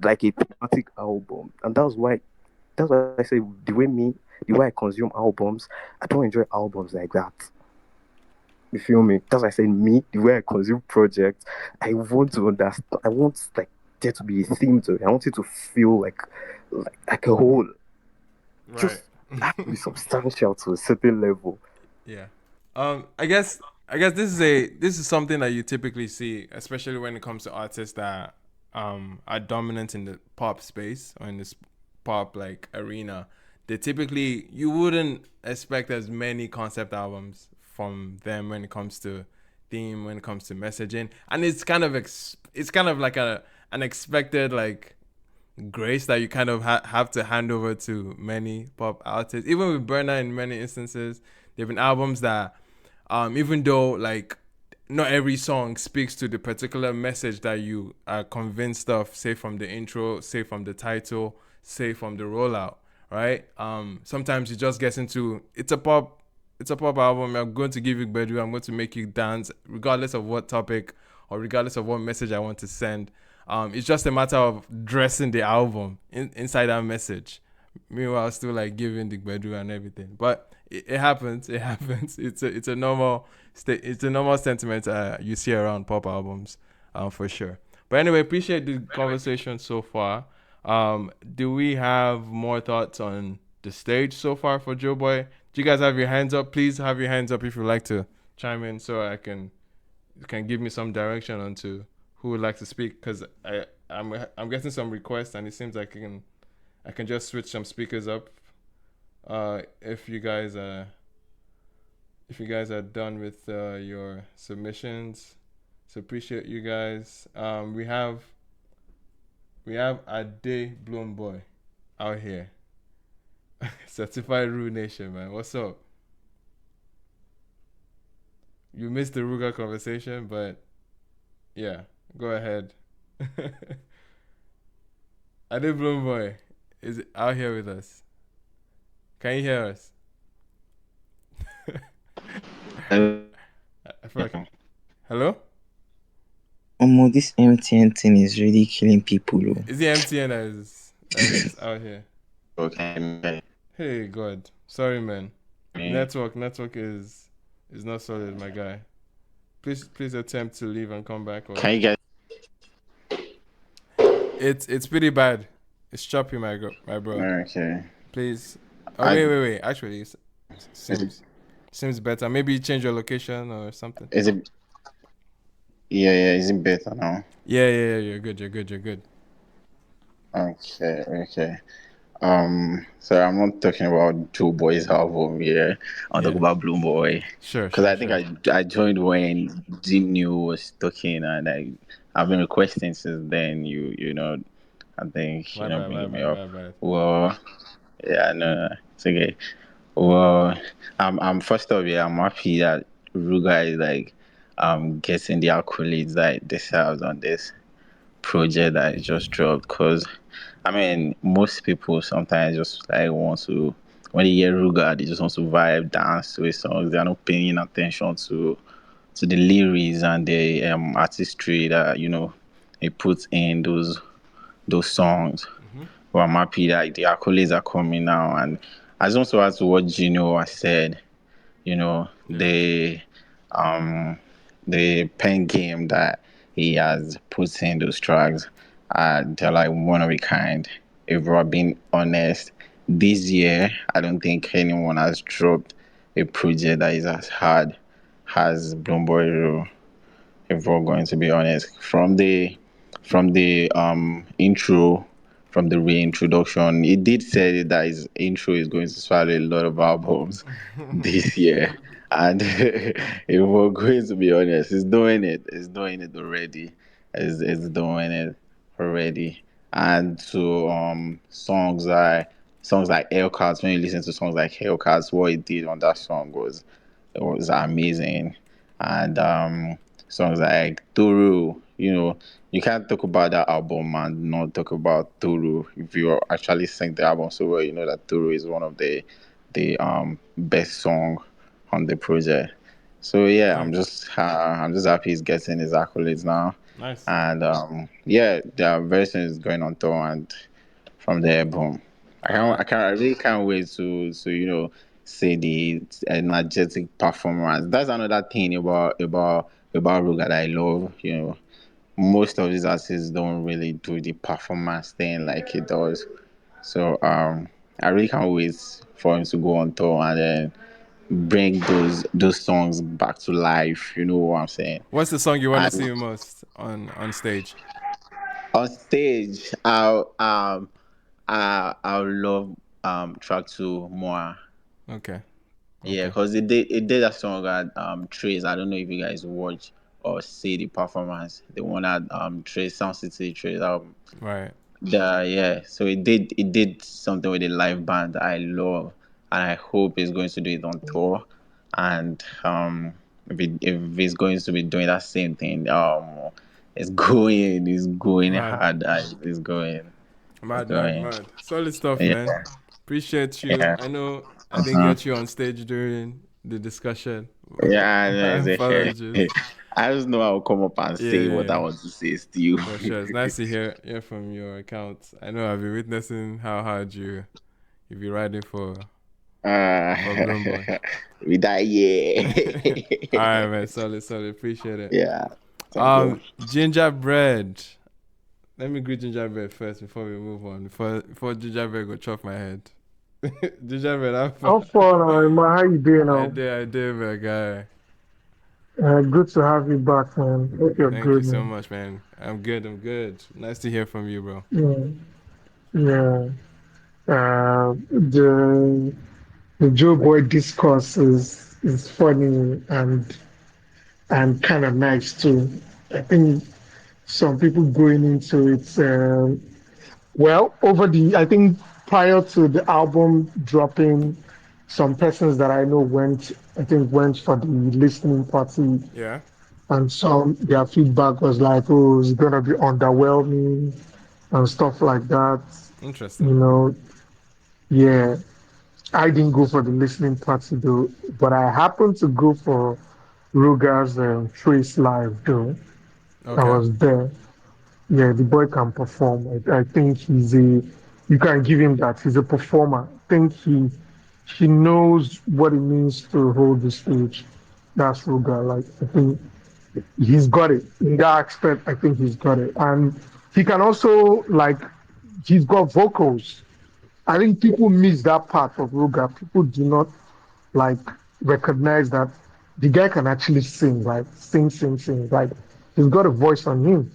[SPEAKER 15] like a thematic album, and that's why I say the way I consume albums, I don't enjoy albums like that. You feel me? That's why I say me, the way I consume projects, I want to understand. I want like there to be a theme to it. I want it to feel like a whole.
[SPEAKER 1] Right.
[SPEAKER 15] Just have to be substantial to a certain level.
[SPEAKER 1] Yeah. I guess this is something that you typically see, especially when it comes to artists that are dominant in the pop space or in this pop like arena. You wouldn't expect as many concept albums from them when it comes to theme, when it comes to messaging, and it's kind of like an expected like grace that you kind of have to hand over to many pop artists. Even with Burna, in many instances, there've been albums that, even though like not every song speaks to the particular message that you are convinced of, say from the intro, say from the title, say from the rollout, right? Sometimes it just gets into it's a pop album. I'm going to give you bedroom. I'm going to make you dance, regardless of what topic or regardless of what message I want to send. It's just a matter of dressing the album inside that message. Meanwhile, still like giving the bedroom and everything. But it happens. It happens. It's a normal sentiment you see around pop albums, for sure. But anyway, appreciate the conversation so far. Do we have more thoughts on the stage so far for Joeboy? Do you guys have your hands up? Please have your hands up if you'd like to chime in, so I can give me some direction onto who would like to speak, because I'm getting some requests and it seems like I can just switch some speakers up. If you guys are done with your submissions, so appreciate you guys. We have Ade BLOWNBOY out here. Certified Rue Nation, man. What's up? You missed the Ruger conversation, but yeah, go ahead. Ade BLOWNBOY is out here with us. Can you hear us? I feel like hello?
[SPEAKER 9] This MTN thing is really killing people.
[SPEAKER 1] Is the MTN that is out here?
[SPEAKER 7] Okay.
[SPEAKER 1] Hey God, sorry man. Network is not solid, my guy. Please attempt to leave and come back.
[SPEAKER 7] Can you get?
[SPEAKER 1] It's pretty bad. It's choppy, my bro.
[SPEAKER 7] Okay.
[SPEAKER 1] Please. Oh wait. Actually, it seems Seems better. Maybe you change your location or something.
[SPEAKER 7] Is it? Yeah, yeah. Is it better now?
[SPEAKER 1] Yeah. You're good. You're good.
[SPEAKER 7] Okay. So I'm not talking about Joeboy's album here. I'm talking about BLOWNBOY.
[SPEAKER 1] Sure.
[SPEAKER 7] Because I think I joined when Genu was talking, and I've been requesting since then. You know, I think bringing me up.
[SPEAKER 1] Bye.
[SPEAKER 7] Well, yeah, no, it's okay. Well, I'm first of all, I'm happy that Ruga is like getting the accolades that it deserves on this project that it just dropped. Cause I mean, most people sometimes just like want to when they hear Ruga, they just want to vibe, dance to his songs. They are not paying attention to the lyrics and the artistry that he puts in those songs. But I'm happy that the accolades are coming now, and I just want to add to what Gino has said. Um the pen game that he has put in those tracks, they're like one of a kind. If we're being honest, this year I don't think anyone has dropped a project that is as hard as BLOWNBOY RU, if we're going to be honest. From the intro, from the reintroduction, it did say that his intro is going to swallow a lot of albums this year. And if we're going to be honest, it's doing it. It's doing it already. It's doing it already. And to songs like Hellcats, when you listen to songs like Hellcats, what he did on that song was amazing. And songs like Turu, you can't talk about that album and not talk about Turu. If you actually sing the album so well, you know that Turu is one of the best song on the project. So yeah, I'm just happy he's getting his accolades now.
[SPEAKER 1] Nice.
[SPEAKER 7] And yeah, their version is going on tour, and from there, boom. I really can't wait to see the energetic performance. That's another thing about Ruga that I love. Most of these artists don't really do the performance thing like he does. So I really can't wait for him to go on tour and then bring those songs back to life. You know what I'm saying?
[SPEAKER 1] What's the song you want to
[SPEAKER 7] And
[SPEAKER 1] see most on stage?
[SPEAKER 7] on stage, I'll love track two more.
[SPEAKER 1] Okay.
[SPEAKER 7] Yeah, because it did a song at Trace. I don't know if you guys watch or see the performance. The one at Trace Sound City Trace album.
[SPEAKER 1] Right.
[SPEAKER 7] So it did something with the live band that I love, and I hope it's going to do it on tour. And if it's going to be doing that same thing, it's going
[SPEAKER 1] Mad.
[SPEAKER 7] hard. It's going. It's
[SPEAKER 1] Mad.
[SPEAKER 7] going.
[SPEAKER 1] Solid stuff,
[SPEAKER 7] Yeah.
[SPEAKER 1] man. Appreciate you.
[SPEAKER 7] Yeah.
[SPEAKER 1] I know I didn't get you on stage during the discussion.
[SPEAKER 7] Yeah, I
[SPEAKER 1] My
[SPEAKER 7] know.
[SPEAKER 1] apologies.
[SPEAKER 7] I just know I'll come up and say what I want to say still.
[SPEAKER 1] For sure. It's nice to hear from your account. I know I've been witnessing how hard you've been riding for BLOWNBOY.
[SPEAKER 7] We die, yeah.
[SPEAKER 1] All right, man. Solid. Appreciate it.
[SPEAKER 7] Yeah. Thank you.
[SPEAKER 1] Gingerbread. Let me greet Gingerbread first before we move on. Before Gingerbread go chop my head. Gingerbread,
[SPEAKER 16] How far, man? How you doing now?
[SPEAKER 1] I did, my guy.
[SPEAKER 16] Good to have you back, man. Hope you're
[SPEAKER 1] Thank
[SPEAKER 16] good,
[SPEAKER 1] you so
[SPEAKER 16] man.
[SPEAKER 1] much, man. I'm good. Nice to hear from you, bro.
[SPEAKER 16] Yeah. The Joeboy discourse is funny and kind of nice too. I think some people going into it. I think prior to the album dropping, some persons that I know went for the listening party.
[SPEAKER 1] Yeah.
[SPEAKER 16] And their feedback was like, oh, it's gonna be underwhelming and stuff like that.
[SPEAKER 1] Interesting.
[SPEAKER 16] Yeah. I didn't go for the listening party though, but I happened to go for Ruger's Trace Live though.
[SPEAKER 1] Okay.
[SPEAKER 16] I was there. Yeah, the boy can perform. I think you can give him that. He's a performer. I think he knows what it means to hold the stage. That's Ruger. Like, I think he's got it. In that aspect, I think he's got it. And he can also, he's got vocals. I think people miss that part of Ruger. People do not, like, recognized that the guy can actually sing, like sing. Like he's got a voice on him,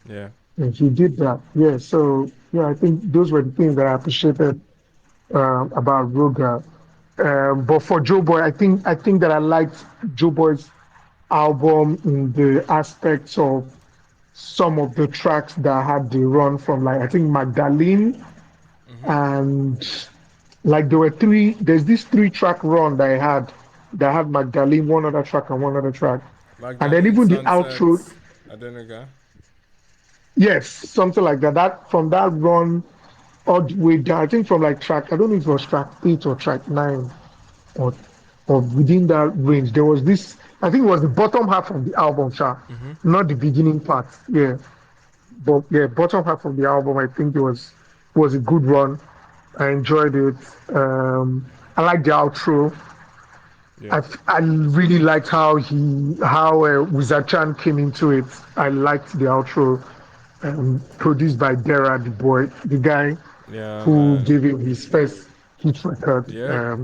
[SPEAKER 1] Yeah.
[SPEAKER 16] and he did that. Yeah. So yeah, I think those were the things that I appreciated about Ruger. But for Joeboy, I think that I liked Joeboy's album in the aspects of some of the tracks that had the run from, like, I think Magdalene, and like there were three. There's this three-track run that had Magdalene, one other track, and one other track, and then
[SPEAKER 1] Magdalene,
[SPEAKER 16] even the
[SPEAKER 1] Sunset,
[SPEAKER 16] outro.
[SPEAKER 1] Adenuga.
[SPEAKER 16] Yes, something like that. That from that run all the way down. I think from like track. I don't know if it was track 8 or track 9, or or within that range. There was this. I think it was the bottom half of the album, not the beginning part. Yeah, but yeah, bottom half of the album. I think it was a good run. I enjoyed it. I like the outro.
[SPEAKER 1] Yeah.
[SPEAKER 16] I really liked how Wizard Chan came into it. I liked the outro, produced by Dera, the guy
[SPEAKER 1] Yeah,
[SPEAKER 16] who
[SPEAKER 1] man.
[SPEAKER 16] gave him his first hit record,
[SPEAKER 1] Yep.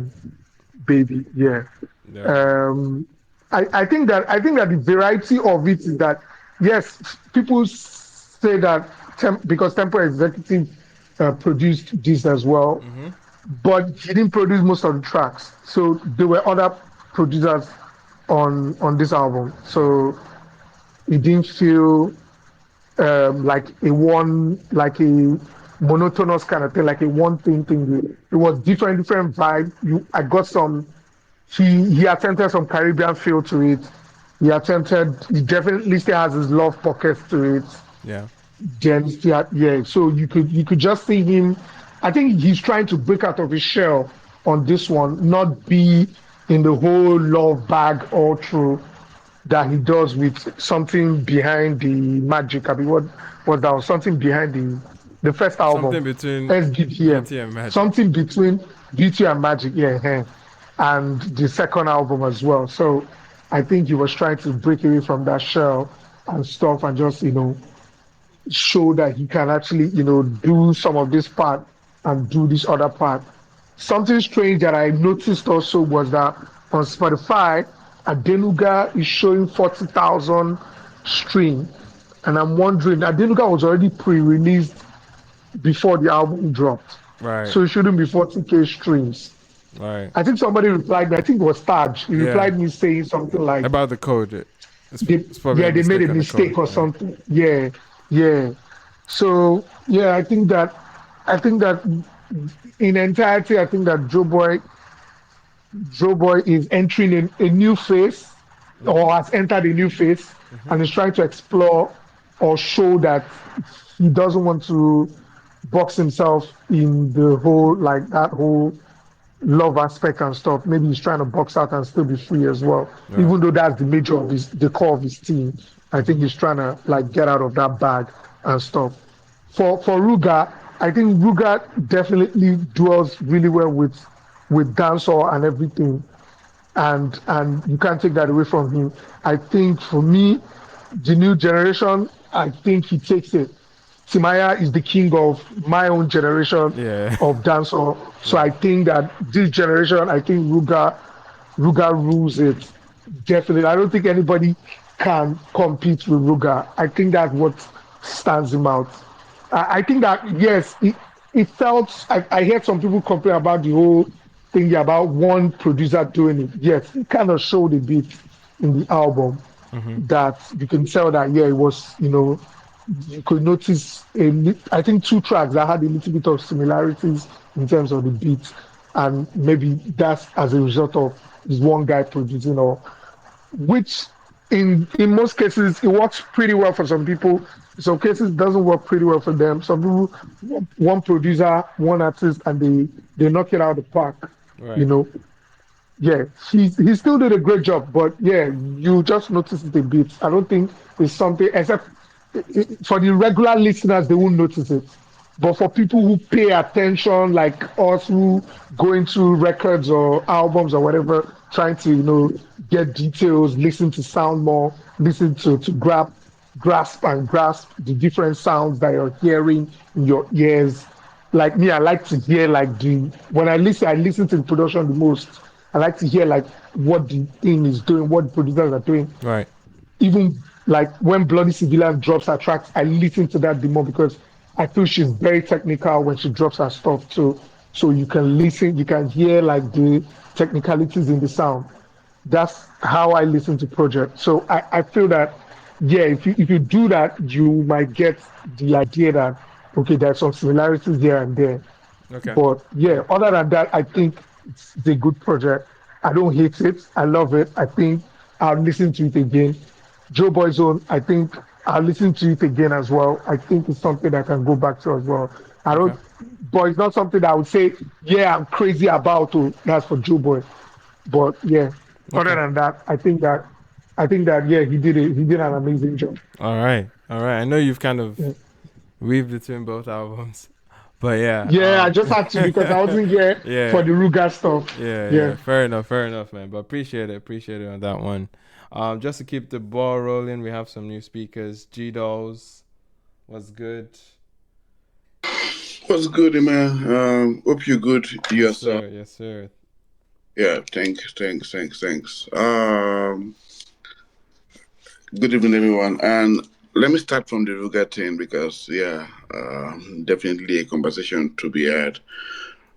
[SPEAKER 16] Baby. Yeah.
[SPEAKER 1] Yep.
[SPEAKER 16] Um, I think that the variety of it is that, yes, people say that because Tempo Executive produced this as well, but he didn't produce most of the tracks. So there were other producers on this album.
[SPEAKER 1] Yep.
[SPEAKER 16] So it didn't feel like a monotonous kind of thing, like a one thing. It was different vibe. I got some. He attempted some Caribbean feel to it. He definitely still has his love pockets to it.
[SPEAKER 1] Yeah.
[SPEAKER 16] Then yeah, so you could just see him. I think he's trying to break out of his shell on this one, not be in the whole love bag all through that he does with something behind the magic. I mean, what was that? Something behind the first album,
[SPEAKER 1] Something between
[SPEAKER 16] SBTM,
[SPEAKER 1] Beauty and Magic.
[SPEAKER 16] something between Beauty and Magic, yeah, and the second album as well. So I think he was trying to break away from that shell and stuff, and just show that he can actually do some of this part and do this other part. Something strange that I noticed also was that on Spotify, Adenuga is showing 40,000 stream, and I'm wondering, Adenuga was already pre-released before the album dropped,
[SPEAKER 1] Right.
[SPEAKER 16] so it shouldn't be 40K streams.
[SPEAKER 1] Right.
[SPEAKER 16] I think somebody replied me. I think it was Taj. He
[SPEAKER 1] Yeah.
[SPEAKER 16] replied me saying something like,
[SPEAKER 1] About the code. It's probably
[SPEAKER 16] yeah,
[SPEAKER 1] a
[SPEAKER 16] they made a
[SPEAKER 1] mistake on the code.
[SPEAKER 16] mistake or
[SPEAKER 1] Yeah.
[SPEAKER 16] something. Yeah, yeah. So yeah, I think that in entirety, I think that Joe Boy is entering a new phase, or has entered a new phase, and is trying to explore or show that he doesn't want to box himself in the whole, like that whole love aspect and stuff. Maybe he's trying to box out and still be free as well.
[SPEAKER 1] Right.
[SPEAKER 16] Even though that's the core of his team, I think he's trying to like get out of that bag and stuff. For Ruga, I think Ruga definitely dwells really well with dancehall and everything, and you can't take that away from him. I think for me, the new generation, I think he takes it. Timaya is the king of my own generation
[SPEAKER 1] Yeah.
[SPEAKER 16] of dancehall. So
[SPEAKER 1] Yeah.
[SPEAKER 16] I think that this generation, I think Ruga rules it. Definitely. I don't think anybody can compete with Ruga. I think that's what stands him out. I think that, yes, it felt, I heard some people complain about the whole thing about one producer doing it. Yes, it kind of showed a bit in the album that you can tell that, yeah, it was, you could notice I think two tracks that had a little bit of similarities in terms of the beats, and maybe that's as a result of this one guy producing, or which in most cases it works pretty well for some people. In some cases it doesn't work pretty well for them. Some people one producer, one artist, and they knock it out of the park. You
[SPEAKER 1] Right.
[SPEAKER 16] know, yeah, he still did a great job, but yeah, you just notice it a bit. I don't think it's something except for the regular listeners, they won't notice it. But for people who pay attention, like us who go into records or albums or whatever, trying to get details, listen to sound more, listen to grasp the different sounds that you're hearing in your ears. Like me, I like to hear like the when I listen to the production the most. I like to hear like what the thing is doing, what the producers are doing.
[SPEAKER 1] Right.
[SPEAKER 16] Even like when Bloody Civilian drops her tracks, I listen to that the more because I feel she's very technical when she drops her stuff too. So you can listen, you can hear like the technicalities in the sound. That's how I listen to projects. So I feel that yeah, if you do that, you might get the idea that okay, there's some similarities here and there.
[SPEAKER 1] Okay.
[SPEAKER 16] But yeah, other than that, I think it's a good project. I don't hate it. I love it. I think I'll listen to it again. Joeboy's Own, I think I'll listen to it again as well. I think it's something I can go back to as well. I
[SPEAKER 1] Okay.
[SPEAKER 16] don't, but it's not something that I would say, yeah, I'm crazy about. Oh, that's for Joeboy. But yeah, other
[SPEAKER 1] Okay.
[SPEAKER 16] than that, I think that yeah, he did it. He did an amazing job.
[SPEAKER 1] All right. All right. I know you've kind of
[SPEAKER 16] Yeah.
[SPEAKER 1] weaved between both albums, but yeah.
[SPEAKER 16] Yeah, I just had to because I wasn't here
[SPEAKER 1] Yeah.
[SPEAKER 16] for the Ruger stuff.
[SPEAKER 1] Yeah.
[SPEAKER 16] Yeah.
[SPEAKER 1] Fair enough, man. But appreciate it on that one. Just to keep the ball rolling, we have some new speakers. G Dolls was good.
[SPEAKER 5] What's good, man? Hope you're good yourself.
[SPEAKER 1] Yes, sir.
[SPEAKER 5] Yeah, thanks. Good evening, everyone. And let me start from the Ruger thing because, yeah, definitely a conversation to be had.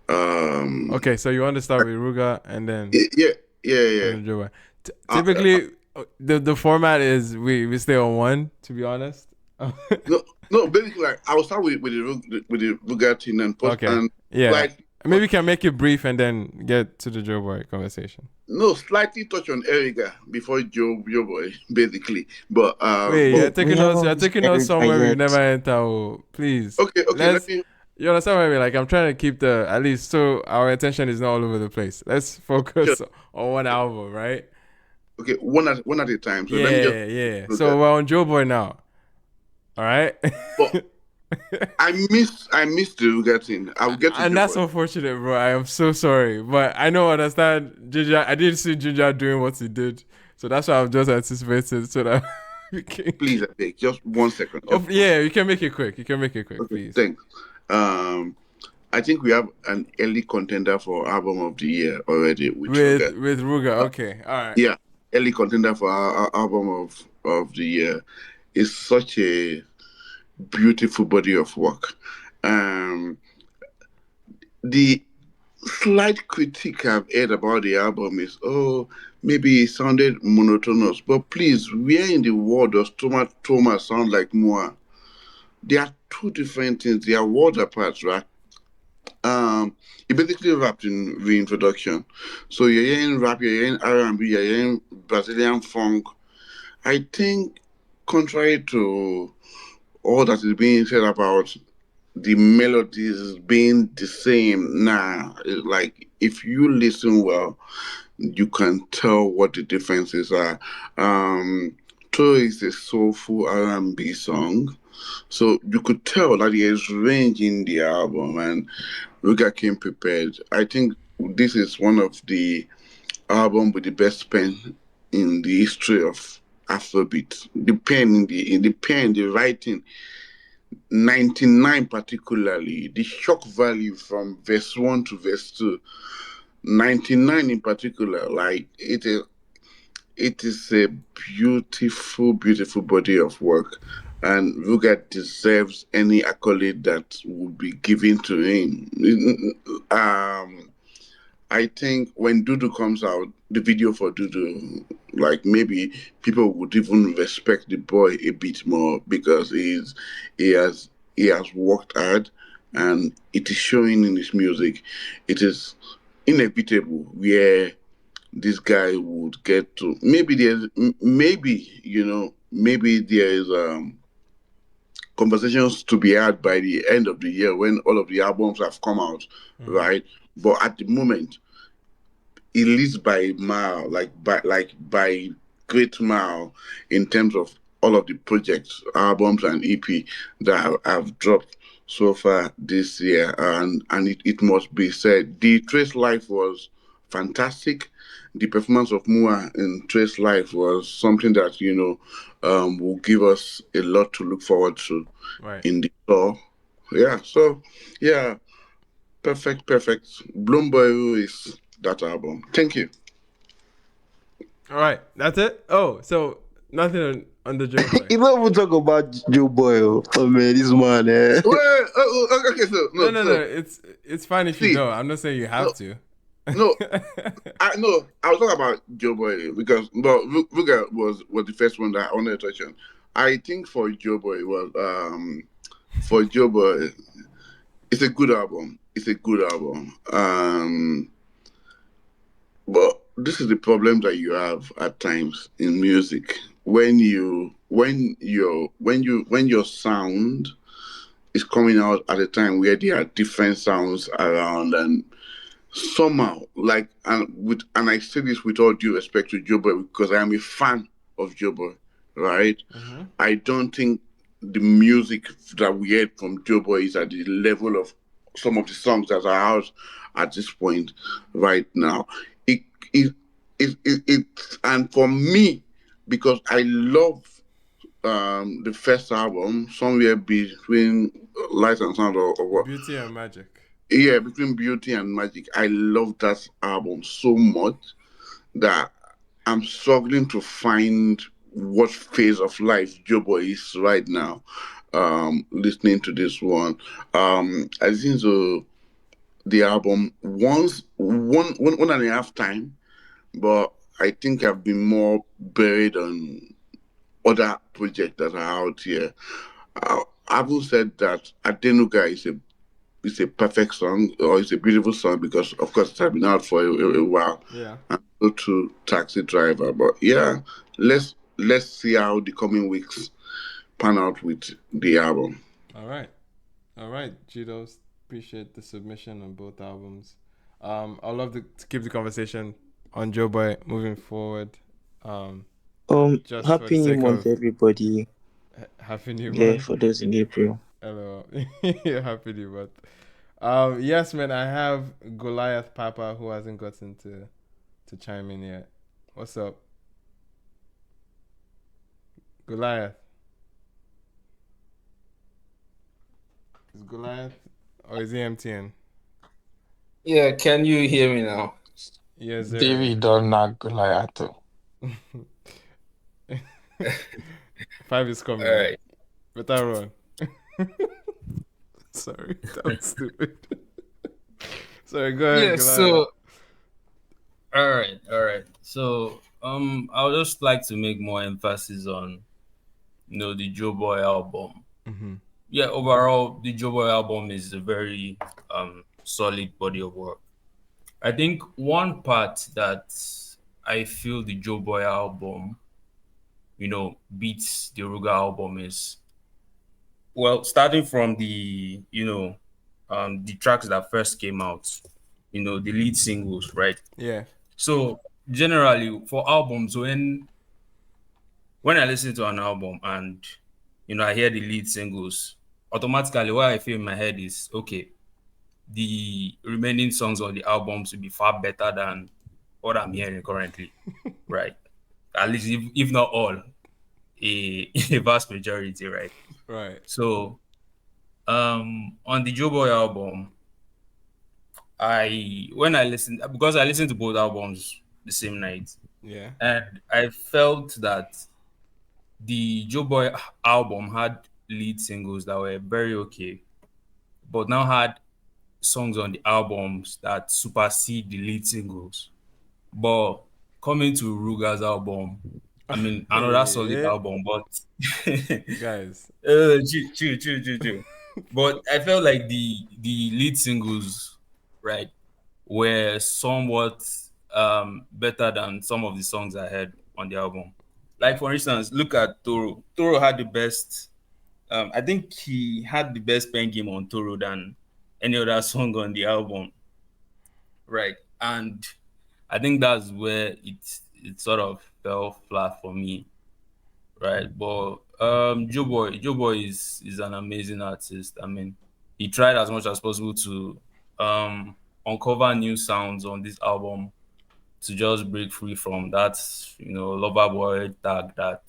[SPEAKER 1] Okay, so you want to start with Ruger and then
[SPEAKER 5] yeah.
[SPEAKER 1] Typically, the format is we stay on one. To be honest.
[SPEAKER 5] No. Basically, like I will start with the Ruger thing and post.
[SPEAKER 1] Okay.
[SPEAKER 5] And
[SPEAKER 1] yeah.
[SPEAKER 5] Like
[SPEAKER 1] maybe we can make it brief and then get to the Joeboy conversation.
[SPEAKER 5] No, slightly touch on Erigga before Joeboy, basically. But
[SPEAKER 1] wait, you're taking us somewhere we never enter. Oh, please.
[SPEAKER 5] Okay.
[SPEAKER 1] You understand what I mean? Like I'm trying to keep at least so our attention is not all over the place. Let's focus on one album, right?
[SPEAKER 5] Okay, one at a time. So
[SPEAKER 1] yeah,
[SPEAKER 5] let me just
[SPEAKER 1] So we're on Joeboy now. All right.
[SPEAKER 5] But I missed the Ruger thing. I'll get to
[SPEAKER 1] and
[SPEAKER 5] Joeboy.
[SPEAKER 1] That's unfortunate, bro. I am so sorry, but I understand. Ginger, I didn't see Ginger doing what he did, so that's why I'm just anticipating so that we can.
[SPEAKER 5] Please, I beg, just 1 second.
[SPEAKER 1] You can make it quick. Okay, please.
[SPEAKER 5] Thanks. I think we have an early contender for album of the year already with
[SPEAKER 1] Ruger. Okay, all right.
[SPEAKER 5] Yeah, early contender for our album of the year. Is such a beautiful body of work. The slight critique I've heard about the album is, maybe it sounded monotonous. But please, where in the world does Toma sound like Moa? They are two different things. They are worlds apart, right? He basically rapped in reintroduction. So you're hearing rap, you're hearing R&B, you're hearing Brazilian funk. I think, contrary to all that is being said about the melodies being the same, like if you listen well, you can tell what the differences are. Toe is a soulful R&B song, so you could tell that there's range in the album, and Ruger came prepared. I think this is one of the albums with the best pen in the history of Afrobeat. The pen the writing, 99 particularly, the shock value from verse 1 to verse 2, 99 in particular, like it is a beautiful body of work, and Ruger deserves any accolade that would be given to him. I think when Dudu comes out, the video for Dudu, like maybe people would even respect the boy a bit more because he has worked hard, and it is showing in his music. It is inevitable where this guy would get to. Maybe there is conversations to be had by the end of the year when all of the albums have come out, right? But at the moment, it leads by a mile, by great mile in terms of all of the projects, albums, and EP that have dropped so far this year. And it must be said, the Trace Life was fantastic. The performance of Mua in Trace Life was something that will give us a lot to look forward to in the tour. Yeah, so yeah, perfect. BLOWNBOY RU is that album. Thank you.
[SPEAKER 1] All right, that's it. Oh, so nothing on the Joeboy.
[SPEAKER 12] You don't even talk about Joeboy. Oh man, this man.
[SPEAKER 5] Well, okay, so
[SPEAKER 1] No. It's fine if you don't. I'm not saying you have to.
[SPEAKER 5] No, I was talking about Joeboy because Ruger was the first one that I wanted to touch on. I think for Joeboy it's a good album. It's a good album. But this is the problem that you have at times in music when your sound is coming out at a time where there are different sounds around, and somehow, and I say this with all due respect to Joeboy because I am a fan of Joeboy, right? Mm-hmm. I don't think the music that we heard from Joeboy is at the level of some of the songs that are out at this point right now. And for me, because I love the first album, somewhere between Light and Sound or what?
[SPEAKER 1] Beauty and Magic.
[SPEAKER 5] Yeah, between Beauty and Magic. I love that album so much that I'm struggling to find what phase of life Joeboy is right now. Listening to this one, I listened to the album one and a half time, but I think I've been more buried on other projects that are out here. Having said that, Adenuga is a perfect song, or it's a beautiful song because, of course, it's been out for a while.
[SPEAKER 1] Yeah.
[SPEAKER 5] And go to Taxi Driver, but yeah, let's see how the coming weeks pan out with the album.
[SPEAKER 1] All right, Jitos. Appreciate the submission on both albums. I'd love to keep the conversation on Joeboy moving forward.
[SPEAKER 9] Happy New Month, everybody.
[SPEAKER 1] Happy New Month.
[SPEAKER 9] Yeah, for those in April.
[SPEAKER 1] Hello. Happy New Month. Yes, man, I have Goliath Papa who hasn't gotten to chime in yet. What's up? Goliath. Is Goliath or is he MTN?
[SPEAKER 17] Yeah, can you hear me now?
[SPEAKER 1] Yes, sir.
[SPEAKER 17] David don't not Goliath.
[SPEAKER 1] 5 is coming.
[SPEAKER 17] All right.
[SPEAKER 1] Better run. Sorry, that was stupid. Sorry, go ahead.
[SPEAKER 17] Yeah, so all right. So I would just like to make more emphasis on the Joeboy album.
[SPEAKER 1] Mm-hmm.
[SPEAKER 17] Yeah, overall the Joeboy album is a very solid body of work. I think one part that I feel the Joeboy album beats the RUGER album is, well, starting from the tracks that first came out, the lead singles, right?
[SPEAKER 1] Yeah.
[SPEAKER 17] So generally for albums, when I listen to an album and I hear the lead singles, automatically what I feel in my head is, okay, the remaining songs on the album should be far better than what I'm hearing currently, right? At least if not all, a vast majority, right?
[SPEAKER 1] Right.
[SPEAKER 17] So on the Joeboy album, because I listened to both albums the same night.
[SPEAKER 1] Yeah.
[SPEAKER 17] And I felt that the Joeboy album had lead singles that were very okay, but now had songs on the albums that supersede the lead singles. But coming to RUGER's album, I mean, another solid album, but
[SPEAKER 1] guys,
[SPEAKER 17] chill. But I felt like the lead singles, right, were somewhat better than some of the songs I heard on the album. Like, for instance, look at Toro. Toro had the best. I think he had the best pen game on Toro than any other song on the album, right? And I think that's where it sort of fell flat for me, right? But Joeboy is an amazing artist. I mean, he tried as much as possible to uncover new sounds on this album to just break free from that lover boy tag that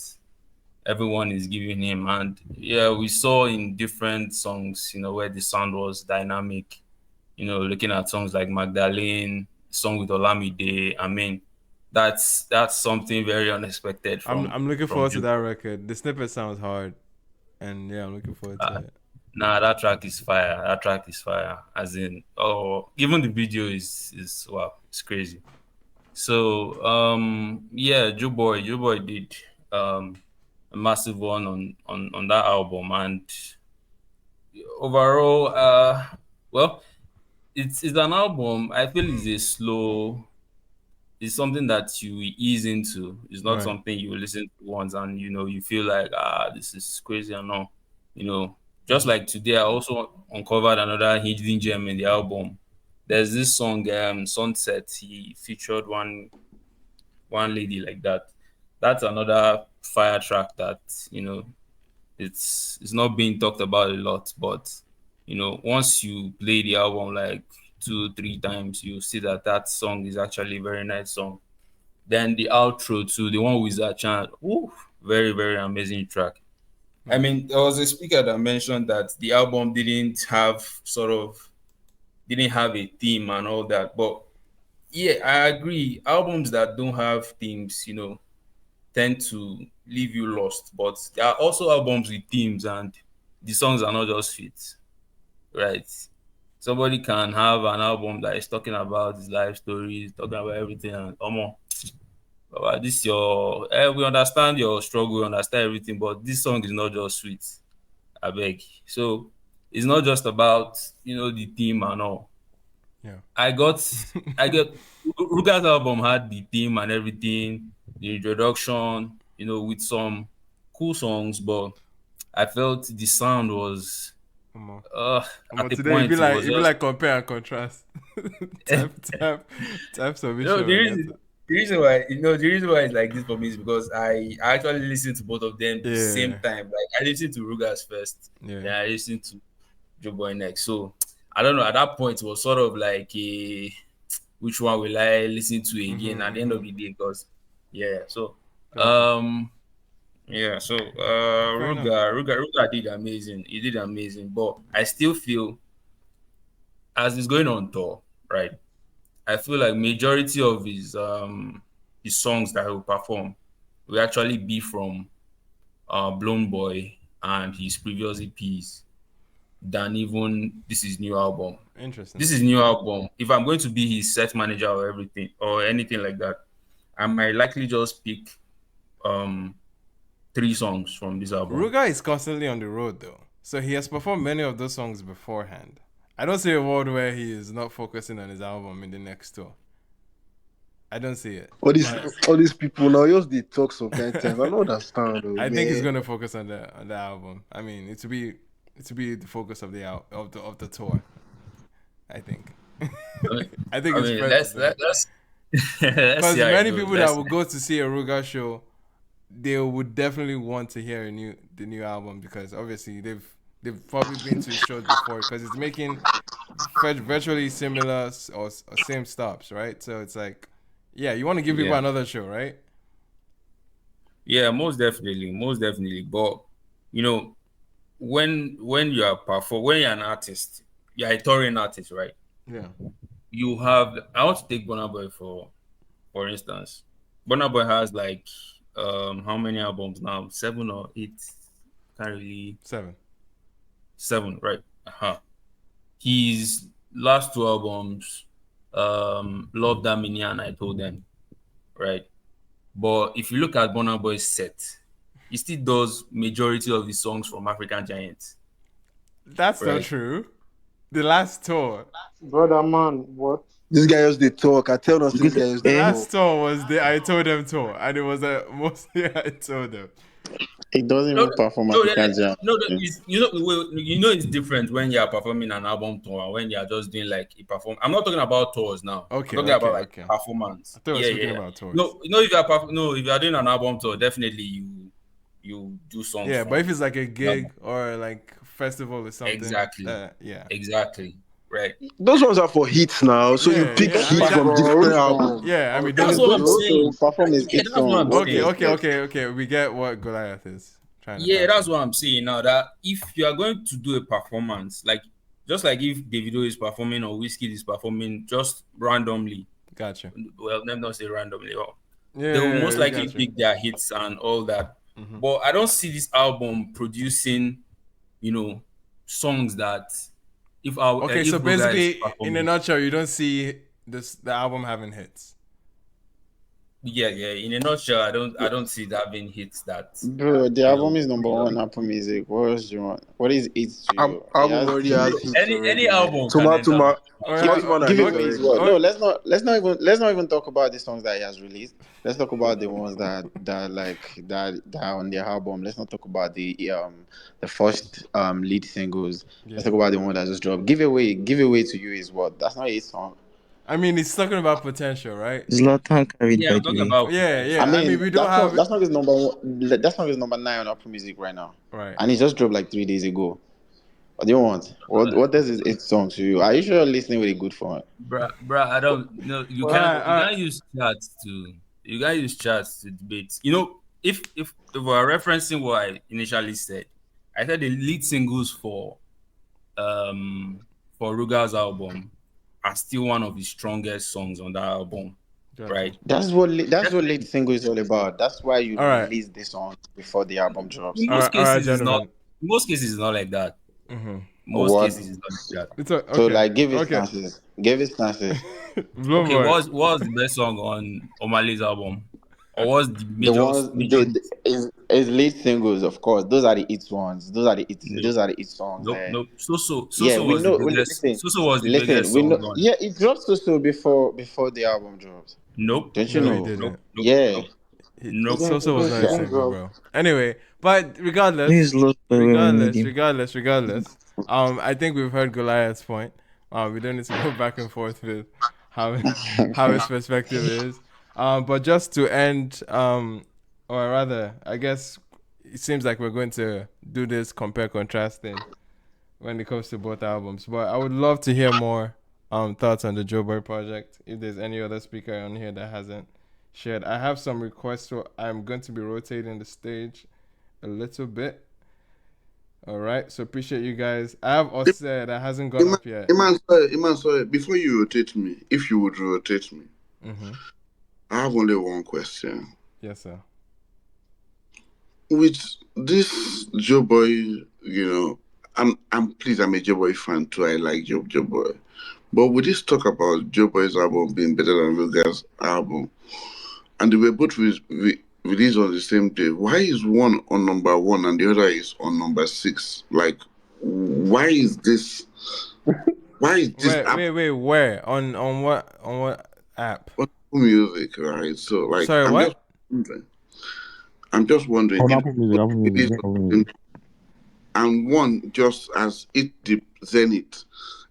[SPEAKER 17] everyone is giving him. And yeah, we saw in different songs where the sound was dynamic, looking at songs like Magdalene, song with Olamide. I mean, that's something very unexpected from.
[SPEAKER 1] I'm looking
[SPEAKER 17] from
[SPEAKER 1] forward to
[SPEAKER 17] Joeboy.
[SPEAKER 1] that record. The snippet sounds hard, and yeah, I'm looking forward to it.
[SPEAKER 17] Nah, that track is fire. That track is fire. As in, oh, even the video is wow, it's crazy. So yeah, Joeboy did a massive one on that album, and overall, well, it's an album. I feel it's a slow. It's something that you ease into. It's not
[SPEAKER 1] Right.
[SPEAKER 17] something you listen to once and you feel like this is crazy and all. Just like today, I also uncovered another hidden gem in the album. There's this song, Sunset. He featured one lady like that. That's another fire track that it's not being talked about a lot, but once you play the album like 2 3 times, you see that song is actually a very nice song. Then the outro too, the one with Zachan, very very amazing track. I mean, there was a speaker that mentioned that the album didn't have a theme and all that, but yeah, I agree. Albums that don't have themes, tend to leave you lost. But there are also albums with themes, and the songs are not just fit, right? Somebody can have an album that is talking about his life stories, talking about everything, and this we understand your struggle, we understand everything, but this song is not just sweet. I beg. So it's not just about the theme and all.
[SPEAKER 1] Yeah.
[SPEAKER 17] I get Ruger's album had the theme and everything, the introduction, with some cool songs, but I felt the sound was at the
[SPEAKER 1] today
[SPEAKER 17] point it was
[SPEAKER 1] it'd be
[SPEAKER 17] just
[SPEAKER 1] like compare and contrast. type submission.
[SPEAKER 17] The reason why it's like this for me is because I actually listened to both of them the same time. Like I listened to Ruger's first, then I listened to Joeboy next. So I don't know. At that point, it was sort of like which one will I listen to again at the end of the day? Because Ruger did amazing. He did amazing, but I still feel as he's going on tour, right? I feel like majority of his songs that he will perform will actually be from Blown Boy and his previous EPs than even this is new album.
[SPEAKER 1] Interesting.
[SPEAKER 17] This is new album. If I'm going to be his set manager or everything or anything like that, I might likely just pick 3 songs from this album.
[SPEAKER 1] Ruger is constantly on the road though, so he has performed many of those songs beforehand. I don't see a world where he is not focusing on his album in the next tour. I don't see it.
[SPEAKER 12] All these people now just they talk some kind of time. I don't understand. Though,
[SPEAKER 1] I think he's gonna focus on the album. I mean, it to be the focus of the tour. I think. I think it's
[SPEAKER 17] that's
[SPEAKER 1] because many people that will go to see a Ruger show, they would definitely want to hear the new album because obviously they've probably been to shows before because it's making virtually similar or same stops, right? So it's like, yeah, you want to give people another show, right?
[SPEAKER 17] Yeah, most definitely. But when you're an artist, you're a touring artist, right?
[SPEAKER 1] Yeah.
[SPEAKER 17] You have. I want to take Burna Boy for instance. Burna Boy has like how many albums now? 7 or 8? Can't really. 7, right? His last 2 albums, Love That Mini and I Told Them, right? But if you look at Burna Boy's set, he still does majority of his songs from African Giants.
[SPEAKER 1] That's not true. The last tour.
[SPEAKER 3] Brother man, what?
[SPEAKER 12] This guy just they talk. I tell us this guy just
[SPEAKER 1] the last tour was the I Told Them tour, and it was mostly I Told Them.
[SPEAKER 7] It doesn't even perform African Giants.
[SPEAKER 17] It's different when you are performing an album tour and when you are just doing like a perform. I'm not talking about tours now.
[SPEAKER 1] Okay,
[SPEAKER 17] I'm talking about like performance.
[SPEAKER 1] I thought we were speaking about tours.
[SPEAKER 17] If you are doing an album tour, definitely you do songs.
[SPEAKER 1] Yeah, but if it's like a gig or like festival or something,
[SPEAKER 17] exactly. Right.
[SPEAKER 12] Those ones are for hits now, so you pick hits from different albums.
[SPEAKER 1] Yeah, I mean
[SPEAKER 17] that's what I'm saying.
[SPEAKER 7] Perform his hit song.
[SPEAKER 1] Okay. We get what Goliath is trying to.
[SPEAKER 17] Yeah, that's what I'm saying now. That if you are going to do a performance, like just like if Davido is performing or Wizkid is performing, just randomly,
[SPEAKER 1] Gotcha.
[SPEAKER 17] Well, let me not say randomly. Well,
[SPEAKER 1] Yeah,
[SPEAKER 17] they will most
[SPEAKER 1] yeah,
[SPEAKER 17] likely
[SPEAKER 1] gotcha.
[SPEAKER 17] pick their hits and all that.
[SPEAKER 1] Mhm.
[SPEAKER 17] But I don't see this album producing, songs that
[SPEAKER 1] Okay,
[SPEAKER 17] if
[SPEAKER 1] so
[SPEAKER 17] Ruger is
[SPEAKER 1] basically, in a
[SPEAKER 17] performing.
[SPEAKER 1] nutshell, you don't see the album having hits.
[SPEAKER 17] Yeah. In a nutshell, I don't see that being hits that
[SPEAKER 7] Bro, the album is number one on Apple Music. What else do you want? What is it to you? It
[SPEAKER 12] Album
[SPEAKER 7] has
[SPEAKER 12] already
[SPEAKER 7] two
[SPEAKER 12] has
[SPEAKER 7] hits.
[SPEAKER 12] hits
[SPEAKER 17] any
[SPEAKER 12] already, man.
[SPEAKER 17] album can
[SPEAKER 12] Tomato
[SPEAKER 17] enter.
[SPEAKER 12] Man,
[SPEAKER 1] Oh,
[SPEAKER 12] Tomato Man are
[SPEAKER 7] Give
[SPEAKER 12] hit
[SPEAKER 7] away is
[SPEAKER 12] already.
[SPEAKER 7] what? No, let's not even talk about the songs that he has released. Let's talk about the ones that are on the album. Let's not talk about the first lead singles. Let's talk about the one that just dropped. Give away to you is what? That's not a song.
[SPEAKER 1] I mean, he's talking about potential, right?
[SPEAKER 9] Zlatan carried
[SPEAKER 17] Yeah,
[SPEAKER 9] by
[SPEAKER 17] I'm
[SPEAKER 9] the
[SPEAKER 17] talking
[SPEAKER 9] way.
[SPEAKER 17] about
[SPEAKER 1] Yeah,
[SPEAKER 17] potential.
[SPEAKER 1] yeah. I mean, we don't have.
[SPEAKER 7] That song is number one. That song is number 9 on Apple Music right now,
[SPEAKER 1] Right.
[SPEAKER 7] and it just dropped like 3 days ago. What do you want? What does its song to you? Are you sure you're listening with a good phone?
[SPEAKER 17] Bruh, I don't know. You can't use charts to debate. If we're referencing what I initially said, I said the lead singles for Ruger's album are still one of the strongest songs on that album.
[SPEAKER 1] Gotcha.
[SPEAKER 17] Right?
[SPEAKER 7] That's what lead single is all about. That's why you
[SPEAKER 1] All right.
[SPEAKER 7] release the song before the album drops.
[SPEAKER 17] In most cases,
[SPEAKER 1] gentlemen.
[SPEAKER 17] it's not like that.
[SPEAKER 1] Mm-hmm.
[SPEAKER 7] What?
[SPEAKER 17] Cases, it's not like that.
[SPEAKER 1] It's okay.
[SPEAKER 7] So like, give it
[SPEAKER 1] Okay.
[SPEAKER 7] chances. Give it chances.
[SPEAKER 17] Okay, what was the best song on Omale's album? Or what's the
[SPEAKER 7] The
[SPEAKER 17] major
[SPEAKER 7] ones is lead singles, of course. Those are the hits ones. Those are the hits.
[SPEAKER 17] No.
[SPEAKER 7] Those are the hit songs.
[SPEAKER 17] Nope. So
[SPEAKER 7] Yeah, we
[SPEAKER 17] was
[SPEAKER 7] know.
[SPEAKER 17] the biggest. So was the biggest
[SPEAKER 7] We
[SPEAKER 17] song
[SPEAKER 7] know.
[SPEAKER 17] on.
[SPEAKER 7] Yeah, it dropped so before the album drops.
[SPEAKER 17] Nope.
[SPEAKER 7] Don't you
[SPEAKER 1] No,
[SPEAKER 7] know?
[SPEAKER 1] he didn't.
[SPEAKER 7] Yeah.
[SPEAKER 17] Nope.
[SPEAKER 1] Sosa was not a single, bro. Anyway, but regardless,
[SPEAKER 9] Please look
[SPEAKER 1] regardless. I think we've heard Goliath's point. We don't need to go back and forth with how his perspective is. But just to end, or rather, I guess it seems like we're going to do this compare contrast thing when it comes to both albums. But I would love to hear more thoughts on the Joeboy project. If there's any other speaker on here that hasn't shared, I have some requests, so I'm going to be rotating the stage a little bit. All right, so appreciate you guys. I have Osei that hasn't gone up yet.
[SPEAKER 5] Iman, sorry, before you rotate me, if you would rotate me, I have only one question.
[SPEAKER 1] Yes, sir.
[SPEAKER 5] With this Joeboy, I'm pleased. I'm a Joeboy fan too. I like Joeboy. But with this talk about Joeboy's album being better than Ruger's album, and they were both released on the same day, why is one on number 1 and the other is on number 6? Like, why is this? Why is this?
[SPEAKER 1] Wait, where? On what app?
[SPEAKER 5] On Music, right? So, like,
[SPEAKER 1] sorry, what?
[SPEAKER 5] I'm just wondering.
[SPEAKER 6] On Apple Music.
[SPEAKER 5] And one just has hit the zenith,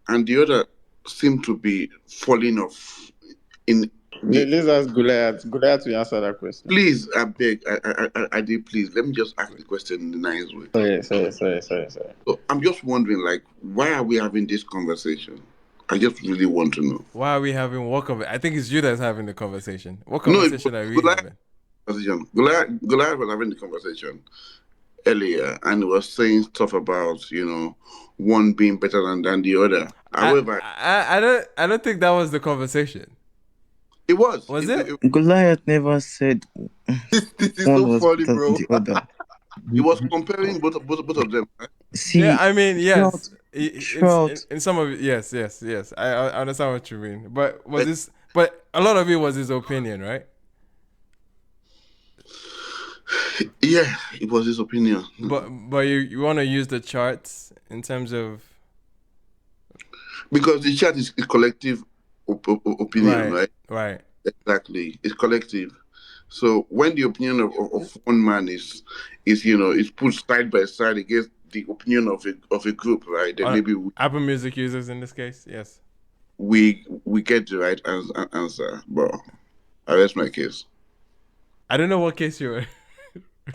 [SPEAKER 5] and the other seem to be falling off.
[SPEAKER 7] Let's ask Goliath. Goliath to answer that question.
[SPEAKER 5] Please, I beg, I did. Please, let me just ask the question in a nice way.
[SPEAKER 7] Sorry.
[SPEAKER 5] So I'm just wondering, like, why are we having this conversation? I just really want to know.
[SPEAKER 1] Why are we having what conversation? I think it's you that's having the conversation. What conversation are we having?
[SPEAKER 5] Goliath was having the conversation earlier and was saying stuff about, one being better than the other. However,
[SPEAKER 1] I don't think that was the conversation.
[SPEAKER 5] It was.
[SPEAKER 1] Was it?
[SPEAKER 9] Goliath never said
[SPEAKER 5] this is
[SPEAKER 9] one
[SPEAKER 5] so
[SPEAKER 9] was
[SPEAKER 5] funny,
[SPEAKER 9] better
[SPEAKER 5] bro.
[SPEAKER 9] than the other.
[SPEAKER 5] He was comparing both of them. Right?
[SPEAKER 9] See,
[SPEAKER 1] yeah, I mean, yes. In some of it, yes. I understand what you mean. But but a lot of it was his opinion, right?
[SPEAKER 5] Yeah, it was his opinion.
[SPEAKER 1] But you want to use the charts in terms of,
[SPEAKER 5] because the chart is collective opinion, right?
[SPEAKER 1] Right.
[SPEAKER 5] Exactly, it's collective. So when the opinion of one man is put side by side against the opinion of a group, right? Then maybe
[SPEAKER 1] Apple Music users in this case, yes.
[SPEAKER 5] We get the right answer, but I rest my case.
[SPEAKER 1] I don't know what case you're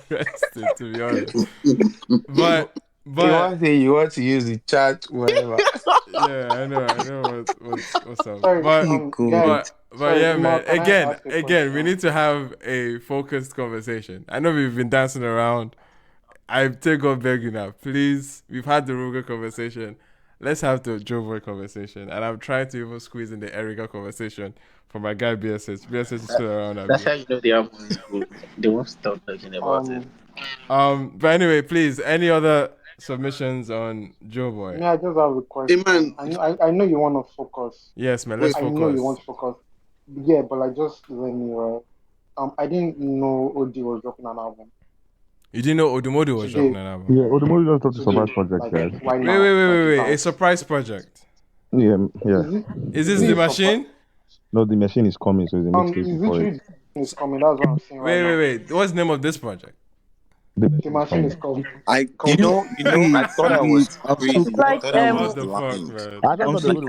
[SPEAKER 1] rested, to be honest. But
[SPEAKER 18] you want to use the chat, whatever.
[SPEAKER 1] Yeah, I know what's up.
[SPEAKER 3] Sorry,
[SPEAKER 1] But yeah, man.
[SPEAKER 3] Mark,
[SPEAKER 1] Again, we need to have a focused conversation. I know we've been dancing around. I take God begging now, please. We've had the Ruger conversation. let's have the Joeboy conversation. And I'm trying to even squeeze in the Erigga conversation for my guy BSS. BSS is still around.
[SPEAKER 7] That's how you know the album is good. They won't stop talking about it.
[SPEAKER 1] But anyway, please, any other submissions on Joeboy?
[SPEAKER 3] I just have a question.
[SPEAKER 5] Hey, man.
[SPEAKER 3] I know you want to focus.
[SPEAKER 1] Yes, man. Let's
[SPEAKER 3] I
[SPEAKER 1] focus.
[SPEAKER 3] know you want to focus. Yeah, but like just let me I didn't know OD was dropping an album.
[SPEAKER 1] You didn't know Odumodublvck was dropping an album?
[SPEAKER 6] Yeah, Odumodublvck just dropped a surprise project,
[SPEAKER 3] like,
[SPEAKER 6] guys.
[SPEAKER 3] Why
[SPEAKER 1] Wait. A surprise project.
[SPEAKER 6] Yeah.
[SPEAKER 1] Is this the machine?
[SPEAKER 6] No, the machine is coming, so it's a mixtape before it.
[SPEAKER 3] It's coming. That's what I'm saying right now.
[SPEAKER 1] Wait. What's the name of this project?
[SPEAKER 3] The machine is coming.
[SPEAKER 18] I thought I was crazy. I thought I was blind. I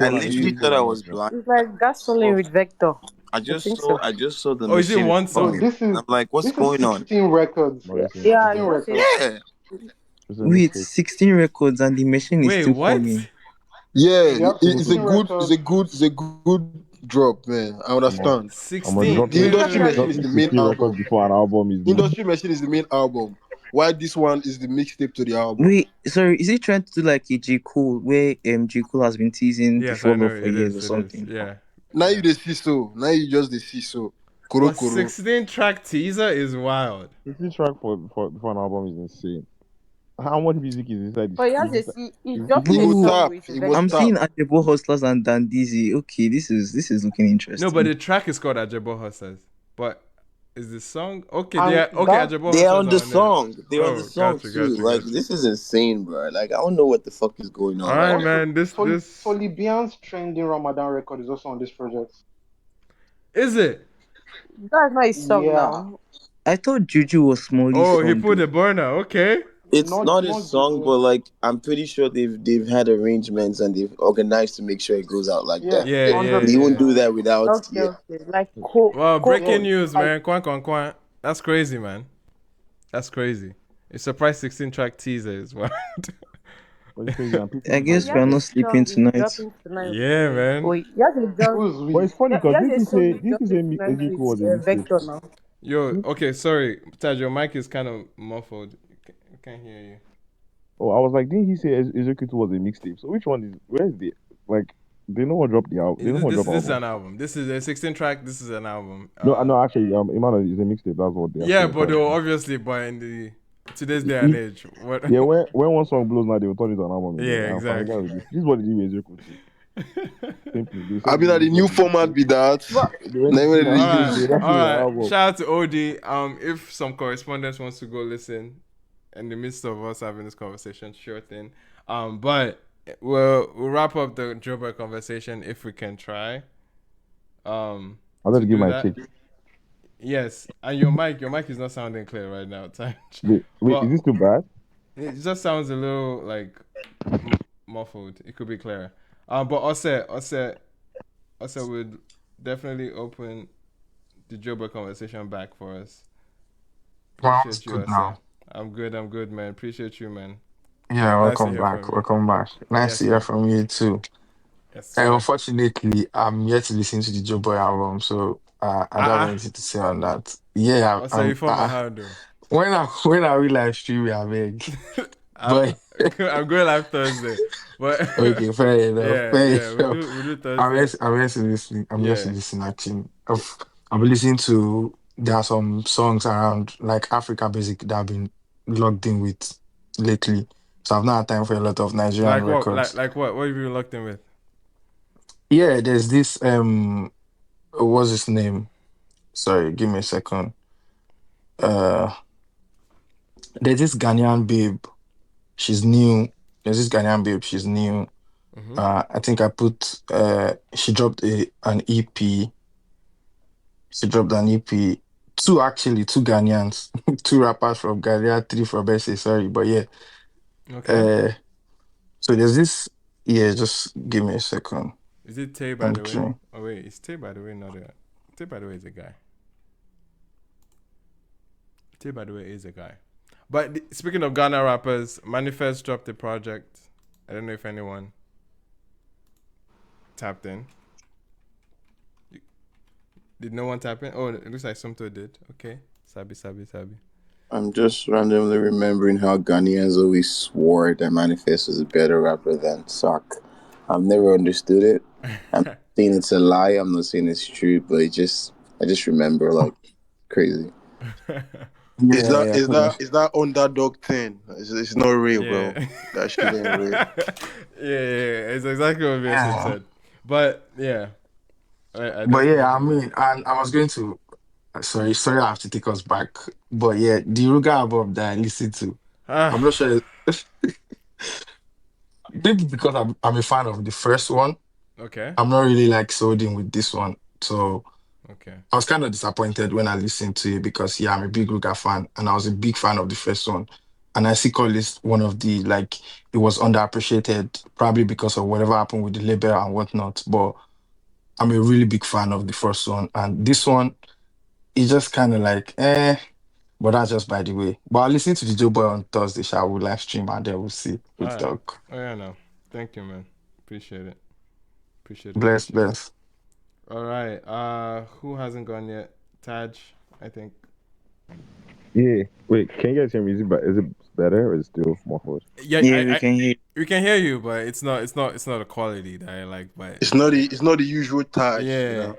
[SPEAKER 18] literally thought I was blind.
[SPEAKER 8] It's like gasoline with Vector.
[SPEAKER 18] I just saw the
[SPEAKER 1] Oh, is it
[SPEAKER 18] machine
[SPEAKER 1] one song?
[SPEAKER 18] coming. I'm like, what's going on?
[SPEAKER 3] 16 records.
[SPEAKER 8] Yeah,
[SPEAKER 3] 16 records.
[SPEAKER 18] Yeah.
[SPEAKER 9] Wait, 16 records and the machine is still coming.
[SPEAKER 12] Yeah, it's a good drop, man. I understand.
[SPEAKER 1] 16.
[SPEAKER 12] The industry machine is the main album.
[SPEAKER 6] Before an album is
[SPEAKER 12] Industry machine is the main album. Why this one is the mixtape to the album?
[SPEAKER 9] Wait, sorry, is he trying to do like a J. Cole where J. Cole has been teasing the follow for years or something?
[SPEAKER 1] Yeah.
[SPEAKER 12] Now you the see so. Now you just the see so. Koro.
[SPEAKER 1] 16-track teaser is wild.
[SPEAKER 6] 16 track for an album is insane. How much music is inside
[SPEAKER 8] But
[SPEAKER 6] this?
[SPEAKER 9] I'm seeing Ajebo Hustlers and Dandizi. Okay, this is looking interesting.
[SPEAKER 1] No, but the track is called Ajebo Hustlers. But is the song okay? Ajebo Hustlers.
[SPEAKER 18] They're on the song. They're on the
[SPEAKER 1] gotcha,
[SPEAKER 18] song too.
[SPEAKER 1] Gotcha.
[SPEAKER 18] Like this is insane, bro. Like I don't know what the fuck is going on.
[SPEAKER 1] All right, man. This
[SPEAKER 3] Solibian's trending Ramadan record is also on this project.
[SPEAKER 1] Is it?
[SPEAKER 8] That's not his song now.
[SPEAKER 9] I thought Juju was Smalley's
[SPEAKER 1] song.
[SPEAKER 9] He
[SPEAKER 1] put the Burna. Okay.
[SPEAKER 18] It's not his song, but like I'm pretty sure they've had arrangements and they've organized to make sure it goes out like that.
[SPEAKER 1] Yeah.
[SPEAKER 18] They won't do that without.
[SPEAKER 8] Okay. Like
[SPEAKER 1] breaking news, man. Kwan. That's crazy, man. That's crazy. A surprise 16-track teaser is wild.
[SPEAKER 9] I guess we're not sleeping tonight.
[SPEAKER 1] Yeah, man.
[SPEAKER 8] Wait,
[SPEAKER 6] but it's funny because this is a was a
[SPEAKER 8] Vector now.
[SPEAKER 1] Yo, okay, sorry, Taj, your mic is kind of muffled. I can't hear you.
[SPEAKER 6] Oh, I was like, didn't he say Ezekiel was a mixtape? So which one is? Where is the like? They know what dropped the album.
[SPEAKER 1] This is an album. This is a 16-track. This is an album.
[SPEAKER 6] No, actually, Emmanuel is a mixtape. That's what they.
[SPEAKER 1] Yeah, but obviously, but in the today's day and age, what?
[SPEAKER 6] Yeah, when one song blows now, they will turn it to an album.
[SPEAKER 1] Yeah, exactly.
[SPEAKER 6] This is what they do with Ezekiel.
[SPEAKER 12] I mean, that the new format be that.
[SPEAKER 1] All right. Shout out to OD. If some correspondents wants to go listen in the midst of us having this conversation, sure thing. But we'll wrap up the Joeboy conversation if we can try.
[SPEAKER 6] I'll just give my take.
[SPEAKER 1] Yes, and your mic is not sounding clear right now.
[SPEAKER 6] Wait, is this too bad?
[SPEAKER 1] It just sounds a little like muffled. It could be clearer. But Ose would definitely open the Joeboy conversation back for us.
[SPEAKER 19] Appreciate you, good now.
[SPEAKER 1] I'm good, man. Appreciate you, man.
[SPEAKER 19] Yeah, welcome back. Nice to hear from you too.
[SPEAKER 1] Yes,
[SPEAKER 19] and unfortunately, I'm yet to listen to the Joeboy album, so I don't have anything to say on that. Yeah, when I will live stream, I beg.
[SPEAKER 1] I'm going live Thursday. But
[SPEAKER 19] okay, fair enough.
[SPEAKER 1] We'll do Thursday.
[SPEAKER 19] I'm yet to listen. I'm yet to listen. Actually, I've been listening to. There are some songs around like Africa Basic that I've been logged in with lately. So I've not had time for a lot of Nigerian records.
[SPEAKER 1] Like what? What have you been locked in with?
[SPEAKER 19] Yeah, there's this what's his name? Sorry, give me a second. There's this Ghanaian babe. She's new. There's this Ghanaian babe. She's new. Mm-hmm. I think I put. She dropped an EP. She dropped an EP. Two Ghanaians, 2 rappers from Ghana, 3 from SA. Sorry, but yeah.
[SPEAKER 1] Okay.
[SPEAKER 19] So there's this. Yeah, just give me a second.
[SPEAKER 1] Is it Tay by the way? Oh wait, it's Tay by the way, not a. Tay by the way is a guy. Tay by the way is a guy. But speaking of Ghana rappers, Manifest dropped a project. I don't know if anyone tapped in. Did no one tap in? Oh, it looks like Sumto did. Okay. Sabi.
[SPEAKER 18] I'm just randomly remembering how Ghanaians always swore that Manifest was a better rapper than Sock. I've never understood it. I'm not saying it's a lie. I'm not saying it's true, but I just remember like crazy.
[SPEAKER 12] Is that
[SPEAKER 19] Yeah,
[SPEAKER 12] is
[SPEAKER 19] yeah.
[SPEAKER 12] that is that underdog thing? It's not real, bro.
[SPEAKER 1] Yeah.
[SPEAKER 12] That shit ain't real.
[SPEAKER 1] Yeah, it's exactly what Vincent said. But yeah, I
[SPEAKER 19] But
[SPEAKER 1] definitely
[SPEAKER 19] yeah, I
[SPEAKER 1] think.
[SPEAKER 19] mean, and I was going to. Sorry, I have to take us back. But yeah, the Ruga album that I listened to, I'm not sure. Maybe because I'm a fan of the first one.
[SPEAKER 1] Okay.
[SPEAKER 19] I'm not really like sold in with this one. So
[SPEAKER 1] Okay.
[SPEAKER 19] I was kind of disappointed when I listened to it because yeah, I'm a big Ruga fan and I was a big fan of the first one. And I see call this one of the like it was underappreciated, probably because of whatever happened with the label and whatnot. But I'm a really big fan of the first one. And this one is just kind of like but that's just by the way. But I'll listen to the Joeboy on Thursday, shall we live stream and then we'll see.
[SPEAKER 1] All
[SPEAKER 19] We'll
[SPEAKER 1] right.
[SPEAKER 19] talk.
[SPEAKER 1] Oh yeah, no. Thank you, man. Appreciate it.
[SPEAKER 19] Bless,
[SPEAKER 1] Appreciate it.
[SPEAKER 19] bless.
[SPEAKER 1] All right. Who hasn't gone yet? Taj, I think.
[SPEAKER 6] Yeah. Wait, can you guys hear me? Is it better or is it still muffled?
[SPEAKER 1] Yeah,
[SPEAKER 9] we can hear.
[SPEAKER 1] we can hear you, but it's not a quality that I like. But
[SPEAKER 12] It's not the usual touch,
[SPEAKER 1] yeah.
[SPEAKER 12] you know.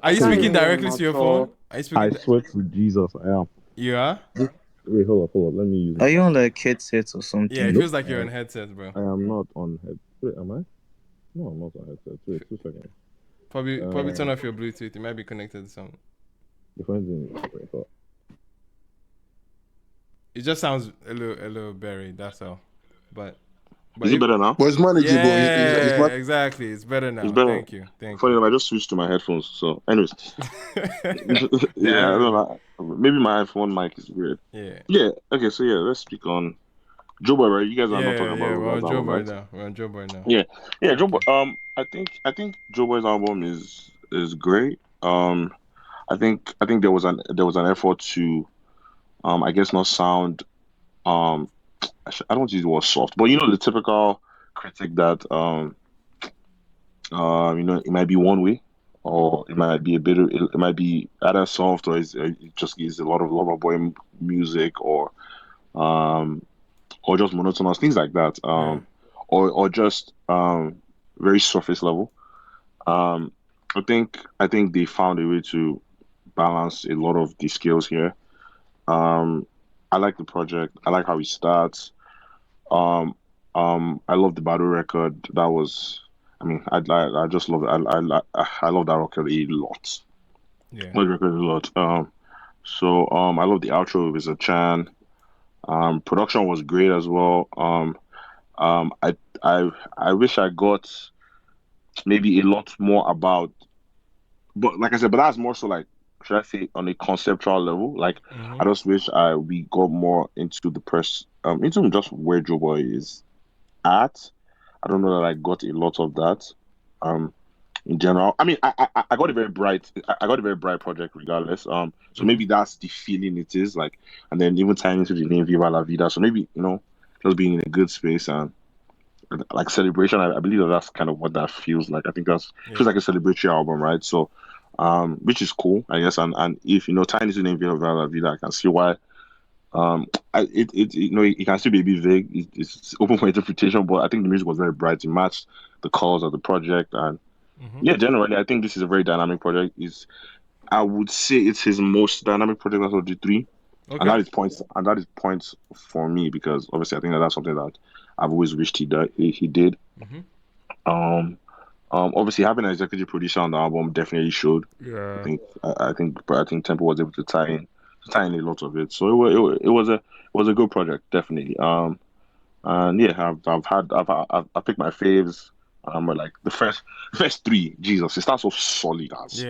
[SPEAKER 1] Are you
[SPEAKER 3] can't
[SPEAKER 1] speaking
[SPEAKER 3] hear him
[SPEAKER 1] directly to your
[SPEAKER 3] at all.
[SPEAKER 1] phone? Are you speaking?
[SPEAKER 6] I swear to Jesus, I am.
[SPEAKER 1] You are?
[SPEAKER 6] Wait, hold up. Let me use it.
[SPEAKER 9] Are you on like headset or something?
[SPEAKER 1] Yeah, it feels like you're on headset, bro.
[SPEAKER 6] I am not on headset. Wait, am I? No, I'm not on headset. Wait, 2 seconds.
[SPEAKER 1] Probably turn off your Bluetooth. It might be connected to something.
[SPEAKER 6] The phone's in.
[SPEAKER 1] It just sounds a little buried. That's all. But
[SPEAKER 20] is it better now?
[SPEAKER 12] But it's manageable.
[SPEAKER 1] Yeah, exactly. It's better now.
[SPEAKER 20] It's better.
[SPEAKER 1] Thank you.
[SPEAKER 20] Funny enough, I just switched to my headphones. So, anyways, yeah, I don't know. Maybe my iPhone mic is weird.
[SPEAKER 1] Yeah.
[SPEAKER 20] Yeah. Okay. So yeah, let's speak on Joeboy, right? You guys are not talking about
[SPEAKER 1] we're on
[SPEAKER 20] Ruga's album,
[SPEAKER 1] Joeboy
[SPEAKER 20] right?
[SPEAKER 1] now. We're on Joeboy now.
[SPEAKER 20] Yeah. Joeboy. I think Joeboy's album is great. I think there was an effort to, I guess not sound, I don't want to use the word soft, but the typical critic that, it might be one way, or it might be it might be either soft or it just is a lot of lover boy music or just monotonous things like that, or just very surface level. I think they found a way to balance a lot of the skills here. I like the project. I like how it starts. I love the battle record. That was, I just love it. I love that record a lot.
[SPEAKER 1] Yeah.
[SPEAKER 20] Love the record a lot. So I love the outro with a Chan. Production was great as well. I wish I got maybe a lot more about, but like I said, but that's more so like, should I say, on a conceptual level. Like I just wish we got more into into just where Joeboy is at. I don't know that I got a lot of that. In general, I mean, I got a very bright project regardless. So maybe that's the feeling it is like, and then even tying into the name Viva La Vida. So maybe just being in a good space and like celebration. I believe that's kind of what that feels like. I think feels like a celebratory album, right? So, which is cool, I guess. And if tying into the name Viva La Vida, I can see why. It can still be a bit vague. It's open for interpretation, but I think the music was very bright. It matched the colors of the project, and yeah, generally, I think this is a very dynamic project. I would say it's his most dynamic project out of the three, and that is points. And that is points for me because obviously I think that's something that I've always wished he did. Obviously having an executive producer on the album definitely showed.
[SPEAKER 1] Yeah.
[SPEAKER 20] I think Temple was able to tie in a lot of it. So it was a good project, definitely. And yeah, I've picked my faves. But like the first three, Jesus, it starts off solid as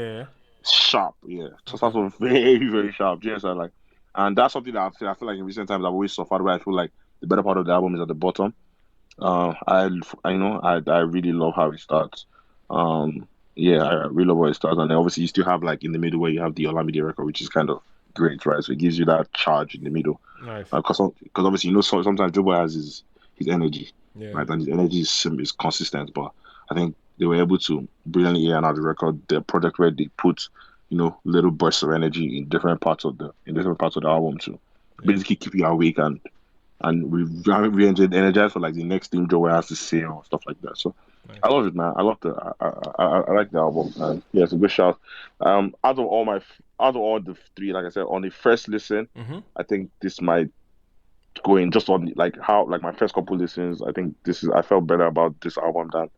[SPEAKER 20] sharp. Yeah, it starts off very very sharp. Yes, and that's something that I feel like in recent times I've always suffered where I feel like the better part of the album is at the bottom. I really love how it starts. Yeah, I really love how it starts, and then obviously you still have like in the middle where you have the Olamide record, which is kind of great, right? So it gives you that charge in the middle.
[SPEAKER 1] Nice.
[SPEAKER 20] Because obviously sometimes Joeboy has his energy, right? And his energy is consistent, but I think they were able to brilliantly air out the record, the project where they put little bursts of energy in different parts of the album to basically keep you awake and we energized for like the next thing Joey has to say or stuff like that. So I love it, man. I love I like the album, and yeah, it's a good shout. Out of all the three, like I said, on the first listen, I think this might go in just on like how like my first couple listens. I think I felt better about this album than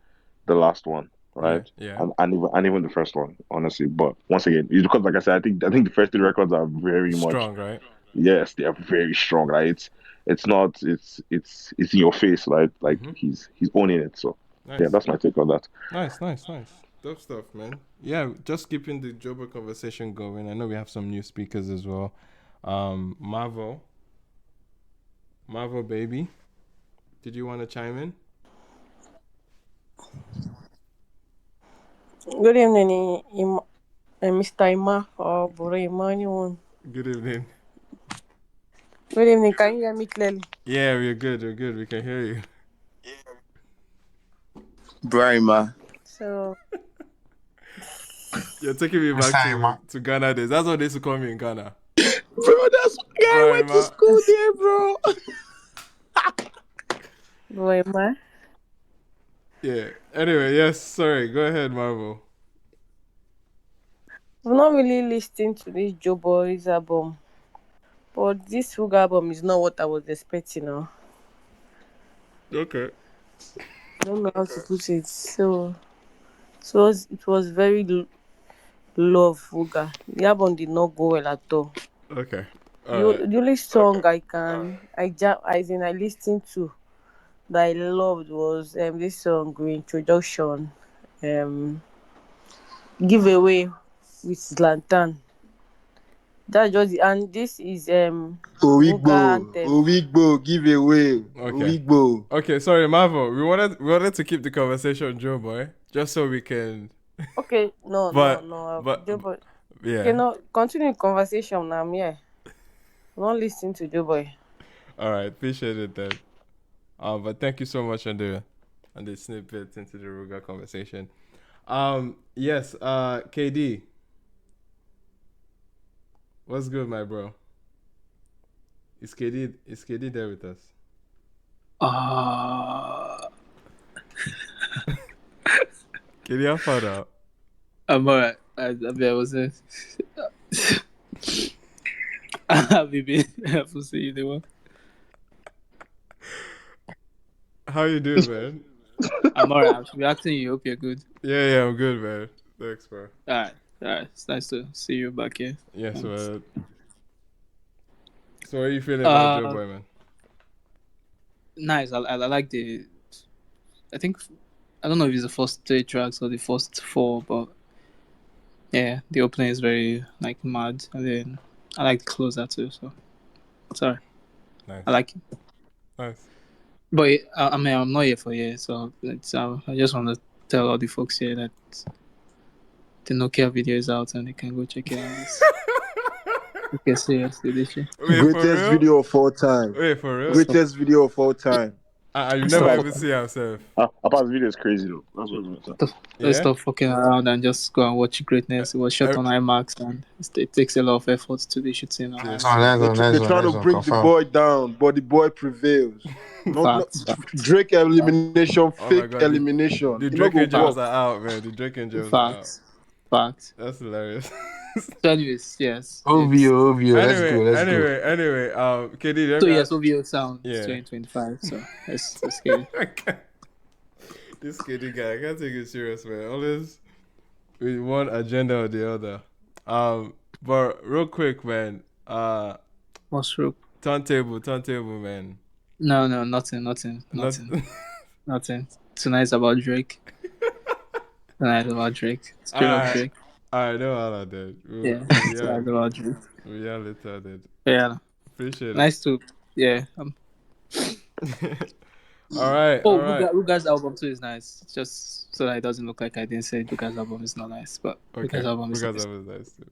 [SPEAKER 20] the last one, right?
[SPEAKER 1] Yeah.
[SPEAKER 20] And even the first one, honestly. But once again, it's because like I said, I think the first three records are very
[SPEAKER 1] strong,
[SPEAKER 20] much
[SPEAKER 1] right?
[SPEAKER 20] Yes, they are very strong, right? It's not it's in your face, right? Like he's owning it. So
[SPEAKER 1] Nice.
[SPEAKER 20] yeah, that's my take on that.
[SPEAKER 1] Nice. Dope stuff, man. Yeah, just keeping the Joeboy conversation going. I know we have some new speakers as well. Marvel baby, did you want to chime in?
[SPEAKER 8] Good evening, Mr. Ima or Bro Ima, anyone.
[SPEAKER 1] Good evening.
[SPEAKER 8] Good evening. Can you hear me clearly?
[SPEAKER 1] Yeah, we're good. We can hear you.
[SPEAKER 18] Brima.
[SPEAKER 8] So
[SPEAKER 1] you're taking me back to Ghana days. That's what they used to call me in Ghana.
[SPEAKER 18] Bro, that's guy I went to school there, bro.
[SPEAKER 8] Brima.
[SPEAKER 1] Yeah. Anyway, yes. Sorry. Go ahead, Marvel.
[SPEAKER 8] I've not really listened to this Joeboy's album, but this RUGER album is not what I was expecting.
[SPEAKER 1] Okay.
[SPEAKER 8] I don't know how to put it. So it was very love RUGER. The album did not go well at all.
[SPEAKER 1] Okay.
[SPEAKER 8] The only song I listened to that I loved was this song Reintroduction, Giveaway with Lantern. That's just and this is
[SPEAKER 12] Owigbo, giveaway. Owigbo.
[SPEAKER 1] Okay, sorry, Marvel. We wanted to keep the conversation Joeboy, just so we can.
[SPEAKER 8] Okay, no, Joeboy.
[SPEAKER 1] Yeah.
[SPEAKER 8] Okay, no, continue the conversation now. I'm here. I'm not listening to Joeboy.
[SPEAKER 1] All right, appreciate it then. But thank you so much on the snippet into the RUGER conversation. Yes, KD. What's good, my bro? Is KD there with us? KD, how far out?
[SPEAKER 10] I'm alright. I wasn't. Baby, I have to see you the one.
[SPEAKER 1] How you doing, man?
[SPEAKER 10] I'm alright. I'm reacting. You hope you're good.
[SPEAKER 1] Yeah, I'm good, man. Thanks, bro.
[SPEAKER 10] Alright. It's nice to see you back here.
[SPEAKER 1] Yes, man. So, how are you feeling about Joeboy, man?
[SPEAKER 10] Nice. I like the. I don't know if it's the first 3 tracks or the first 4, but yeah, the opening is very like mad, and then I like the closer too. So sorry.
[SPEAKER 1] Nice.
[SPEAKER 10] I like it.
[SPEAKER 1] Nice.
[SPEAKER 10] But I mean, I'm not here for you, so I just want to tell all the folks here that the Nokia video is out and they can go check it out. Okay, seriously, this shit.
[SPEAKER 12] Greatest video of all time.
[SPEAKER 1] Wait, for real?
[SPEAKER 12] Greatest video of all time.
[SPEAKER 1] You never even see yourself.
[SPEAKER 20] About the video is crazy though. That's what I'm saying.
[SPEAKER 10] Let's stop fucking around and just go and watch greatness. It was shot on IMAX and it takes a lot of effort to be shooting on IMAX.
[SPEAKER 12] They're trying to bring the boy down, but the boy prevails.
[SPEAKER 10] Facts.
[SPEAKER 12] Drake elimination, fake elimination.
[SPEAKER 1] The Drake and Jones are out, man. The Drake and Jones are out.
[SPEAKER 10] Facts.
[SPEAKER 1] That's hilarious.
[SPEAKER 10] So anyways, yes.
[SPEAKER 19] OVO. Let's go.
[SPEAKER 1] Anyway, KD.
[SPEAKER 10] So yes, OVO sound 2025. So let's get it.
[SPEAKER 1] This KD guy, I can't take it serious, man. Always with one agenda or the other. But real quick, man.
[SPEAKER 10] What's real?
[SPEAKER 1] Turntable, man.
[SPEAKER 10] No, nothing. Nothing. Tonight's about Drake. Straight up Drake.
[SPEAKER 1] I know all I did.
[SPEAKER 10] Tonight's about Drake.
[SPEAKER 1] We are later did.
[SPEAKER 10] Yeah.
[SPEAKER 1] Appreciate it.
[SPEAKER 10] Nice to. Yeah.
[SPEAKER 1] All right.
[SPEAKER 10] RUGER's album too is nice. Just so that it doesn't look like I didn't say RUGER's album is not nice, but RUGER's album is nice too.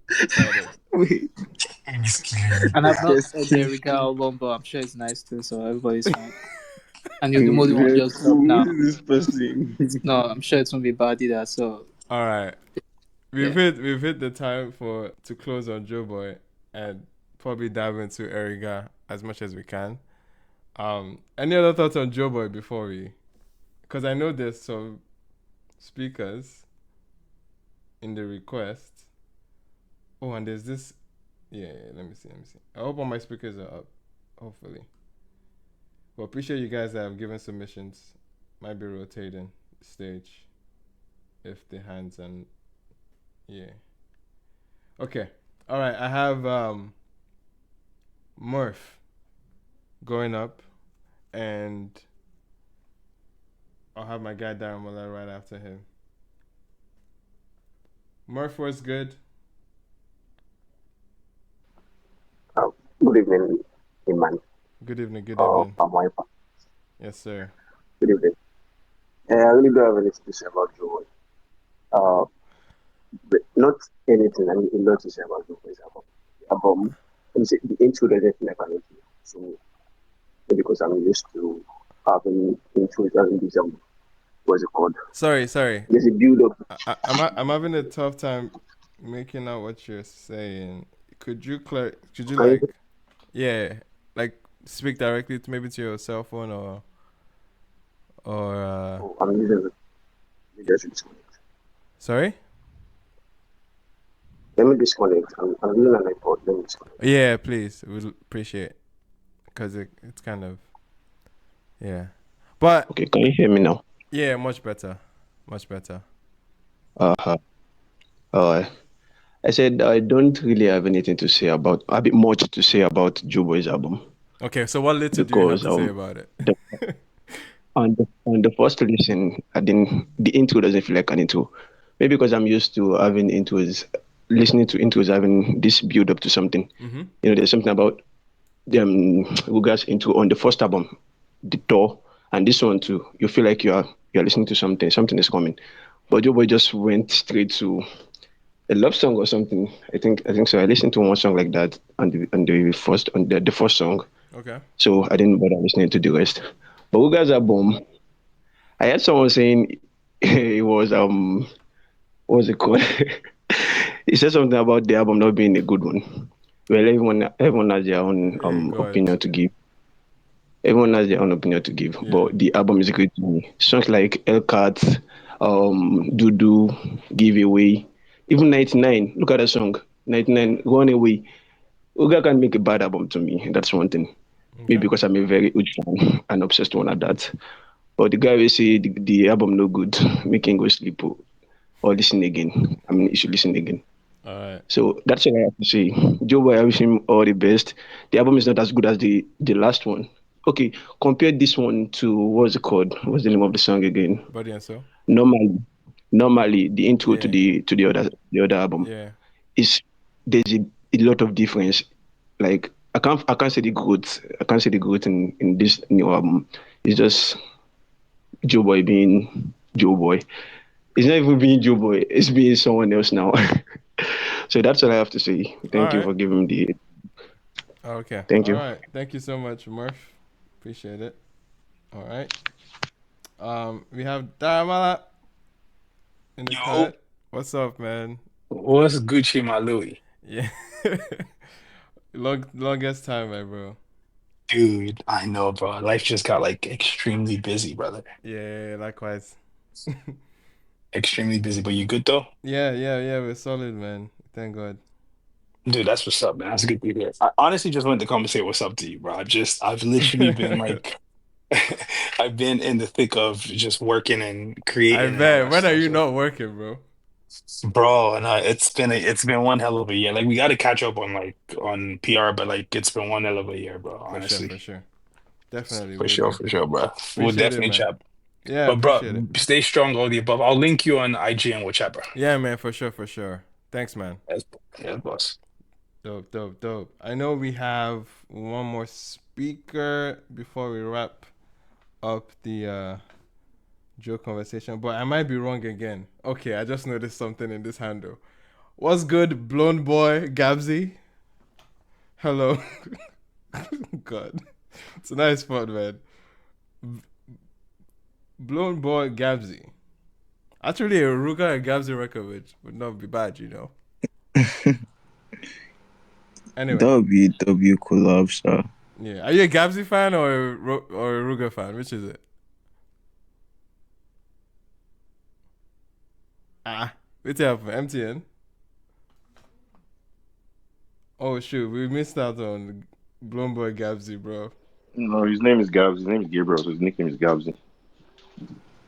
[SPEAKER 12] Wait.
[SPEAKER 10] And I've not said the Erigga album, but I'm sure it's nice too, so everybody's fine. And you're the most one just dropped now.
[SPEAKER 12] This person.
[SPEAKER 10] No, I'm sure it won't be bad either. So
[SPEAKER 1] all right. we've hit the time to close on Joeboy and probably dive into Erigga as much as we can. Any other thoughts on Joeboy before we? Because I know there's some speakers in the request. Oh, and there's this. Yeah, let me see. I hope all my speakers are up. Hopefully. Well, appreciate you guys that have given submissions. Might be rotating the stage if the hands and yeah. Okay. All right. I have Murph going up, and I'll have my guy Daramola right after him. Murph was good.
[SPEAKER 21] Good evening, Iman.
[SPEAKER 1] Good evening. Good evening. Yes, sir.
[SPEAKER 21] Good evening. I really don't have anything to say about Joeboy. But not anything. I mean, a lot to say about Joeboy's album. Let me say the intro doesn't feel like an intro. So maybe because I'm used to having intros having this what's it called?
[SPEAKER 1] Sorry.
[SPEAKER 21] There's a build up.
[SPEAKER 1] I'm having a tough time making out what you're saying. Could you like speak directly to maybe to your cell phone or
[SPEAKER 21] I'm using it. Just disconnect.
[SPEAKER 1] Sorry?
[SPEAKER 21] Let me disconnect. I'm using an iPod. Let me disconnect.
[SPEAKER 1] Yeah, please. We'd appreciate, because it's kind of But
[SPEAKER 21] okay, can you hear me now?
[SPEAKER 1] Yeah, much better.
[SPEAKER 21] I said I don't really have anything to say about much to say about Joeboy's album.
[SPEAKER 1] Okay, so what little do you have to say about it?
[SPEAKER 21] On the first listen, the intro doesn't feel like an intro. Maybe because I'm used to having listening to intros having this build up to something.
[SPEAKER 1] Mm-hmm.
[SPEAKER 21] You know, there's something about RUGER's intro on the first album, The Door, and this one too. You feel like you're listening to something is coming. But Joeboy just went straight to a love song or something. I think so. I listened to one song like that on the first song.
[SPEAKER 1] Okay.
[SPEAKER 21] So I didn't bother listening to the rest. But RUGER's album, I had someone saying it was what was it called? He said something about the album not being a good one. Well, everyone has their own opinion to give. Everyone has their own opinion to give. Yeah. But the album is great to me. Songs like El Cat, Dudu, Giveaway, even 99. Look at that song. 99, Run Away. RUGER can make a bad album to me. That's one thing. Okay. Maybe because I'm a very huge fan and obsessed one at that. But the guy will say the album no good, make him go sleep or listen again. I mean, you should listen again.
[SPEAKER 1] All right.
[SPEAKER 21] So that's what I have to say. Joeboy, I wish him all the best. The album is not as good as the last one. Okay, compare this one to what's it called? What's the name of the song again?
[SPEAKER 1] Body and Soul.
[SPEAKER 21] Normally, the intro to the other album is there's a lot of difference. Like I can't say the growth. I can't say the growth in this new album. It's just Joeboy being Joeboy. It's not even being Joeboy. It's being someone else now. So that's what I have to say. Thank you for giving me the.
[SPEAKER 1] Okay.
[SPEAKER 21] Thank you.
[SPEAKER 1] All right. Thank you so much, Murph. Appreciate it. All right. We have Daramola in the cut. What's up, man?
[SPEAKER 22] What's Gucci, my Louis?
[SPEAKER 1] Yeah. Longest time, my bro.
[SPEAKER 22] Dude, I know, bro. Life just got like extremely busy, brother.
[SPEAKER 1] Yeah, likewise.
[SPEAKER 22] Extremely busy, but you good though?
[SPEAKER 1] Yeah. We're solid, man. Thank God.
[SPEAKER 22] Dude, that's what's up, man. That's good to hear. I honestly just wanted to come and say what's up to you, bro. I've literally been like, I've been in the thick of just working and creating.
[SPEAKER 1] I bet. When are you not working, bro?
[SPEAKER 22] Bro, and it's been one hell of a year. Like we got to catch up on PR, but like it's been one hell of a year, bro. Honestly,
[SPEAKER 1] for sure. Definitely.
[SPEAKER 22] For sure, bro. We'll definitely chat.
[SPEAKER 1] Yeah,
[SPEAKER 22] but bro, stay strong, all the above. I'll link you on IG and we'll chat, bro.
[SPEAKER 1] Yeah, man, for sure. Thanks, man.
[SPEAKER 22] Yeah, boss.
[SPEAKER 1] Dope. I know we have one more speaker before we wrap up the Joe conversation, but I might be wrong again. Okay, I just noticed something in this handle. What's good, BLOWNBOY Gabsy? Hello. God, it's a nice spot, man. BLOWNBOY Gabsy. Actually, a Ruger and Gabsy record would not be bad, you know. Anyway.
[SPEAKER 2] That would be a W collab, sir.
[SPEAKER 1] Yeah. Are you a Gabsy fan or a Ruger fan? Which is it? What's happening? MTN? Oh, shoot. We missed out on BLOWNBOY Gabsy, bro.
[SPEAKER 20] No, his name is Gabs. His name is Gabriel, so his nickname is Gabsy.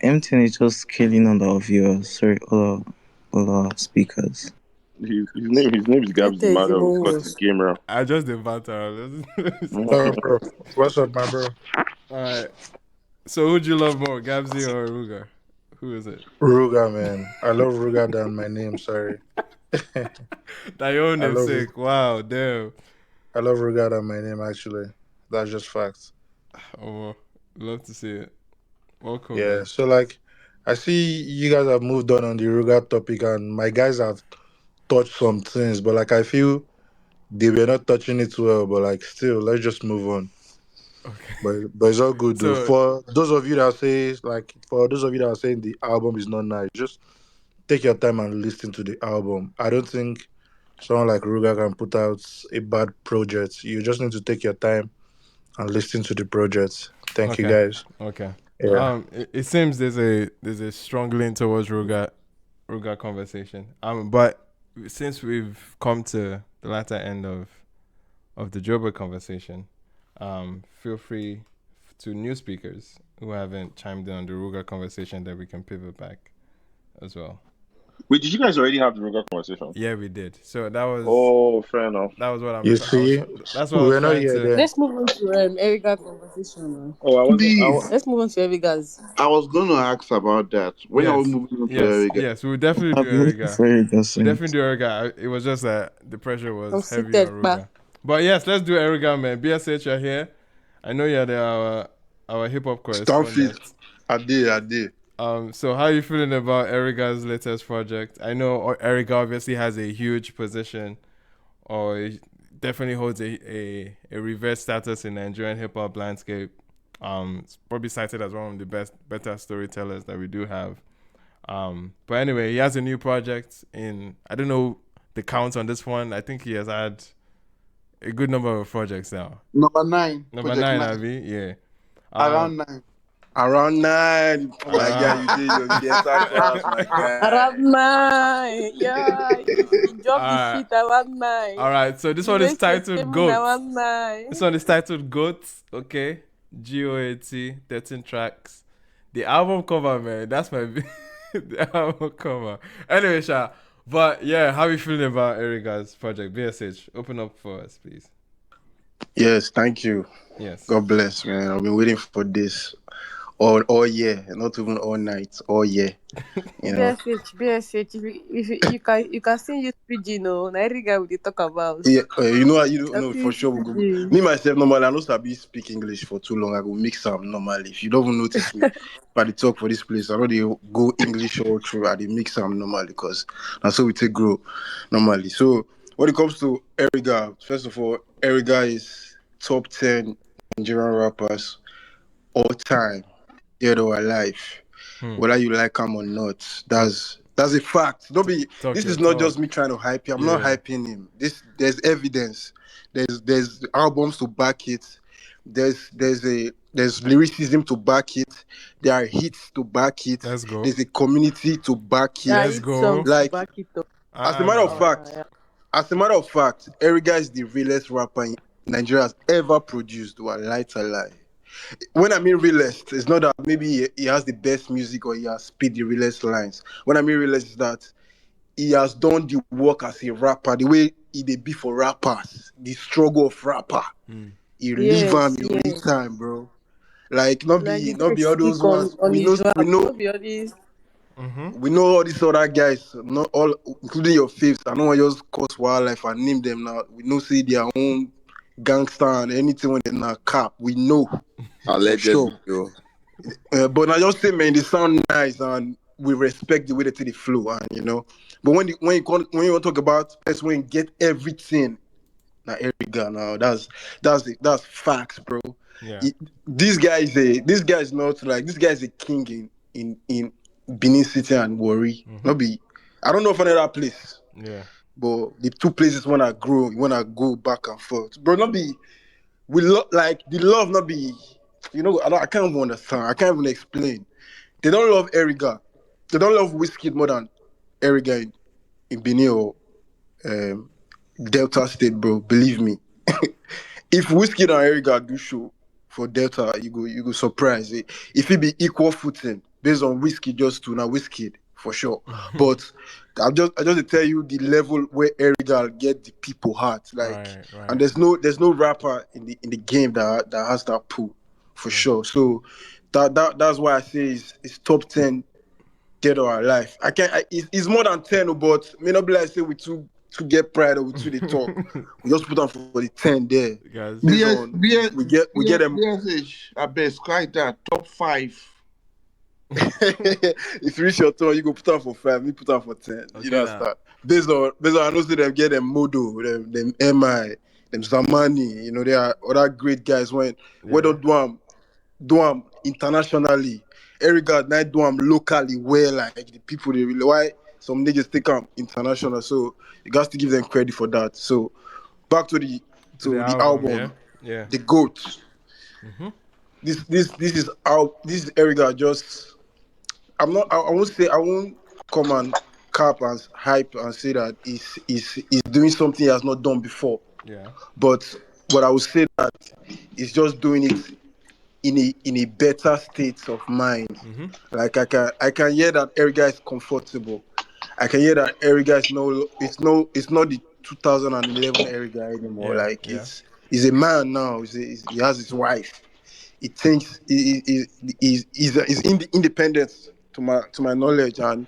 [SPEAKER 2] MTN is just killing all our viewers. Sorry, all our speakers.
[SPEAKER 20] His name is Gabs Emmanuel because he's gamer.
[SPEAKER 1] I just did banter.
[SPEAKER 12] Bro, what's up, my bro?
[SPEAKER 1] Alright. So who'd you love more, Gabsy or Ruger? Who is it?
[SPEAKER 12] Ruger, man. I love Ruger than my name, sorry.
[SPEAKER 1] That your own namesake. Wow, damn.
[SPEAKER 12] I love Ruger than my name, actually. That's just facts.
[SPEAKER 1] Oh, love to see it. Welcome.
[SPEAKER 12] Yeah,
[SPEAKER 1] man.
[SPEAKER 12] so like, I see you guys have moved on the Ruger topic, and my guys have touched some things, but like, I feel they were not touching it well, but like, still, let's just move on. Okay. But it's all good, though. For those of you that say, like, for those of you that are saying the album is not nice, just take your time and listen to the album. I don't think someone like Ruger can put out a bad project. You just need to take your time and listen to the project. Thank you, guys.
[SPEAKER 1] Okay.
[SPEAKER 12] Yeah.
[SPEAKER 1] It seems there's a strong lean towards Ruger conversation. But since we've come to the latter end of the Joeboy conversation, feel free to new speakers who haven't chimed in on the Ruger conversation that we can pivot back as well.
[SPEAKER 20] Wait, did you guys already have the Ruger conversation?
[SPEAKER 1] Yeah, we did. So that was.
[SPEAKER 20] Oh, fair enough.
[SPEAKER 1] That was what I'm.
[SPEAKER 12] You see,
[SPEAKER 1] that's what we're not here.
[SPEAKER 8] Let's move on to Erigga conversation.
[SPEAKER 5] Please.
[SPEAKER 8] Let's move on to Erigga's.
[SPEAKER 5] I was going to ask about that. When are we moving on to Erigga?
[SPEAKER 1] Yes, we will definitely do Erigga. Definitely do Erigga. It was just that the pressure was heavy on Ruger. But yes, let's do Erigga, man. BSH, you're here. I know you're our hip hop correspondent.
[SPEAKER 5] I did.
[SPEAKER 1] So how are you feeling about Erigga's latest project? I know Erigga obviously has a huge position, or definitely holds a reverse status in the Nigerian hip hop landscape. It's probably cited as one of the better storytellers that we do have. But anyway, he has a new project I don't know the count on this one. I think he has had a good number of projects now.
[SPEAKER 5] Number 9.
[SPEAKER 1] Number 9, Abby. Yeah.
[SPEAKER 5] Around 9.
[SPEAKER 12] Around 9. Oh my God, you did the entire class, my God.
[SPEAKER 8] Around 9. Yeah. You dropped the shit around 9.
[SPEAKER 1] All right. So this one is titled GOAT. This one is titled GOAT. Okay. GOAT. 13 tracks. The album cover, man. That's my the album cover. Anyway, Sha. But yeah, how are you feeling about Erigga's project? BSH, open up for us, please.
[SPEAKER 12] Yes, thank you.
[SPEAKER 1] Yes.
[SPEAKER 12] God bless, man. I've been waiting for this all year, not even all night, all year. You know.
[SPEAKER 8] BSH. If you can still use PG, no. Erigga will talk about.
[SPEAKER 12] Yeah, you know for sure. Me myself, normally I know I speak English for too long. I go mix up normally. If you don't even notice me, by the talk for this place, I know they go English all through. I they mix up normally because that's how we take grow normally. So when it comes to Erigga, first of all, Erigga is top 10 Nigerian rappers all time, dead or alive. Whether you like him or not, that's a fact. This is not just me trying to hype him. I'm not hyping him. There's evidence. There's albums to back it. There's lyricism to back it. There are hits to back it.
[SPEAKER 1] Let's go.
[SPEAKER 12] There's a community to back it.
[SPEAKER 1] Let's go.
[SPEAKER 12] Like as a matter of fact, Erigga is the realest rapper Nigeria has ever produced. Well, lie to lie. When I mean realist, it's not that maybe he has the best music or he has spit the realest lines. When I mean realist is that he has done the work as a rapper, the way he did be for rappers, the struggle of rapper. He live on in real time, bro. Like not be all those ones. We know all these other guys, not all, including your faves. I don't want to just cause wildlife and name them now. We know see their own gangster and anything when they're not cap. We know.
[SPEAKER 5] Allegedly,
[SPEAKER 12] but I just say, man, they sound nice and we respect the way they take the flow, and you know. But when you want to talk about that's when you get everything. Now Erigga, now that's facts, bro.
[SPEAKER 1] Yeah.
[SPEAKER 12] This guy is not like this guy is a king in Benin City and Warri. Not be. I don't know of another place.
[SPEAKER 1] Yeah.
[SPEAKER 12] But the two places when I go back and forth, bro. Not be. Like the love. Not be. I can't even understand. I can't even explain. They don't love Erigga. They don't love Wizkid more than Erigga in Benin or Delta State, bro. Believe me. If Wizkid and Erigga do show for Delta, you go surprise it. If it be equal footing based on Wizkid just to now Wizkid for sure. But I just tell you the level where Erigga get the people heart, like,
[SPEAKER 1] Right.
[SPEAKER 12] and there's no rapper in the game that has that pull for sure. So that's why I say it's top 10 dead or alive. It's more than 10, but may not be like say we to get pride or we to the talk. We just put on for the 10 there.
[SPEAKER 1] Guys.
[SPEAKER 12] Based on we get them.
[SPEAKER 5] I bet quite that top 5.
[SPEAKER 12] If you reach your turn, you go put on for 5, me put on for 10.
[SPEAKER 1] Okay,
[SPEAKER 12] You know start. Based on I know see them get them Modo, them MI, them Zamani, they are other great guys when don't do them internationally. Erigga night do them locally where like the people they really why some niggas take them international. So you got to give them credit for that. So back to the album,
[SPEAKER 1] yeah.
[SPEAKER 12] the GOAT. This is Erigga just I won't come and cap and hype and say that he's doing something he has not done before.
[SPEAKER 1] Yeah.
[SPEAKER 12] But I would say that he's just doing it in a better state of mind. Like I can hear that Erigga is comfortable. I can hear that Erigga it's not the 2011 Erigga anymore.
[SPEAKER 1] Yeah,
[SPEAKER 12] Like he's a man now. He has his wife. He thinks he's independent to my knowledge and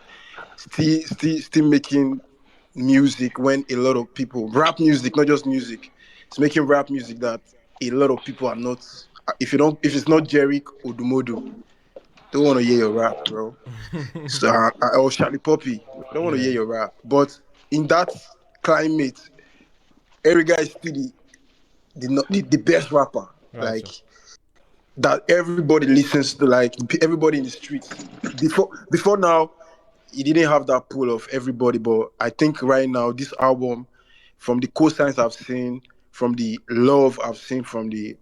[SPEAKER 12] still making music when a lot of people rap music, not just music. It's making rap music that a lot of people are not. If it's not Jerick Odumodublvck, don't want to hear your rap, bro. So or Charlie Poppy, don't want to hear your rap. But in that climate, Erigga is still the best rapper.
[SPEAKER 1] Gotcha.
[SPEAKER 12] Like that everybody listens to, like everybody in the streets. Before now, he didn't have that pull of everybody, but I think right now this album, from the co-signs I've seen, from the love I've seen from the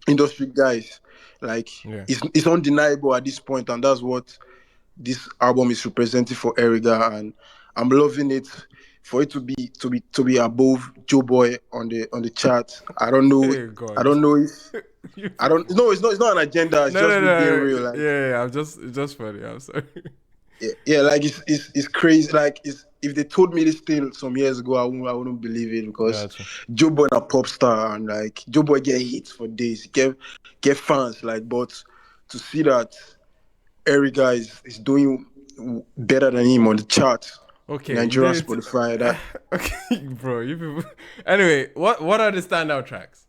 [SPEAKER 12] industry guys, like it's undeniable at this point, and that's what this album is representing for Erigga, and I'm loving it. For it to be above Joeboy on the chart, I don't know.
[SPEAKER 1] Hey, God.
[SPEAKER 12] I don't know if I don't. No, it's not an agenda. It's just me being real. Like,
[SPEAKER 1] yeah. It's just funny. I'm sorry.
[SPEAKER 12] Yeah. Like it's crazy. Like if they told me this thing some years ago, I wouldn't believe it because Joeboy a pop star and like Joeboy get hits for days, get fans. Like, but to see that Erigga is doing better than him on the chart.
[SPEAKER 1] Okay,
[SPEAKER 12] Nigerian Spotify. That
[SPEAKER 1] okay, bro. You people. Anyway, what are the standout tracks?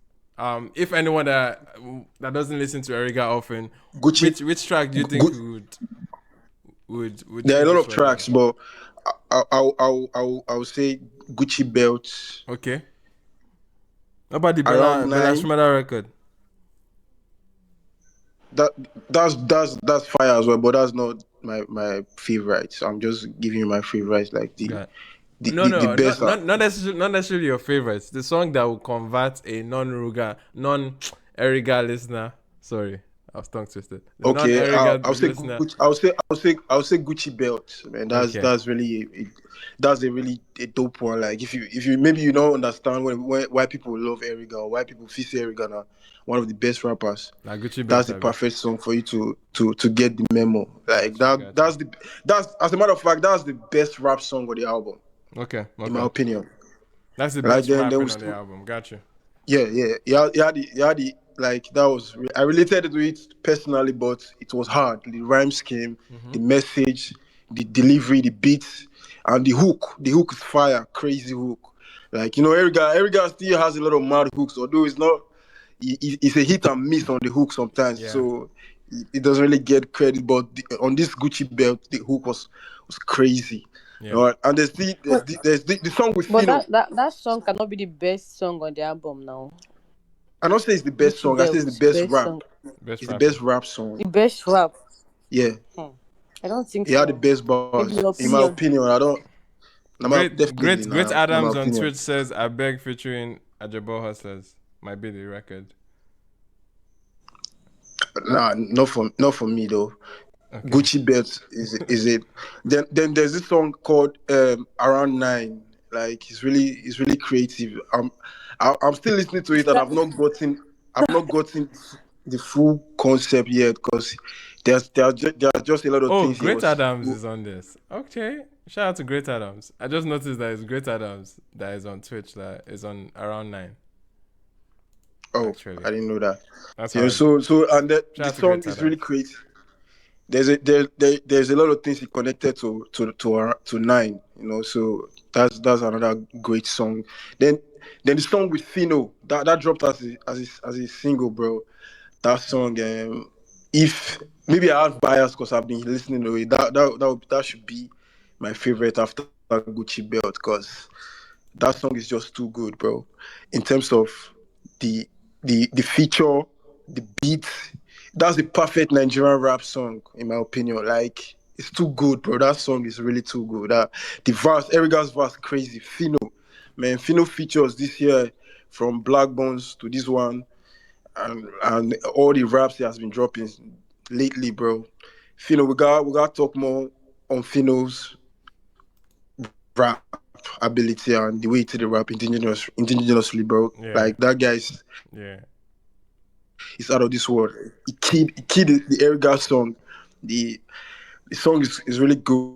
[SPEAKER 1] If anyone that doesn't listen to Erigga often, which track do you think would?
[SPEAKER 12] There are a lot of tracks, but I'll say Gucci Belt.
[SPEAKER 1] Okay. How about the Bella Shmurda record? That's
[SPEAKER 12] fire as well, but that's not my favorite. So I'm just giving you my favorites, like the best.
[SPEAKER 1] Not necessarily your favorites. The song that will convert a non-Erigga listener. Sorry, I was tongue twisted.
[SPEAKER 12] Okay, I'll say Gucci Belt, man. That's really that's a really dope one. Like if you maybe you don't understand why people love Erigga or why people feel Erigga now one of the best rappers.
[SPEAKER 1] Like Gucci Belt,
[SPEAKER 12] that's the perfect song for you to get the memo. Like that's as a matter of fact that's the best rap song on the album.
[SPEAKER 1] Okay.
[SPEAKER 12] In my opinion,
[SPEAKER 1] that's the best rapping on the album. Gotcha.
[SPEAKER 12] Yeah. You had the like that was I related to it personally, but it was hard. The rhyme scheme, the message, the delivery, the beats, and the hook. The hook is fire, crazy hook. Like Erigga still has a lot of mad hooks, although it's not. It's a hit and miss on the hook sometimes, so it doesn't really get credit. But on this Gucci Belt, the hook was crazy. Yeah. And there's the song with Fino.
[SPEAKER 8] But that song cannot be the best song on the album now.
[SPEAKER 12] I don't say it's the best song. I say it's the best rap. It's the best rap song.
[SPEAKER 8] The best rap.
[SPEAKER 12] Yeah.
[SPEAKER 8] I don't think
[SPEAKER 12] He had the
[SPEAKER 8] so.
[SPEAKER 12] best
[SPEAKER 8] Maybe
[SPEAKER 12] bars.
[SPEAKER 8] your
[SPEAKER 12] In my
[SPEAKER 8] opinion.
[SPEAKER 12] opinion, I don't. Definitely,
[SPEAKER 1] Great
[SPEAKER 12] in my
[SPEAKER 1] Adams on
[SPEAKER 12] opinion.
[SPEAKER 1] Twitch says I beg featuring Ajabo Hustlers might be the record.
[SPEAKER 12] Nah, not for me though.
[SPEAKER 1] Okay.
[SPEAKER 12] Gucci Belt is it. Then there's this song called Around Nine. Like it's really creative. I'm still listening to it and I've not gotten the full concept yet because there are just a lot of
[SPEAKER 1] Oh,
[SPEAKER 12] things he
[SPEAKER 1] Great
[SPEAKER 12] was.
[SPEAKER 1] Adams is on this. Okay. Shout out to Great Adams. I just noticed that it's Great Adams that is on Twitch that is on Around 9.
[SPEAKER 12] Oh,
[SPEAKER 1] Actually.
[SPEAKER 12] I didn't know that.
[SPEAKER 1] That's
[SPEAKER 12] Yeah,
[SPEAKER 1] how
[SPEAKER 12] so and the
[SPEAKER 1] shout out to
[SPEAKER 12] song
[SPEAKER 1] Great
[SPEAKER 12] is really
[SPEAKER 1] Adams.
[SPEAKER 12] creative. There's a lot of things he connected to Nine, you know. So that's another great song. Then the song with Fino that dropped as a single, bro. That song, if maybe I have bias because I've been listening to it. That should be my favorite after Gucci Belt because that song is just too good, bro. In terms of the the feature, the beat, that's the perfect Nigerian rap song, in my opinion. Like it's too good, bro. That song is really too good. The verse, Erigga's verse, crazy. Fino, man, Fino features this year from Black Bones to this one, and all the raps he has been dropping lately, bro. Fino, we got to talk more on Fino's rap ability and the way to the rap indigenously, bro.
[SPEAKER 1] Yeah.
[SPEAKER 12] Like that guy's he's out of this world. He killed the Erigga song. The song is really good.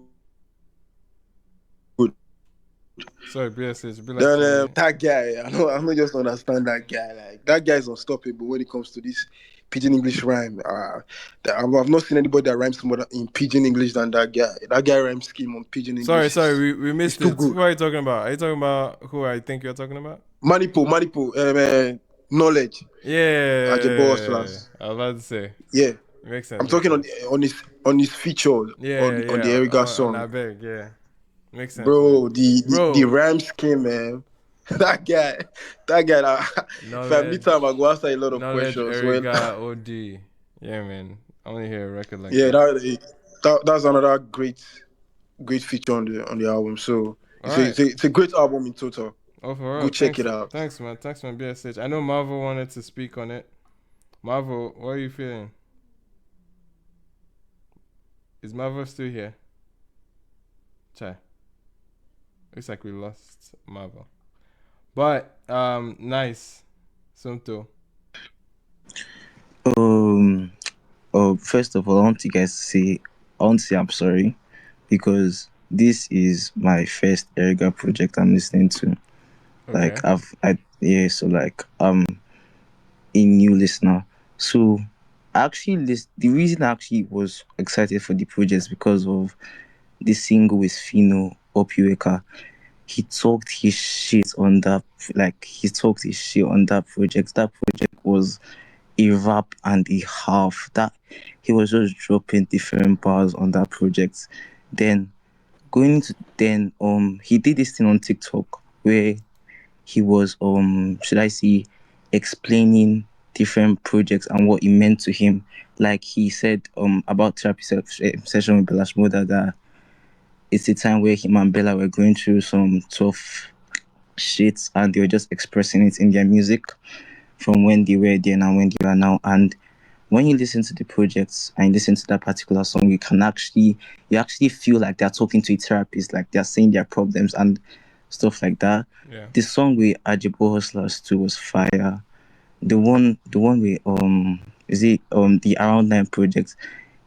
[SPEAKER 1] Sorry, BSH. Be like
[SPEAKER 12] Then that guy, I don't just understand that guy. Like that guy is unstoppable when it comes to this pidgin English rhyme. I've not seen anybody that rhymes more in pidgin English than that guy. That guy rhymes scheme on pidgin English.
[SPEAKER 1] Sorry, we missed
[SPEAKER 12] too
[SPEAKER 1] it.
[SPEAKER 12] good.
[SPEAKER 1] Who are you talking about? Are you talking about who I think you're talking about?
[SPEAKER 12] Manipo, knowledge.
[SPEAKER 1] Yeah.
[SPEAKER 12] Ajabo.
[SPEAKER 1] I was about to say.
[SPEAKER 12] Yeah.
[SPEAKER 1] Makes sense.
[SPEAKER 12] I'm talking on his feature on the Erigga song.
[SPEAKER 1] On Abeg, yeah. Makes sense.
[SPEAKER 12] Bro,
[SPEAKER 1] Man.
[SPEAKER 12] the rhyme scheme, man. That guy, if I meet him, I go ask a lot of questions.
[SPEAKER 1] Erigga, OD. Yeah, man. I want to hear a record like
[SPEAKER 12] yeah,
[SPEAKER 1] that.
[SPEAKER 12] that's another great feature on the album. So it's a great album in total.
[SPEAKER 1] Oh, for real.
[SPEAKER 12] Go check it out.
[SPEAKER 1] Thanks, man. BSH. I know Marvel wanted to speak on it. Marvel, what are you feeling? Is Marvel still here? Chai. Looks like we lost Marvel. But nice. Sumto.
[SPEAKER 2] First of all, I want to say I'm sorry because this is my first Erigga project I'm listening to.
[SPEAKER 1] Okay.
[SPEAKER 2] Like so like a new listener. So actually the reason I actually was excited for the project is because of the single with Fino Opiweka. He talked his shit on that project. That project was a rap and a half. That he was just dropping different bars on that project. Then he did this thing on TikTok where he was explaining different projects and what it meant to him. Like he said about therapy session with Bella Shmurda that it's a time where him and Bella were going through some tough shit and they were just expressing it in their music from when they were then and when they are now. And when you listen to the projects and you listen to that particular song, you actually feel like they're talking to a therapist, like they're saying their problems and stuff like that.
[SPEAKER 1] Yeah.
[SPEAKER 2] The song with Ajabo Hustlers 2 was fire. The one with the Around 9 project,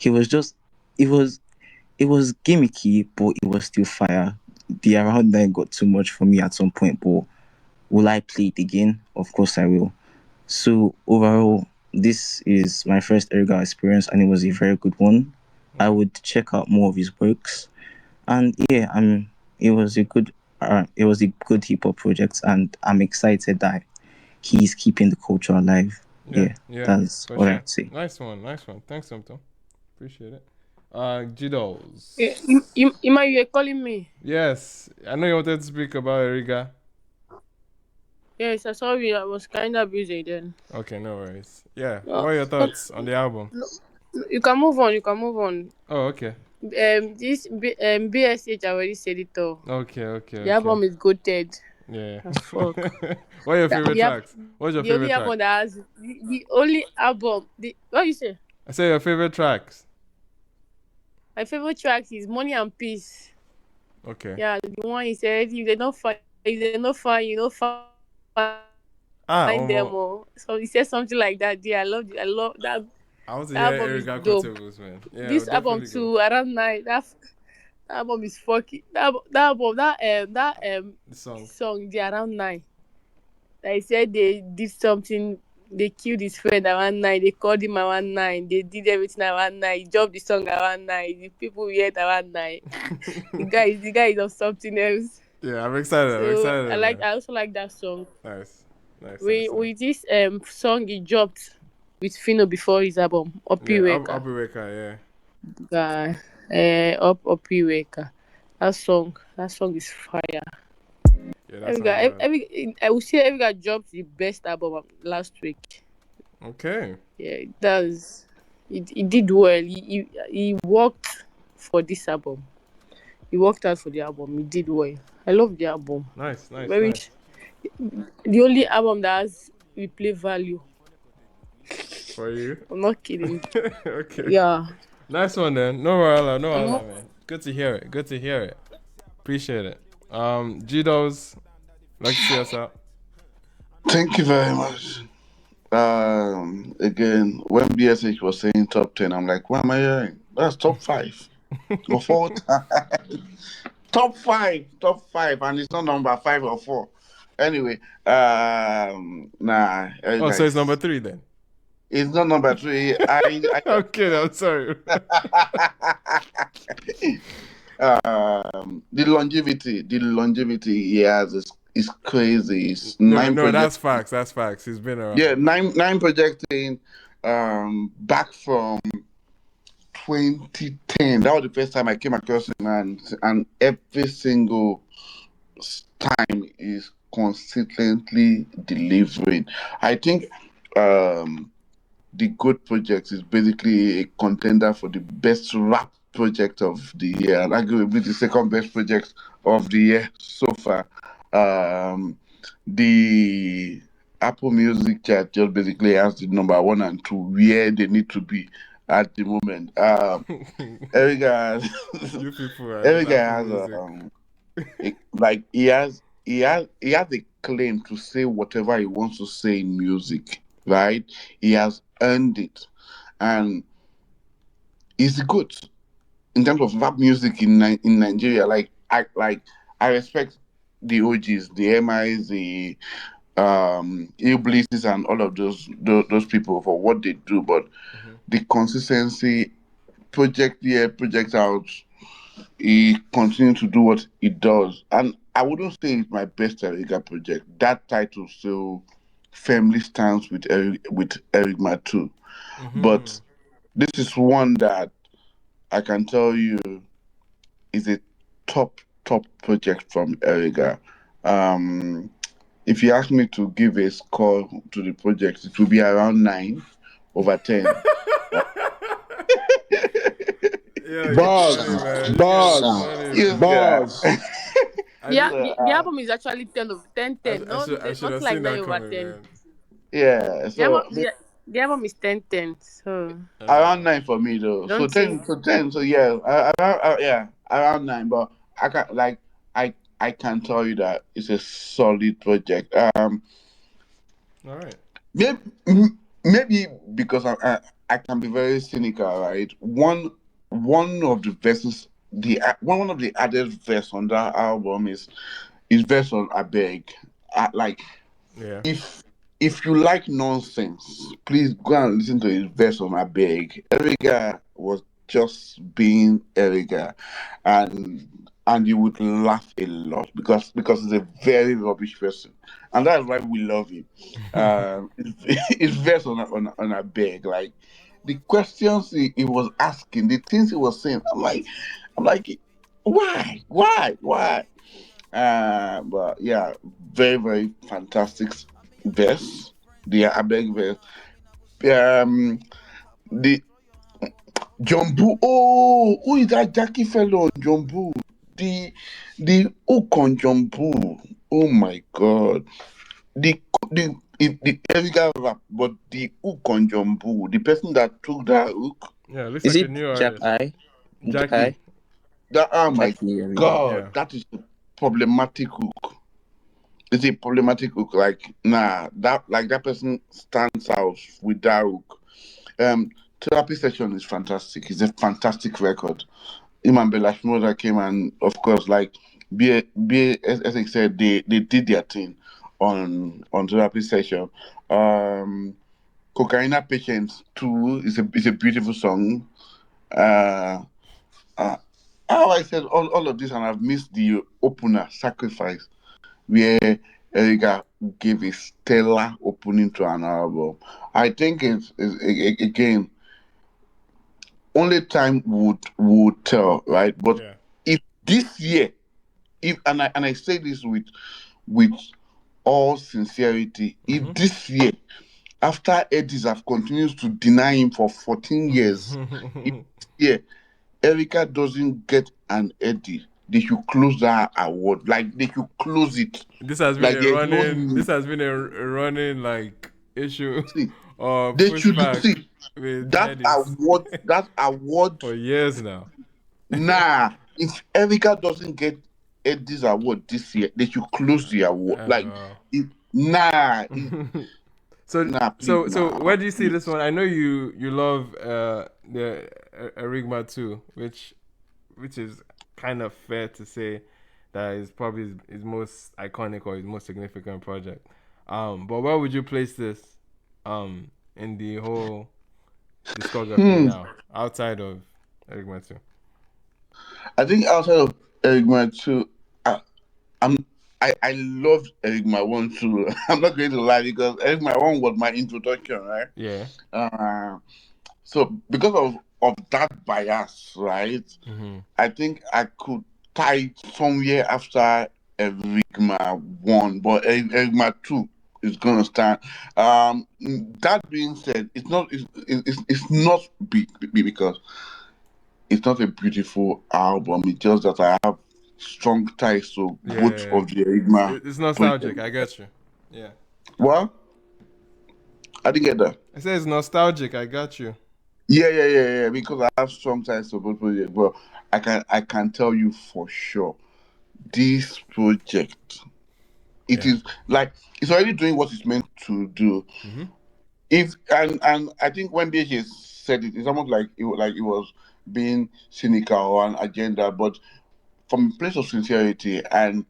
[SPEAKER 2] it was gimmicky, but it was still fire. The Around 9 got too much for me at some point, but will I play it again? Of course I will. So overall, this is my first Erigga experience and it was a very good one. I would check out more of his works. And yeah, it was a good hip hop project and I'm excited that he's keeping the culture alive. Yeah, that's all I have to say.
[SPEAKER 1] Nice one. Thanks, Sumto. Appreciate it. Jiddles.
[SPEAKER 8] Ima, you are calling me?
[SPEAKER 1] Yes. I know you wanted to speak about Erigga.
[SPEAKER 8] Yes, I saw you. I was kind of busy then.
[SPEAKER 1] Okay, no worries. Yeah. What are your thoughts on the album?
[SPEAKER 8] You can move on.
[SPEAKER 1] Oh, okay.
[SPEAKER 8] BSH already said it all.
[SPEAKER 1] Okay.
[SPEAKER 8] The album is goated
[SPEAKER 1] Yeah.
[SPEAKER 8] as fuck.
[SPEAKER 1] What are your
[SPEAKER 8] That-
[SPEAKER 1] favorite
[SPEAKER 8] the, al-
[SPEAKER 1] tracks? What's your
[SPEAKER 8] the only
[SPEAKER 1] favorite track?
[SPEAKER 8] album that has the only album. What you say?
[SPEAKER 1] I say your favorite tracks.
[SPEAKER 8] My favorite track is Money and Peace.
[SPEAKER 1] Okay.
[SPEAKER 8] Yeah, the one he said, if they don't find, you know, find them. Oh. So he said something like that. Yeah, I love that.
[SPEAKER 1] I want to
[SPEAKER 8] That
[SPEAKER 1] hear
[SPEAKER 8] album is
[SPEAKER 1] Erigga
[SPEAKER 8] dope.
[SPEAKER 1] quotables, man. Yeah,
[SPEAKER 8] This
[SPEAKER 1] I'll
[SPEAKER 8] album
[SPEAKER 1] definitely go.
[SPEAKER 8] too, around 9. That album is fucking. That
[SPEAKER 1] The song.
[SPEAKER 8] song, the around 9. They said they did something. They killed his friend around 9. They called him around 9. They did everything around 9. He dropped the song around 9. The people heard around 9. the guy is on something else.
[SPEAKER 1] Yeah, I'm excited.
[SPEAKER 8] So
[SPEAKER 1] Man.
[SPEAKER 8] I also like that song.
[SPEAKER 1] Nice.
[SPEAKER 8] With this song he dropped with Fino before his album,
[SPEAKER 1] Opiweka, yeah.
[SPEAKER 8] Opiweka. That song is fire.
[SPEAKER 1] Yeah,
[SPEAKER 8] I would say Erigga dropped the best album last week.
[SPEAKER 1] Okay.
[SPEAKER 8] Yeah, it does. He did well. He worked for this album. He worked out for the album. He did well. I love the album.
[SPEAKER 1] Nice.
[SPEAKER 8] The only album that has replay value.
[SPEAKER 1] For you?
[SPEAKER 8] I'm not kidding.
[SPEAKER 1] Okay.
[SPEAKER 8] Yeah.
[SPEAKER 1] Nice one then. No worries, man. Good to hear it. Appreciate it. G-Dos, like to see us out.
[SPEAKER 5] Thank you very much. Again, when BSH was saying top 10, I'm like, what am I hearing? That's top 5 of all time. top 5, and it's not number 5 or 4. Anyway, nah.
[SPEAKER 1] Oh, so it's number 3 then?
[SPEAKER 5] It's not number 3.
[SPEAKER 1] Okay, I'm sorry.
[SPEAKER 5] The longevity he has is crazy. It's
[SPEAKER 1] no, that's facts. He's been around.
[SPEAKER 5] Yeah, 9 projecting back from 2010. That was the first time I came across him, and every single time is consistently delivering. I think the Good Project is basically a contender for the best rap project of the year, and arguably the second best project of the year so far. The Apple Music chart just basically has the number 1 and 2 where they need to be at the moment. Erigga has he has a claim to say whatever he wants to say in music, right? He has earned it, and he's good in terms of rap music in Nigeria. I respect the OGs, the MIs, the Iblises, and all of those people for what they do, but the consistency, project here, project out, he continues to do what he does. And I wouldn't say it's my best Erigga project. That title still firmly stands with Erigga too. But this is one that I can tell you is a top project from Erigga. If you ask me to give a score to the project, it will be around 9 over 10.
[SPEAKER 12] Bars.
[SPEAKER 8] The album is actually 10 of 10.
[SPEAKER 1] I should have
[SPEAKER 8] like
[SPEAKER 1] seen
[SPEAKER 8] 9
[SPEAKER 1] that
[SPEAKER 8] over
[SPEAKER 1] coming,
[SPEAKER 8] 10.
[SPEAKER 1] man.
[SPEAKER 5] Yeah. So
[SPEAKER 8] the album is 10. So
[SPEAKER 5] around 9 for me though. So 10. So yeah, around 9. But I can I can tell you that it's a solid project.
[SPEAKER 1] All right.
[SPEAKER 5] Maybe because I can be very cynical, right? One of the verses, one of the added verse on that album is verse on Abeg. If you like nonsense, please go and listen to his verse on Abeg. Erigga was just being Erigga, and you would laugh a lot because he's a very rubbish person, and that's why we love him. His verse on Abeg, like the questions he was asking, the things he was saying, I'm like, why? But yeah, very, very fantastic verse. The Abeg verse. Jumbo. Oh, who is that Jackie fellow on Jumbo? The hook on Jumbo. Oh my God. The Erigga rap, but the hook on Jumbo, the person that took that hook,
[SPEAKER 1] Yeah, it looks
[SPEAKER 2] Is
[SPEAKER 1] like a
[SPEAKER 2] it
[SPEAKER 1] new
[SPEAKER 2] Jack
[SPEAKER 1] artist.
[SPEAKER 2] I? Jack
[SPEAKER 1] Jackie.
[SPEAKER 2] I?
[SPEAKER 5] that oh my
[SPEAKER 2] Jackie Erigga.
[SPEAKER 5] God,
[SPEAKER 1] Yeah.
[SPEAKER 5] that is a problematic hook. It's a problematic hook. Like, nah, that person stands out with that hook. Therapy Session is fantastic. It's a fantastic record. Iman Belashmoda came and of course, like as I said, they did their thing on Therapy Session. Cocaina Patience 2 is a beautiful song. Uh, uh, how I said all of this, and I've missed the opener, Sacrifice, where Erigga gave a stellar opening to an album. I think again, only time would tell, right? But
[SPEAKER 1] Yeah.
[SPEAKER 5] if this year, if and I say this with all sincerity, if this year, after Edis have continued to deny him for 14 years, if this year Erigga doesn't get an Eddie, they should close that award. Like they should close it.
[SPEAKER 1] This has been
[SPEAKER 5] Like
[SPEAKER 1] a
[SPEAKER 5] there's no
[SPEAKER 1] running.
[SPEAKER 5] need.
[SPEAKER 1] This has been a running like issue
[SPEAKER 5] See,
[SPEAKER 1] or
[SPEAKER 5] they should
[SPEAKER 1] pushback
[SPEAKER 5] see
[SPEAKER 1] with
[SPEAKER 5] that
[SPEAKER 1] Edis
[SPEAKER 5] award. That award.
[SPEAKER 1] for years now.
[SPEAKER 5] Nah, if Erigga doesn't get Eddie's award this year, they should close the award. Like,
[SPEAKER 1] Wow.
[SPEAKER 5] nah,
[SPEAKER 1] So
[SPEAKER 5] nah, please,
[SPEAKER 1] so
[SPEAKER 5] nah,
[SPEAKER 1] where do you see this
[SPEAKER 5] please.
[SPEAKER 1] one? I know you love the Erigma too, which is kind of fair to say that is probably his most iconic or his most significant project. But where would you place this in the whole discography
[SPEAKER 5] Hmm.
[SPEAKER 1] now, outside of Erigma too?
[SPEAKER 5] I think outside of Erigma too, I'm I loved Erigma one too. I'm not going to lie because Erigma one was my introduction, right?
[SPEAKER 1] Yeah.
[SPEAKER 5] So because of that bias, right?
[SPEAKER 1] Mm-hmm.
[SPEAKER 5] I think I could tie it somewhere after Erigma one, but Erigma two is gonna stand. That being said, it's not because it's not a beautiful album. It's just that I have strong ties to both
[SPEAKER 1] Yeah.
[SPEAKER 5] of the Erigma
[SPEAKER 1] It's nostalgic.
[SPEAKER 5] projects.
[SPEAKER 1] I get you. Yeah.
[SPEAKER 5] Well, I didn't get that.
[SPEAKER 1] I say it's nostalgic. I got you.
[SPEAKER 5] Yeah. Because I have strong ties to both projects. Well, I can tell you for sure, this project, it
[SPEAKER 1] Yeah.
[SPEAKER 5] is like it's already doing what it's meant to do.
[SPEAKER 1] Mm-hmm.
[SPEAKER 5] If and I think when BH said it, it's almost like it was being cynical or an agenda, but from a place of sincerity, and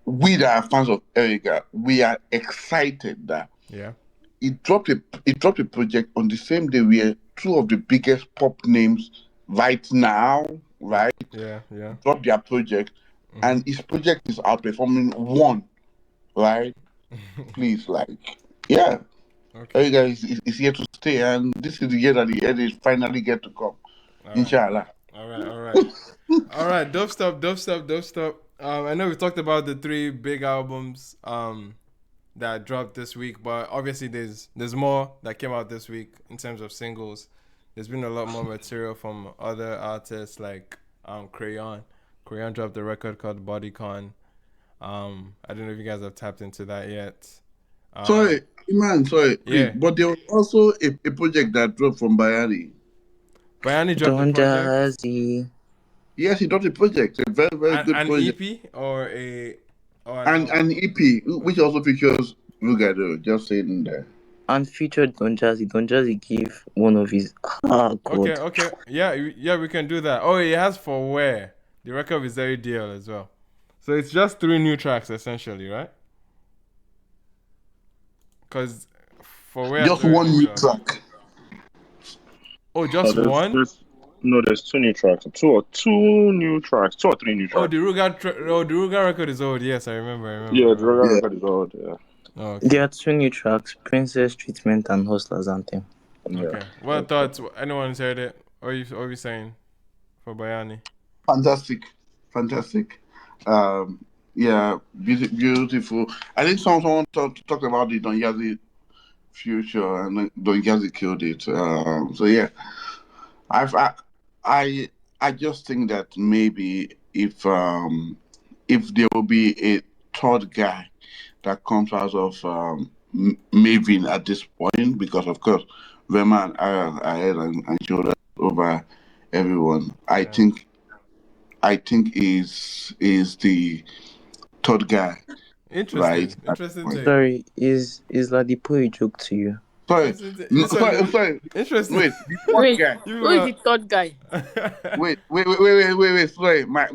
[SPEAKER 5] we that are fans of Erigga, we are excited that
[SPEAKER 1] Yeah.
[SPEAKER 5] it dropped a project on the same day where two of the biggest pop names right now, right,
[SPEAKER 1] Yeah.
[SPEAKER 5] dropped their project,
[SPEAKER 1] Mm-hmm.
[SPEAKER 5] and his project is outperforming one, right? Please, like, yeah,
[SPEAKER 1] Okay.
[SPEAKER 5] Erigga is here to stay, and this is the year that the end is finally get to come,
[SPEAKER 1] All right.
[SPEAKER 5] inshallah.
[SPEAKER 1] All right. Dope stuff. I know we talked about the three big albums that dropped this week, but obviously there's more that came out this week in terms of singles. There's been a lot more material from other artists like Crayon. Crayon dropped a record called Bodycon. I don't know if you guys have tapped into that yet.
[SPEAKER 5] Sorry, Iman, sorry, please,
[SPEAKER 1] Yeah.
[SPEAKER 5] but there was also a project that dropped from Bayani.
[SPEAKER 1] Bayani dropped the
[SPEAKER 2] Don
[SPEAKER 1] project.
[SPEAKER 2] Jazzy.
[SPEAKER 5] Yes, he dropped a project, a very, very good
[SPEAKER 1] An
[SPEAKER 5] project.
[SPEAKER 1] EP or an
[SPEAKER 5] And
[SPEAKER 1] album?
[SPEAKER 5] an EP, which also features Rugger, just saying there.
[SPEAKER 2] And featured Don Jazzy. Don Jazzy gave one of his God.
[SPEAKER 1] Okay. Yeah, we can do that. Oh, it has For Where. The record is very deal as well. So it's just 3 new tracks essentially, right? Because For Where has
[SPEAKER 5] Just one
[SPEAKER 1] already
[SPEAKER 5] new
[SPEAKER 1] dropped.
[SPEAKER 5] track.
[SPEAKER 1] Oh, just one?
[SPEAKER 20] There's 2 new tracks. Two or 3 new tracks.
[SPEAKER 1] Oh, the Ruger record is old. Yes, I remember.
[SPEAKER 20] Yeah, the Roger record is old. Yeah.
[SPEAKER 1] Oh, okay.
[SPEAKER 2] There are 2 new tracks, Princess Treatment and Hustler's Anthem.
[SPEAKER 1] Okay. What thoughts? Anyone's heard it? What are you saying for Bayani?
[SPEAKER 5] Fantastic. Yeah, beautiful. I think someone talked about the Don Yazzie future, and Don Yazzie killed it. So yeah, I've I just think that maybe if there will be a third guy that comes out of Maven at this point, because of course Rema and Aaron are head and shoulders over everyone. I think is the third guy, right? At this
[SPEAKER 1] Interesting
[SPEAKER 5] point.
[SPEAKER 1] take.
[SPEAKER 2] Sorry, is Ladipo a joke to you?
[SPEAKER 5] Sorry, sorry.
[SPEAKER 1] Interesting.
[SPEAKER 5] Wait, the fourth
[SPEAKER 8] Wait,
[SPEAKER 5] guy.
[SPEAKER 8] who is the third guy?
[SPEAKER 5] Wait. Sorry, my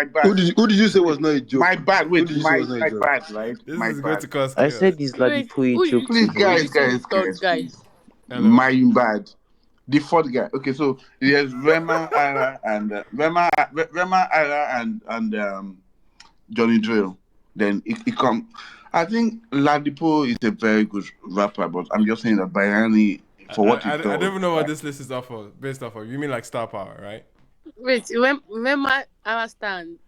[SPEAKER 5] bad.
[SPEAKER 12] Who did you say was not a joke?
[SPEAKER 5] My bad.
[SPEAKER 12] Who
[SPEAKER 5] Wait,
[SPEAKER 12] did you say was not a
[SPEAKER 5] my
[SPEAKER 12] joke?
[SPEAKER 5] bad. Right,
[SPEAKER 1] This
[SPEAKER 5] my
[SPEAKER 1] is going
[SPEAKER 5] bad.
[SPEAKER 1] to cause
[SPEAKER 2] I
[SPEAKER 1] chaos.
[SPEAKER 2] said is
[SPEAKER 8] Wait,
[SPEAKER 2] Ladipo a joke to
[SPEAKER 5] Please,
[SPEAKER 2] you?
[SPEAKER 8] who did you say is the third guy?
[SPEAKER 5] please.
[SPEAKER 1] Hello.
[SPEAKER 5] My bad. The fourth guy. Okay, so there's Rema, Ara, and Rema, Ara, and Johnny Drill. Then it come. I think Ladipo is a very good rapper, but I'm just saying that Bayani, for what he
[SPEAKER 1] I
[SPEAKER 5] does,
[SPEAKER 1] don't even know what this list is based off of. You mean like star power, right?
[SPEAKER 8] Wait, remember Arasta and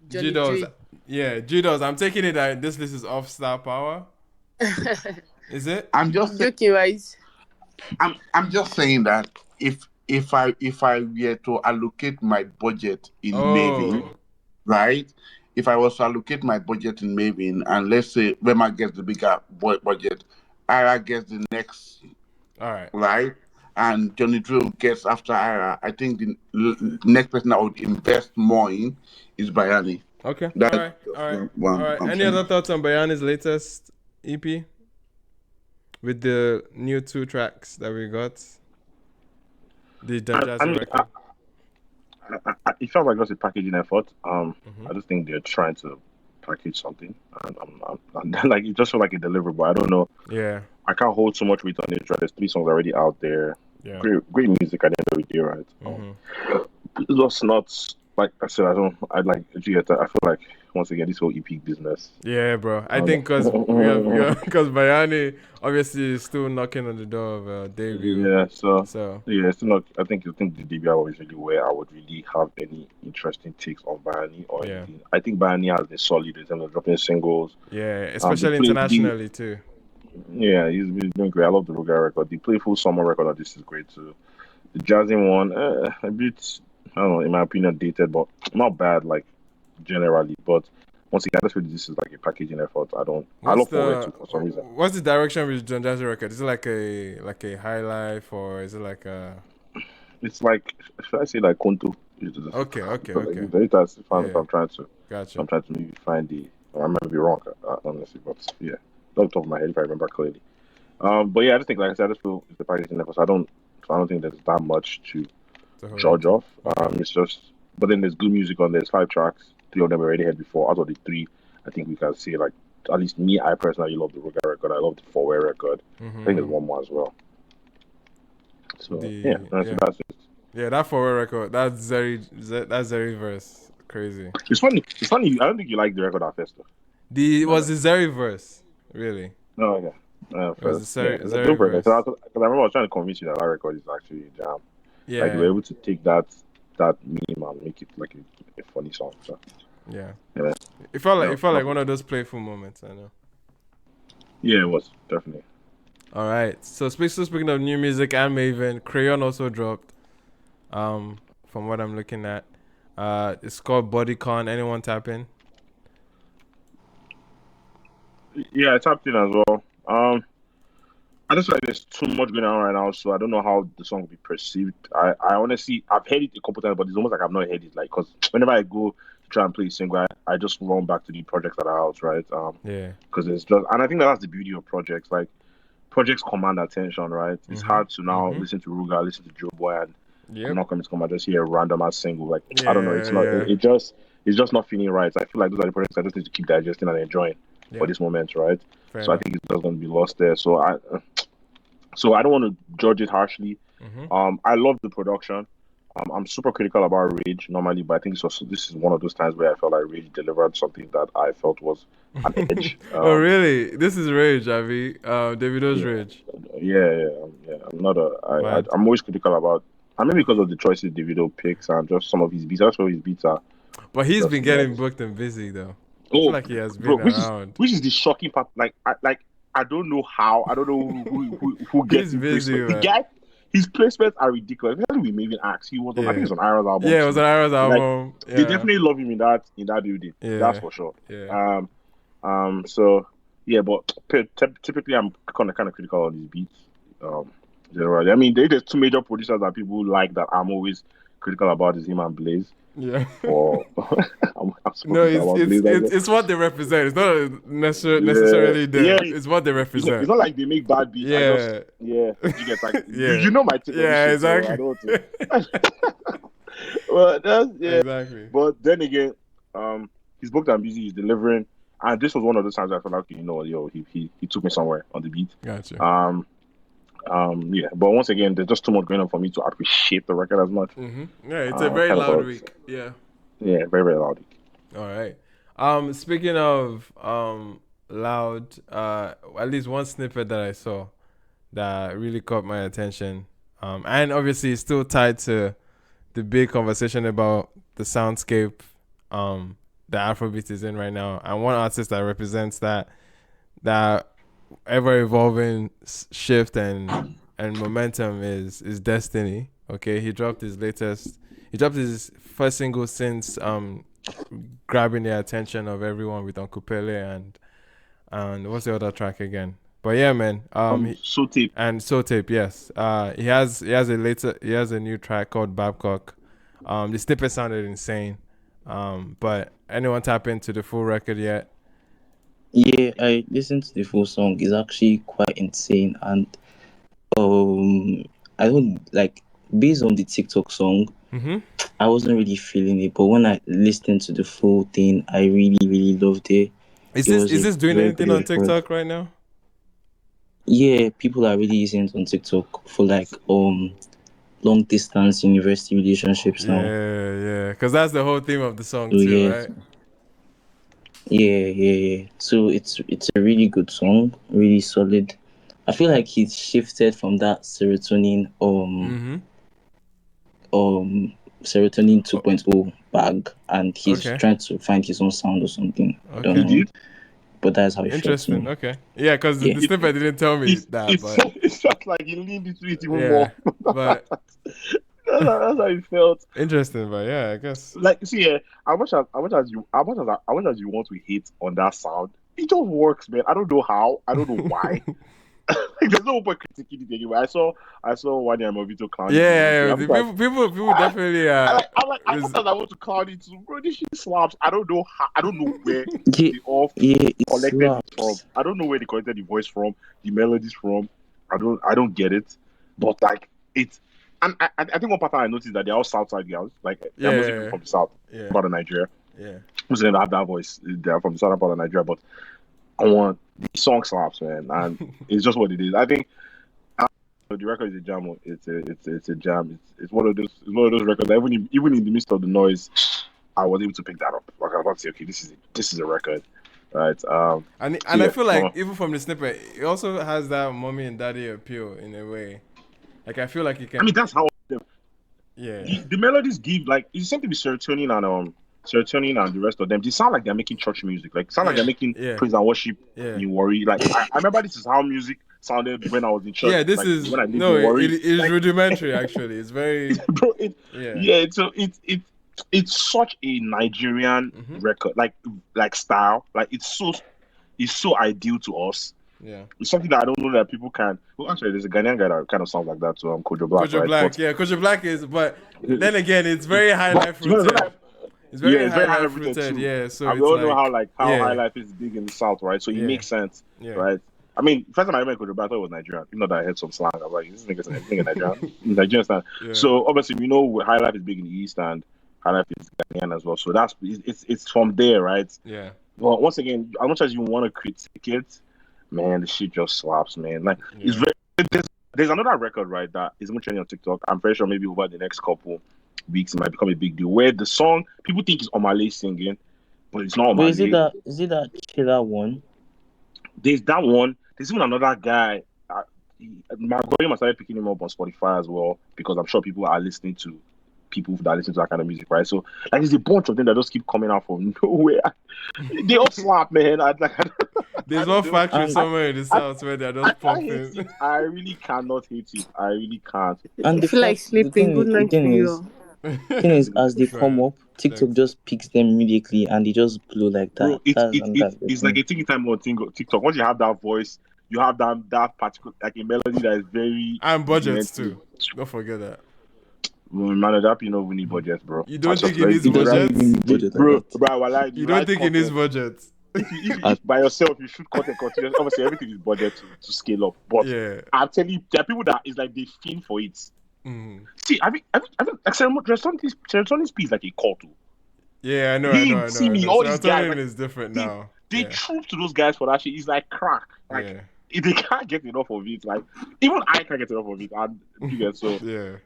[SPEAKER 8] Johnny
[SPEAKER 1] G-Dawes.
[SPEAKER 8] Dre?
[SPEAKER 1] Yeah, G-Dawes. I'm taking it that this list is off star power. Is it?
[SPEAKER 5] I'm just
[SPEAKER 8] joking, right?
[SPEAKER 5] I'm just saying that if I were to allocate my budget in Maven, right? If I was to allocate my budget in Maven, and let's say Rema gets the bigger budget, Ira gets the next,
[SPEAKER 1] all
[SPEAKER 5] right? And Johnny Drill gets after Ira. I think the next person I would invest more in is Bayani.
[SPEAKER 1] Okay.
[SPEAKER 5] That's
[SPEAKER 1] All right. Any other thoughts on Bayani's latest EP? With the new 2 tracks that we got? The Jazzy record.
[SPEAKER 20] It felt like just a packaging effort. I just think they're trying to package something, and I'm like it just felt like a deliverable. I don't know.
[SPEAKER 1] Yeah.
[SPEAKER 20] I can't hold so much weight on it. Right? There's 3 songs already out there.
[SPEAKER 1] Yeah.
[SPEAKER 20] Great music at the end of the day, right? It's just not like I said. I like Gietta. I feel like once again this whole EP business.
[SPEAKER 1] Yeah, bro. I think because Bayani obviously is still knocking on the door of debut.
[SPEAKER 20] Yeah, so yeah, it's not. I think the debut album is really where I would really have any interesting takes on Bayani or anything. I think Bayani has been solid in terms of dropping singles.
[SPEAKER 1] Yeah, especially internationally too.
[SPEAKER 20] Yeah, he's doing great. I love the RUGER record. The Playful Summer record of this is great too. The Jazzing one, a bit, I don't know, in my opinion, dated, but not bad, like generally. But once again, I just feel this is like a packaging effort. I look forward to for some reason.
[SPEAKER 1] What's the direction with John Jazzy record? Is it like a high life or is it like a?
[SPEAKER 20] It's like, should I say like Konto?
[SPEAKER 1] Okay.
[SPEAKER 20] That's if I'm trying to.
[SPEAKER 1] Gotcha.
[SPEAKER 20] I'm trying to maybe find I might be wrong, honestly, but yeah, off the top of my head, if I remember clearly. But yeah, I just think, like I said, I just feel it's the packaging effort. So I don't think there's that much to judge off. It's just, but then there's good music on there. There's 5 tracks. 3 of them I already heard before. Out of the 3, I think we can say like at least me, I personally love the RUGER record. I love the 4-way record. I think there's one more as well. So that's it.
[SPEAKER 1] Yeah, that 4-way record. That's Zeri verse. Crazy.
[SPEAKER 20] It's funny. I don't think you like the record at first though.
[SPEAKER 1] Was the Zeri verse really?
[SPEAKER 20] Oh yeah.
[SPEAKER 1] It was the Zeri verse.
[SPEAKER 20] Because I remember I was trying to convince you that record is actually a jam.
[SPEAKER 1] Yeah.
[SPEAKER 20] Like you were able to take that meme and make it like a funny song. So.
[SPEAKER 1] Yeah. It felt like one of those playful moments. I know.
[SPEAKER 20] Yeah, it was definitely.
[SPEAKER 1] All right. So speaking of new music and Maven, Crayon also dropped. From what I'm looking at, it's called Bodycon. Anyone tap in?
[SPEAKER 20] Yeah, I tapped in as well. I just feel like there's too much going on right now, so I don't know how the song will be perceived. I honestly, I've heard it a couple times, but it's almost like I've not heard it. Like, because whenever I go to try and play a single, I just run back to the projects that are out, right? Because it's just, and I think that's the beauty of projects. Like, projects command attention, right? It's hard to now listen to RUGER, listen to Joeboy, and I'm not coming to come and just hear a random ass single. Like, I don't know, it's not. It's just not feeling right. So I feel like those are the projects I just need to keep digesting and enjoying for this moment, right?
[SPEAKER 1] Fair
[SPEAKER 20] so enough. I think it's just going to be lost there. So I don't want to judge it harshly. I love the production. I'm super critical about Rage normally, but I think this is one of those times where I felt like Rage delivered something that I felt was an edge.
[SPEAKER 1] Oh really? This is Rage, Avi. Davido's Rage.
[SPEAKER 20] Yeah. I'm always critical about. I mean, because of the choices Davido picks and just some of his beats. That's why his beats are.
[SPEAKER 1] But he's been getting booked and busy though. I feel like he has been around.
[SPEAKER 20] Which is the shocking part. I don't know how. I don't know who gets
[SPEAKER 1] busy,
[SPEAKER 20] the guy. his placements are ridiculous. Especially with Maven Axe. He was on, I think
[SPEAKER 1] Yeah.
[SPEAKER 20] it's on Ira's album.
[SPEAKER 1] Yeah, it was
[SPEAKER 20] too.
[SPEAKER 1] an Ira's
[SPEAKER 20] Like,
[SPEAKER 1] album.
[SPEAKER 20] they
[SPEAKER 1] Yeah.
[SPEAKER 20] definitely love him in that building.
[SPEAKER 1] Yeah.
[SPEAKER 20] That's for sure.
[SPEAKER 1] Yeah.
[SPEAKER 20] So yeah, but typically I'm kind of critical on these beats. Generally, I mean, there's two major producers that people like that I'm always critical about is him and Blaze.
[SPEAKER 1] Yeah.
[SPEAKER 20] For
[SPEAKER 1] No, it's what they represent. It's not necessarily them.
[SPEAKER 20] Yeah,
[SPEAKER 1] It's what they represent.
[SPEAKER 20] It's not like they make bad beats.
[SPEAKER 1] Yeah.
[SPEAKER 20] You get like
[SPEAKER 1] Yeah.
[SPEAKER 20] you know my take on this shit,
[SPEAKER 1] exactly.
[SPEAKER 20] so I don't want to. Well, that's
[SPEAKER 1] Exactly.
[SPEAKER 20] But then again, he's booked and busy. He's delivering, and this was one of those times I felt like he took me somewhere on the beat.
[SPEAKER 1] Gotcha.
[SPEAKER 20] Yeah. But once again, there's just too much going on for me to appreciate the record as much.
[SPEAKER 1] Mm-hmm. Yeah, it's a very loud week. Yeah.
[SPEAKER 20] Yeah, very very loud week.
[SPEAKER 1] All right. Speaking of loud, at least one snippet that I saw that really caught my attention, and obviously it's still tied to the big conversation about the soundscape the Afrobeat is in right now, and one artist that represents that ever evolving shift and momentum is Dxstiny. Okay, he dropped his first single since grabbing the attention of everyone with Uncle Pele and what's the other track again? But yeah, man,
[SPEAKER 20] So Tape,
[SPEAKER 1] yes. He has a new track called Babcock. The snippet sounded insane. But anyone tap into the full record yet?
[SPEAKER 9] Yeah, I listened to the full song. It's actually quite insane, and I don't like based on the TikTok song.
[SPEAKER 1] Mm-hmm.
[SPEAKER 9] I wasn't really feeling it, but when I listened to the full thing, I really, really loved it.
[SPEAKER 1] Is this doing anything on TikTok right now?
[SPEAKER 9] Yeah, people are really using it on TikTok for like long distance university relationships now.
[SPEAKER 1] Yeah, because that's the whole theme of the song
[SPEAKER 9] So,
[SPEAKER 1] too,
[SPEAKER 9] yeah.
[SPEAKER 1] right?
[SPEAKER 9] Yeah. So it's a really good song, really solid. I feel like he's shifted from that serotonin serotonin 2.0 bag, and he's trying to find his own sound or something. I don't know. But that's how it feels.
[SPEAKER 1] Interesting. Okay. Yeah, because the snippet didn't tell me that.
[SPEAKER 20] It's just like he leaned into it even
[SPEAKER 1] more.
[SPEAKER 20] But that's how it felt.
[SPEAKER 1] Interesting, but yeah, I guess.
[SPEAKER 20] Like, see, as much as you want to hate on that sound, it just works, man. I don't know how. I don't know why. Like, there's no point critiquing it anyway. I saw one year Movito clown.
[SPEAKER 1] Yeah, people definitely.
[SPEAKER 20] I'm like, I want to clown it too, bro. This shit slaps. I don't know how. I don't know where the collected it from. I don't know where they collected the voice from, the melodies from. I don't get it. But like it's, and I think one pattern I noticed that they're all Southside girls. Like they're mostly from the South, part of Nigeria.
[SPEAKER 1] Yeah,
[SPEAKER 20] most of them have that voice. They're from the southern part of Nigeria, but the song slaps, man, and it's just what it is. I think the record is a jam. It's a jam. It's one of those records that even in the midst of the noise, I was able to pick that up. Like I was about to say, okay, this is a record, right?
[SPEAKER 1] And I feel like even from the snippet, it also has that mommy and daddy appeal in a way. Like I feel like you can.
[SPEAKER 20] I mean, that's how.
[SPEAKER 1] Yeah.
[SPEAKER 20] The melodies give like it's the same thing with Serotonin and the rest of them. They sound like they're making church music. Like sound like they're making praise and worship in Warri. Like I remember this is how music sounded when I was in church.
[SPEAKER 1] Yeah, this
[SPEAKER 20] like,
[SPEAKER 1] is
[SPEAKER 20] when I lived in Warri.
[SPEAKER 1] It is like, rudimentary actually. It's very
[SPEAKER 20] bro. It's such a Nigerian record, like style. Like it's so ideal to us.
[SPEAKER 1] Yeah,
[SPEAKER 20] it's something that I don't know that people can. Well, actually, there's a Ghanaian guy that kind of sounds like that too. Kojo Black.
[SPEAKER 1] Kojo Black, yeah, Kojo Black is, but then again, it's very high life rooted. It's very high life rooted. Yeah, so
[SPEAKER 20] we all know how high life is big in the South, right? So it makes sense, right? I mean, first time I met Kojo Black, I thought it was Nigerian. Even though I heard some slang, I was like, this nigga's Nigerian slang. Yeah. So obviously, we know high life is big in the East and high life is Ghanaian as well. So it's from there, right?
[SPEAKER 1] Yeah.
[SPEAKER 20] Well, once again, as much as you want to critique it, man, the shit just slaps, man. Like it's very, there's another record, right, that is going to trending on TikTok. I'm pretty sure maybe over the next couple weeks it might become a big deal. Where the song people think is Omale singing, but it's not Omale.
[SPEAKER 9] Is it that Chilla one?
[SPEAKER 20] There's that one. There's even another guy. My algorithm started picking him up on Spotify as well because I'm sure people are listening to people that listen to that kind of music, right? So like there's a bunch of them that just keep coming out from nowhere. They all slap, man.
[SPEAKER 1] There's
[SPEAKER 20] I don't
[SPEAKER 1] one
[SPEAKER 20] know.
[SPEAKER 1] factory
[SPEAKER 2] And
[SPEAKER 1] somewhere in the south where they're just
[SPEAKER 20] I hate
[SPEAKER 1] pumping.
[SPEAKER 20] it. I really cannot hate it. I really can't.
[SPEAKER 2] and
[SPEAKER 8] I
[SPEAKER 2] the
[SPEAKER 8] feel like
[SPEAKER 2] fact,
[SPEAKER 8] sleeping. Good
[SPEAKER 2] the
[SPEAKER 8] night to
[SPEAKER 2] thing is,
[SPEAKER 8] you.
[SPEAKER 2] as they come
[SPEAKER 1] Fair.
[SPEAKER 2] up, TikTok
[SPEAKER 1] Thanks.
[SPEAKER 2] just picks them immediately and they just blow like
[SPEAKER 20] Bro,
[SPEAKER 2] that. That's another good
[SPEAKER 20] it's like
[SPEAKER 2] thing.
[SPEAKER 20] a ticking time on TikTok. Once you have that voice, you have that particular like a melody that is very
[SPEAKER 1] And budgets
[SPEAKER 20] rudimentary.
[SPEAKER 1] too. Don't forget that.
[SPEAKER 20] Well, man, that you know we need budget, bro.
[SPEAKER 1] You
[SPEAKER 20] That's
[SPEAKER 1] don't think
[SPEAKER 20] just
[SPEAKER 1] it
[SPEAKER 20] very
[SPEAKER 1] needs
[SPEAKER 2] It doesn't
[SPEAKER 1] budget?
[SPEAKER 2] even need budget like
[SPEAKER 20] bro.
[SPEAKER 2] that.
[SPEAKER 20] Bro, well,
[SPEAKER 1] You
[SPEAKER 20] you
[SPEAKER 1] don't
[SPEAKER 20] like
[SPEAKER 1] think it needs
[SPEAKER 20] content.
[SPEAKER 1] budget?
[SPEAKER 20] If by yourself, you should content continuous. Obviously, everything is budget to scale up. But
[SPEAKER 1] Yeah.
[SPEAKER 20] I'm telling you, there are people that is like they fiend for it.
[SPEAKER 1] Mm.
[SPEAKER 20] See, I think like Ceremonious P is like a call to.
[SPEAKER 1] Yeah, I know.
[SPEAKER 20] Him, see me, all these guys,
[SPEAKER 1] Serotonin
[SPEAKER 20] like
[SPEAKER 1] is different
[SPEAKER 20] they,
[SPEAKER 1] now.
[SPEAKER 20] they
[SPEAKER 1] Yeah.
[SPEAKER 20] troop to those guys for that shit. It's like crack. Like
[SPEAKER 1] Yeah.
[SPEAKER 20] if they can't get enough of it, like even I can't get enough of it. And you get so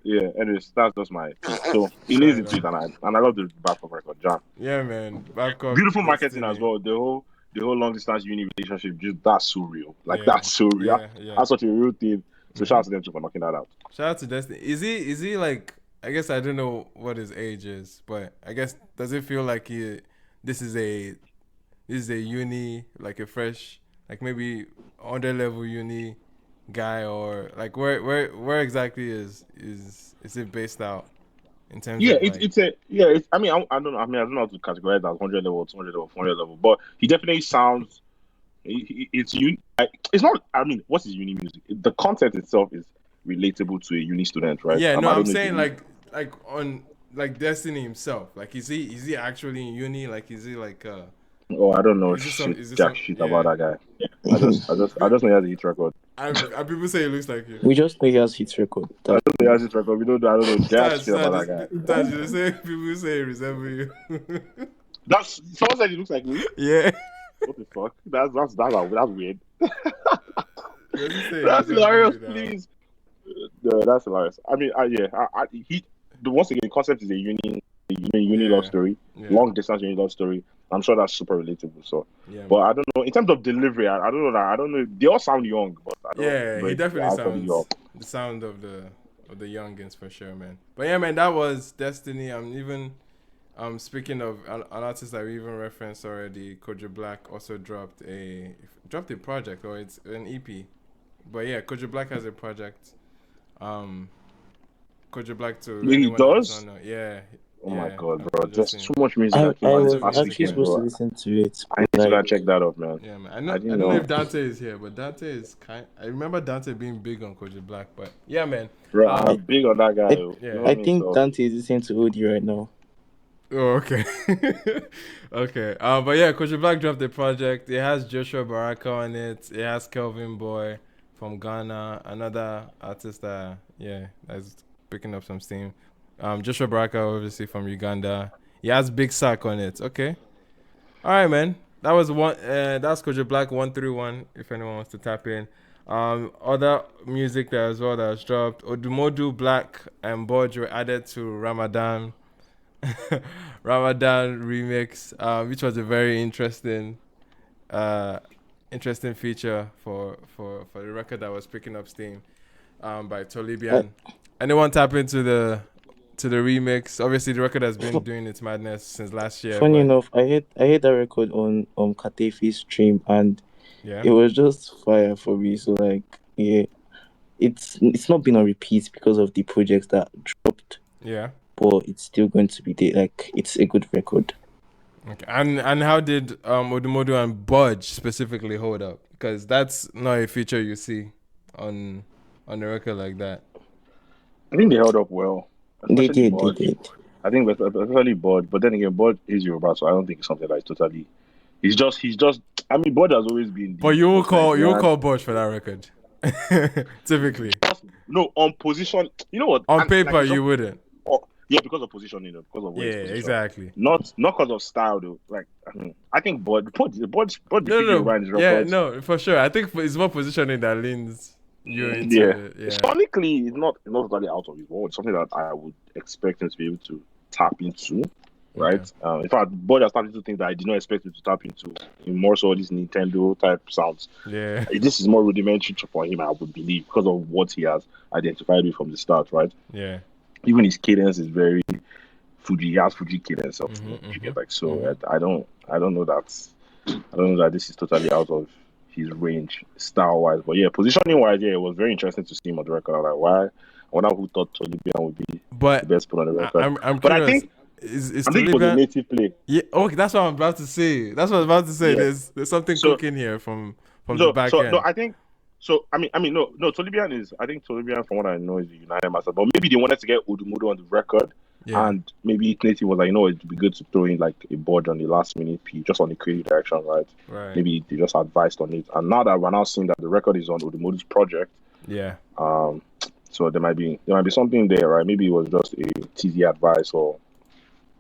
[SPEAKER 1] Yeah.
[SPEAKER 20] Anyways, that's just my take. So he
[SPEAKER 1] Fair
[SPEAKER 20] lays into it,
[SPEAKER 1] enough.
[SPEAKER 20] and I love the Babcock record, John.
[SPEAKER 1] Yeah, man. Babcock,
[SPEAKER 20] Beautiful marketing
[SPEAKER 1] Dxstiny.
[SPEAKER 20] as well. The whole long distance uni relationship, just that's so real. Like
[SPEAKER 1] Yeah.
[SPEAKER 20] that's so real.
[SPEAKER 1] Yeah.
[SPEAKER 20] That's such a real thing. So shout out to them too for knocking that out.
[SPEAKER 1] Shout out to Dxstiny. Is he like? I guess I don't know what his age is, but I guess does it feel like this is a uni, like a fresh, like maybe under level uni guy, or like where exactly is it based out in terms
[SPEAKER 20] Yeah,
[SPEAKER 1] of like,
[SPEAKER 20] it's I mean I don't know. I mean I don't know how to categorize that as 100 level, 200 level, 400 level, but he definitely sounds. It's uni. It's not. I mean, what's his uni music? The content itself is relatable to a uni student, right?
[SPEAKER 1] Yeah, no,
[SPEAKER 20] I
[SPEAKER 1] I'm
[SPEAKER 20] don't know if
[SPEAKER 1] saying
[SPEAKER 20] you-
[SPEAKER 1] like on like Dxstiny himself. Like is he actually in uni? Like is he like
[SPEAKER 20] Oh, I don't know
[SPEAKER 1] is this
[SPEAKER 20] jack shit about that guy. I just know he has a hit record.
[SPEAKER 1] And people say it looks like you.
[SPEAKER 2] We just know he has hit record.
[SPEAKER 20] I don't know he has a hit record. I don't know jack shit about that guy.
[SPEAKER 1] Taj, you say people say he resemble you.
[SPEAKER 20] That's someone said he looks like me.
[SPEAKER 1] Yeah.
[SPEAKER 20] What the fuck? That's weird.
[SPEAKER 1] Say
[SPEAKER 20] That's
[SPEAKER 1] he
[SPEAKER 20] hilarious.
[SPEAKER 1] resemble you now.
[SPEAKER 20] Please. No, that's hilarious. I mean, once again, the concept is a uni love story, long distance uni love story. I'm sure that's super relatable. So, but I don't know in terms of delivery. I don't know that. I don't know. They all sound young, but I don't know
[SPEAKER 1] he
[SPEAKER 20] if
[SPEAKER 1] definitely
[SPEAKER 20] they're actually young.
[SPEAKER 1] sounds the sound of the youngins for sure, man. But yeah, man, that was Dxstiny. I'm even speaking of an artist that we even referenced already. Kojo Black also dropped a project, or it's an EP. But yeah, Kojo Black has a project. Kojo Black to
[SPEAKER 20] He
[SPEAKER 1] anyone that
[SPEAKER 20] does?
[SPEAKER 1] doesn't know. Yeah.
[SPEAKER 20] Oh my god, bro! There's too much music
[SPEAKER 2] I
[SPEAKER 20] that came out this
[SPEAKER 2] was
[SPEAKER 20] past
[SPEAKER 2] actually
[SPEAKER 20] weekend,
[SPEAKER 2] supposed
[SPEAKER 20] bro.
[SPEAKER 2] to listen to it.
[SPEAKER 20] I need to go and check that out, man.
[SPEAKER 1] Yeah, man.
[SPEAKER 20] I
[SPEAKER 1] I
[SPEAKER 20] didn't
[SPEAKER 1] don't know
[SPEAKER 20] know.
[SPEAKER 1] if Dante is here, but Dante is I remember Dante being big on Kojo Black, but yeah, man.
[SPEAKER 20] Bro, I'm big on that guy. Though.
[SPEAKER 1] Yeah.
[SPEAKER 20] You know what
[SPEAKER 2] I
[SPEAKER 20] mean?
[SPEAKER 2] think
[SPEAKER 20] So-
[SPEAKER 2] Dante is listening to OD right now.
[SPEAKER 1] Oh, okay. Okay. But yeah, Kojo Black dropped the project. It has Joshua Baraka on it. It has Kelvin Boy from Ghana, another artist that's picking up some steam. Joshua Baraka, obviously from Uganda. He has Big Sack on it. Okay. All right, man. That was one. That's Kojo Black 131. If anyone wants to tap in. Other music there as well that was dropped. Odumodublvck and Bodge were added to Ramadan remix, which was a very interesting feature for the record that was picking up steam by Tolibian. Anyone tap into the remix? Obviously, the record has been doing its madness since last year.
[SPEAKER 2] Funny
[SPEAKER 1] but-
[SPEAKER 2] enough, I heard that record on Katefi's stream, and
[SPEAKER 1] Yeah.
[SPEAKER 2] it was just fire for me. So like, yeah, it's not been on repeat because of the projects that dropped.
[SPEAKER 1] Yeah.
[SPEAKER 2] But it's still going to be there. Like, it's a good record.
[SPEAKER 1] Okay. And how did Odumodu and Budge specifically hold up? Because that's not a feature you see on a record like that.
[SPEAKER 20] I think they held up well.
[SPEAKER 2] They
[SPEAKER 20] Especially
[SPEAKER 2] did.
[SPEAKER 20] Budge. I think especially Budge, but then again, Budge is Yoruba, so I don't think it's something that is totally. He's just. I mean, Budge has always been.
[SPEAKER 1] But you will call Budge for that record. Typically.
[SPEAKER 20] No, on position. You know what?
[SPEAKER 1] On
[SPEAKER 20] And,
[SPEAKER 1] paper,
[SPEAKER 20] like,
[SPEAKER 1] you wouldn't.
[SPEAKER 20] Yeah, because of positioning, because of where
[SPEAKER 1] Yeah,
[SPEAKER 20] it's positioned.
[SPEAKER 1] exactly.
[SPEAKER 20] Not because of style, though. Like, I think Budge
[SPEAKER 1] No. Yeah, no, for sure. I think it's more positioning that leans you into it. Yeah.
[SPEAKER 20] Sonically, it's not totally out of his world. It's something that I would expect him to be able to tap into, right? In fact, Budge has tapped into things that I did not expect him to tap into. In more so these Nintendo type sounds.
[SPEAKER 1] Yeah.
[SPEAKER 20] This is more rudimentary for him, I would believe, because of what he has identified with from the start, right?
[SPEAKER 1] Yeah.
[SPEAKER 20] Even his cadence is very Fuji. He has Fuji cadence. You get like so. I don't know that. I don't know that this is totally out of his range style wise. But yeah, positioning wise, yeah, it was very interesting to see him on the record. I was like, why? I wonder who thought Tolibian would be the
[SPEAKER 1] But
[SPEAKER 20] best put on the record.
[SPEAKER 1] I'm
[SPEAKER 20] But
[SPEAKER 1] curious. Is
[SPEAKER 20] I think it was a
[SPEAKER 1] Tolibian?
[SPEAKER 20] native play.
[SPEAKER 1] Yeah. Okay, that's what I'm about to say.
[SPEAKER 20] Yeah.
[SPEAKER 1] There's something
[SPEAKER 20] So
[SPEAKER 1] cooking here from the back end.
[SPEAKER 20] no, I think so. I mean, no. Tolibian is. I think Tolibian, from what I know, is a United Master. But maybe they wanted to get Odumodublvck on the record, and maybe Native was like, it'd be good to throw in like a board on the last minute P, just on the creative direction, right?
[SPEAKER 1] Right.
[SPEAKER 20] Maybe they just advised on it, and now that we're now seeing that the record is on Odumodublvck's project, so there might be something there, right? Maybe it was just a TZ advice or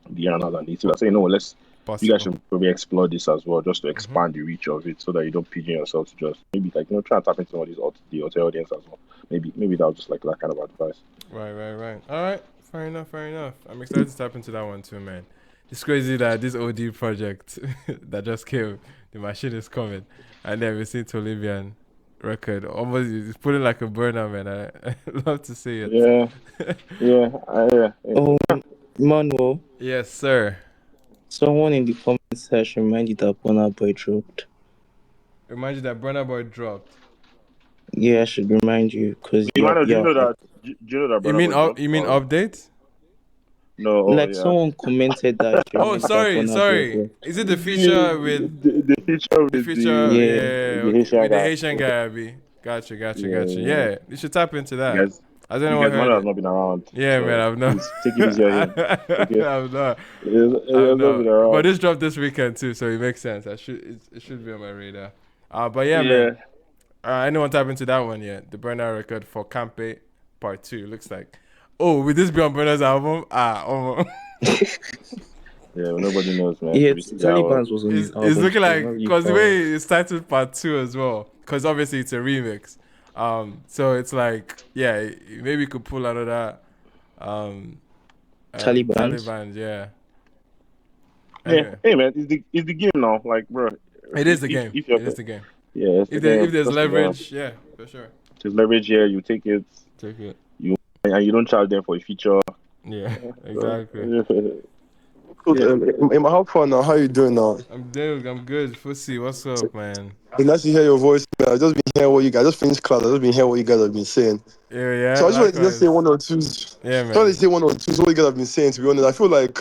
[SPEAKER 20] the another Native. I say, no, you guys should probably explore this as well, just to expand the reach of it, so that you don't pigeon yourself to just maybe like try and tap into some of these the hotel audience as well. Maybe that was just like that kind of advice.
[SPEAKER 1] Right. All right, fair enough. I'm excited to tap into that one too, man. It's crazy that this OD project that just came, the machine is coming, and then we see Tolibian record. Almost it's putting like a burner, man. I love to see it.
[SPEAKER 20] Yeah.
[SPEAKER 2] Oh, Manuel.
[SPEAKER 1] Yes, sir.
[SPEAKER 2] Someone in the comment section reminded that Burna Boy dropped.
[SPEAKER 1] Remind you that Burna Boy dropped.
[SPEAKER 2] Yeah, I should remind you because
[SPEAKER 20] do you know that? Do you know that?
[SPEAKER 1] You mean update?
[SPEAKER 20] No,
[SPEAKER 2] someone commented that.
[SPEAKER 1] Oh, sorry. Is it the feature with
[SPEAKER 20] the feature with
[SPEAKER 1] the Haitian guy? Abi? Gotcha. Yeah, you should tap into that.
[SPEAKER 20] Yes.
[SPEAKER 1] Has anyone heard?
[SPEAKER 20] Has not been around.
[SPEAKER 1] Yeah, so man, I've not.
[SPEAKER 20] Take it easy. Okay.
[SPEAKER 1] I've not.
[SPEAKER 20] Not been around.
[SPEAKER 1] But this dropped this weekend too, so it makes sense. It should be on my radar. But yeah, man. Anyone tap into that one yet? The Burna record for Campe Part 2 looks like. Oh, will this be on Burna's album?
[SPEAKER 20] Yeah, nobody knows, man.
[SPEAKER 2] Yeah, Taliban's was on his album.
[SPEAKER 1] It's looking like, because the way it's titled Part 2 as well, because obviously it's a remix. So it's like, yeah, maybe you could pull another
[SPEAKER 2] Taliban,
[SPEAKER 1] yeah.
[SPEAKER 20] Anyway. Hey man, it's the game now, like, bro.
[SPEAKER 1] It is the game. It is the game.
[SPEAKER 20] Yeah.
[SPEAKER 1] If there's leverage, yeah, for sure.
[SPEAKER 20] There's leverage here. You take it. And you don't charge them for a feature.
[SPEAKER 1] Yeah, exactly.
[SPEAKER 11] How far now? How you doing now?
[SPEAKER 1] I'm good. Fussy, what's up, man?
[SPEAKER 11] It's nice to hear your voice, man. I just been hearing what you guys. I just finished class. I just been hearing what you guys have been saying.
[SPEAKER 1] Yeah.
[SPEAKER 11] So I just wanted to just say one or two.
[SPEAKER 1] Yeah, man.
[SPEAKER 11] I wanted to say one or two. So what you guys have been saying. To be honest, I feel like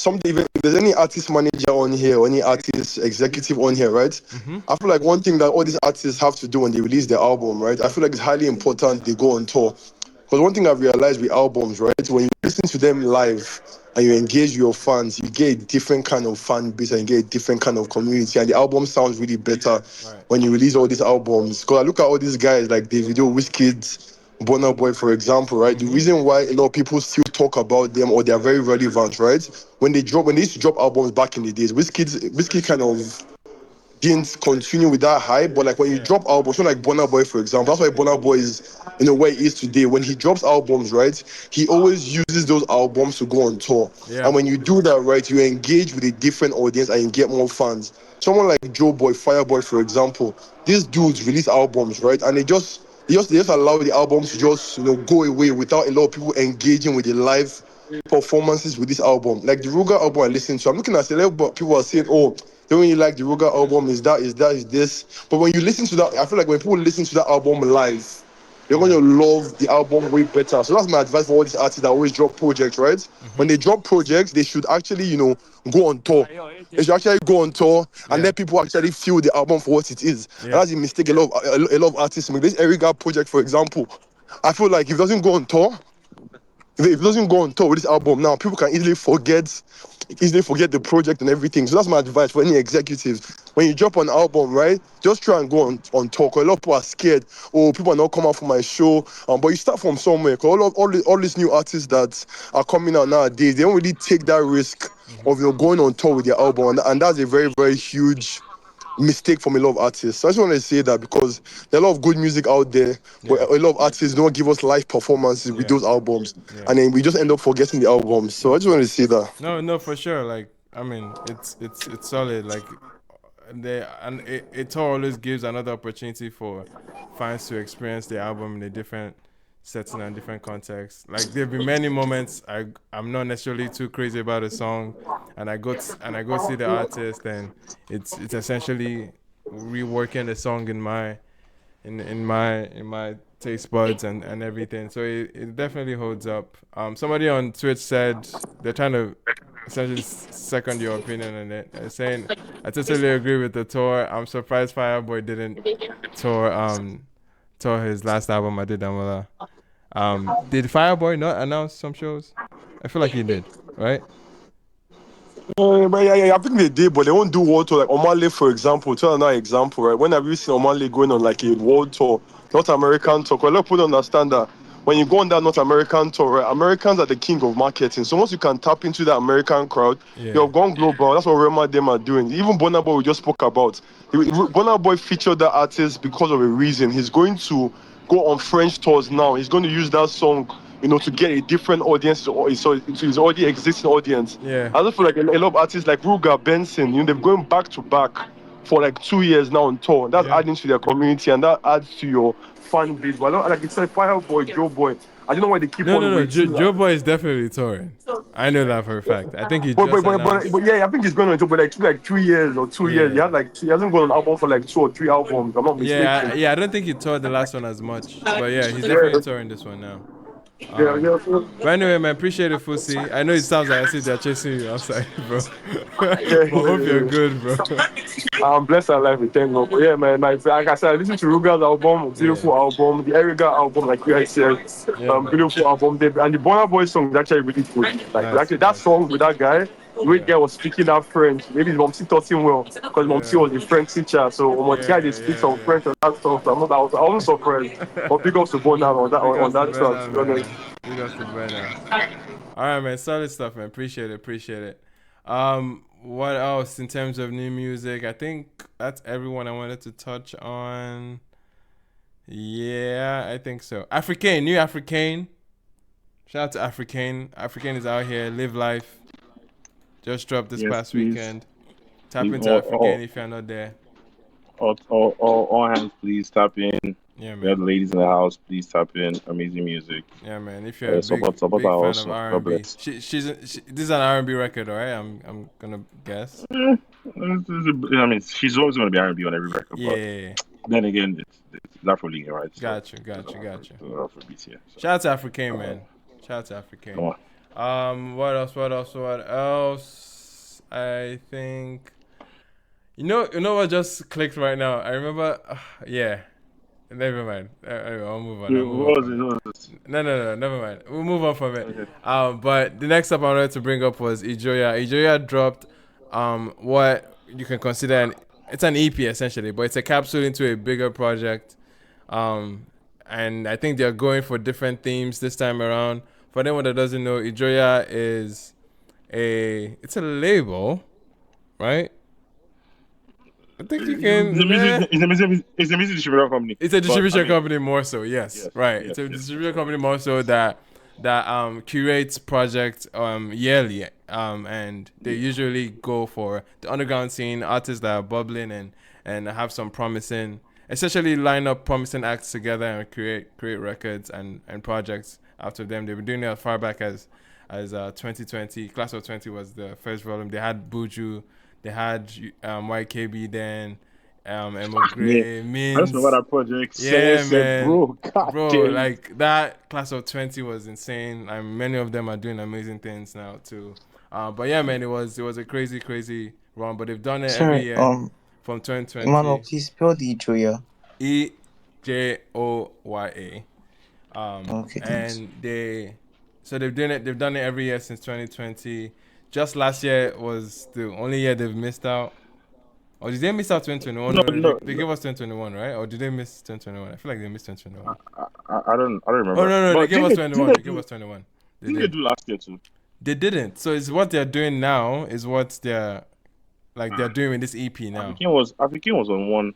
[SPEAKER 11] if there's any artist manager on here or any artist executive on here, right?
[SPEAKER 1] Mm-hmm.
[SPEAKER 11] I feel like one thing that all these artists have to do when they release their album, right? I feel like it's highly important they go on tour. Because one thing I've realized with albums, right? When you listen to them live and you engage your fans, you get a different kind of fan base and you get a different kind of community. And the album sounds really better when you release all these albums. Because I look at all these guys like Davido, Wizkid, Burna Boy, for example, right? The reason why a lot of people still talk about them or they are very relevant, right? When they used to drop albums back in the days, Wizkid kind of didn't continue with that hype, but like when you drop albums, so like Burna Boy, for example, that's why Burna Boy is in the way he is today. When he drops albums, right, he always uses those albums to go on tour.
[SPEAKER 1] Yeah.
[SPEAKER 11] And when you do that, right, you engage with a different audience and you get more fans. Someone like Joeboy, Fireboy, for example, these dudes release albums, right, and they just allow the albums to just go away without a lot of people engaging with the live performances with this album. Like the RUGER album I listened to, I'm looking at a lot of people are saying, oh, they don't really like the RUGER album, is this. But when you listen to that, I feel like when people listen to that album live, they're going to love the album way better. So that's my advice for all these artists that always drop projects, right? Mm-hmm. When they drop projects, they should actually, go on tour. They should actually go on tour and let people actually feel the album for what it is. Yeah. And that's a mistake a lot of artists make. This Erigga project, for example, I feel like if it doesn't go on tour, with this album now, people can easily forget the project and everything. So that's my advice for any executives. When you drop an album, right, just try and go on tour. A lot of people are scared. Oh, people are not coming out for my show. But you start from somewhere. Cause all these new artists that are coming out nowadays, they don't really take that risk of going on tour with their album, and that's a very, very huge mistake from a lot of artists. So I just want to say that because there are a lot of good music out there, but a lot of artists don't give us live performances with those albums, and then we just end up forgetting the albums. So I just want to say that.
[SPEAKER 1] No, for sure. Like, I mean, it's solid. Like, it always gives another opportunity for fans to experience the album in a different setting and different context. Like, there've been many moments I'm not necessarily too crazy about a song, and I go see the artist, and it's essentially reworking the song in my taste buds and everything. So it definitely holds up. Somebody on Twitch said they're trying to essentially second your opinion on it. They're saying I totally agree with the tour. I'm surprised Fireboy didn't tour his last album. I did Damola. Did Fireboy not announce some shows? I feel like he did, right?
[SPEAKER 11] But yeah, I think they did, but they won't do world tour. Like Omale, for example, tell another example, right? When have you seen Omale going on like a world tour, North American tour? Because a lot of people don't understand that when you go on that North American tour, right, Americans are the king of marketing. So once you can tap into that American crowd, you're gone global. That's what Rema them are doing. Even Burna Boy we just spoke about. Burna Boy featured that artist because of a reason. He's going to go on French tours now. He's going to use that song, to get a different audience to his already existing audience.
[SPEAKER 1] Yeah.
[SPEAKER 11] I just feel like a lot of artists like RUGER, Benson, they're going back to back for like 2 years now on tour. That's adding to their community and that adds to your fan base. But I don't, like you said, Fireboy, Joeboy, I don't know why they keep on waiting.
[SPEAKER 1] Joeboy is definitely touring. I know that for a fact. I think he just announced.
[SPEAKER 11] But yeah, I think he's going on tour for like 2 years or 2 years. He hasn't gone on album for like 2 or 3 albums. I'm not mistaken.
[SPEAKER 1] Yeah, I don't think he toured the last one as much. But yeah, he's definitely touring this one now. But anyway, man, appreciate it, Fusi. I know it sounds like I see they're chasing you outside, bro. But hope you're good, bro.
[SPEAKER 11] I'm blessed and alive with thank God. But yeah, man, like I said, I listened to RUGER's album, beautiful album, the Erigga album, like you guys said, beautiful album. And the Burna Boy song is actually really good. Like actually, that song with that guy, the way guy was speaking that French, maybe his Momsi taught him well because Momsi was a French teacher. So the guy they speak some French and that stuff. I wasn't surprised. But big ups to Burna on that track.
[SPEAKER 1] Big ups to Burna. All right, man. Solid stuff, man. Appreciate it. What else in terms of new music? I think that's everyone I wanted to touch on. Yeah, I think so. New African. Shout out to African. African is out here. Live life. Just dropped this past weekend. Tap into African if you're not there.
[SPEAKER 20] All hands, please tap in.
[SPEAKER 1] Yeah, man.
[SPEAKER 20] We have the ladies in the house. Please tap in. Amazing music.
[SPEAKER 1] Yeah, man. If you're a big fan of R&B, this is an R&B record, all right? I'm gonna guess.
[SPEAKER 20] I mean, she's always gonna be R&B on every record.
[SPEAKER 1] Yeah.
[SPEAKER 20] But then again, it's Afrobeat, right?
[SPEAKER 1] Gotcha.
[SPEAKER 20] Afrobeats, yeah.
[SPEAKER 1] Shout out to African, man. Shout out to African.
[SPEAKER 20] Come on.
[SPEAKER 1] What else? I think. You know what just clicked right now? I remember. Yeah. Never mind. I'll move on. No, never mind. We'll move on from it. Okay. But the next up I wanted to bring up was Ijoya. Ijoya dropped what you can consider it's an EP essentially, but it's a capsule into a bigger project. And I think they're going for different themes this time around. For anyone that doesn't know, Ijoya is it's a label, right? I think you can.
[SPEAKER 20] It's a music distribution company.
[SPEAKER 1] It's a distribution company more so, yes. Right. It's a distribution company more so that curates projects yearly. And they usually go for the underground scene, artists that are bubbling and have some promising, essentially line up promising acts together and create records and projects after them. They've been doing it as far back as 2020. Class of 20 was the first volume. They had Buju. They had YKB then, Emo Gray, Mins.
[SPEAKER 20] I just remember that project.
[SPEAKER 1] Yeah, man.
[SPEAKER 20] Bro,
[SPEAKER 1] like that class of 20 was insane. Many of them are doing amazing things now too. But yeah, man, it was a crazy run. But they've done it every year from 2020.
[SPEAKER 2] Emmanuel, please spell the Ijoya.
[SPEAKER 1] EJOYA.
[SPEAKER 2] Okay, thanks.
[SPEAKER 1] And they've done it every year since 2020. Just last year was the only year they've missed out. Or did they miss out 2021? No. They gave us 2021, right? Or did they miss 2021? I feel like they missed 2021.
[SPEAKER 20] I don't remember.
[SPEAKER 1] Oh, no, they gave us 21. They gave us 21.
[SPEAKER 20] Didn't they do last year too?
[SPEAKER 1] They didn't. So it's what they're doing now is what they're doing with this EP now.
[SPEAKER 20] African was on one.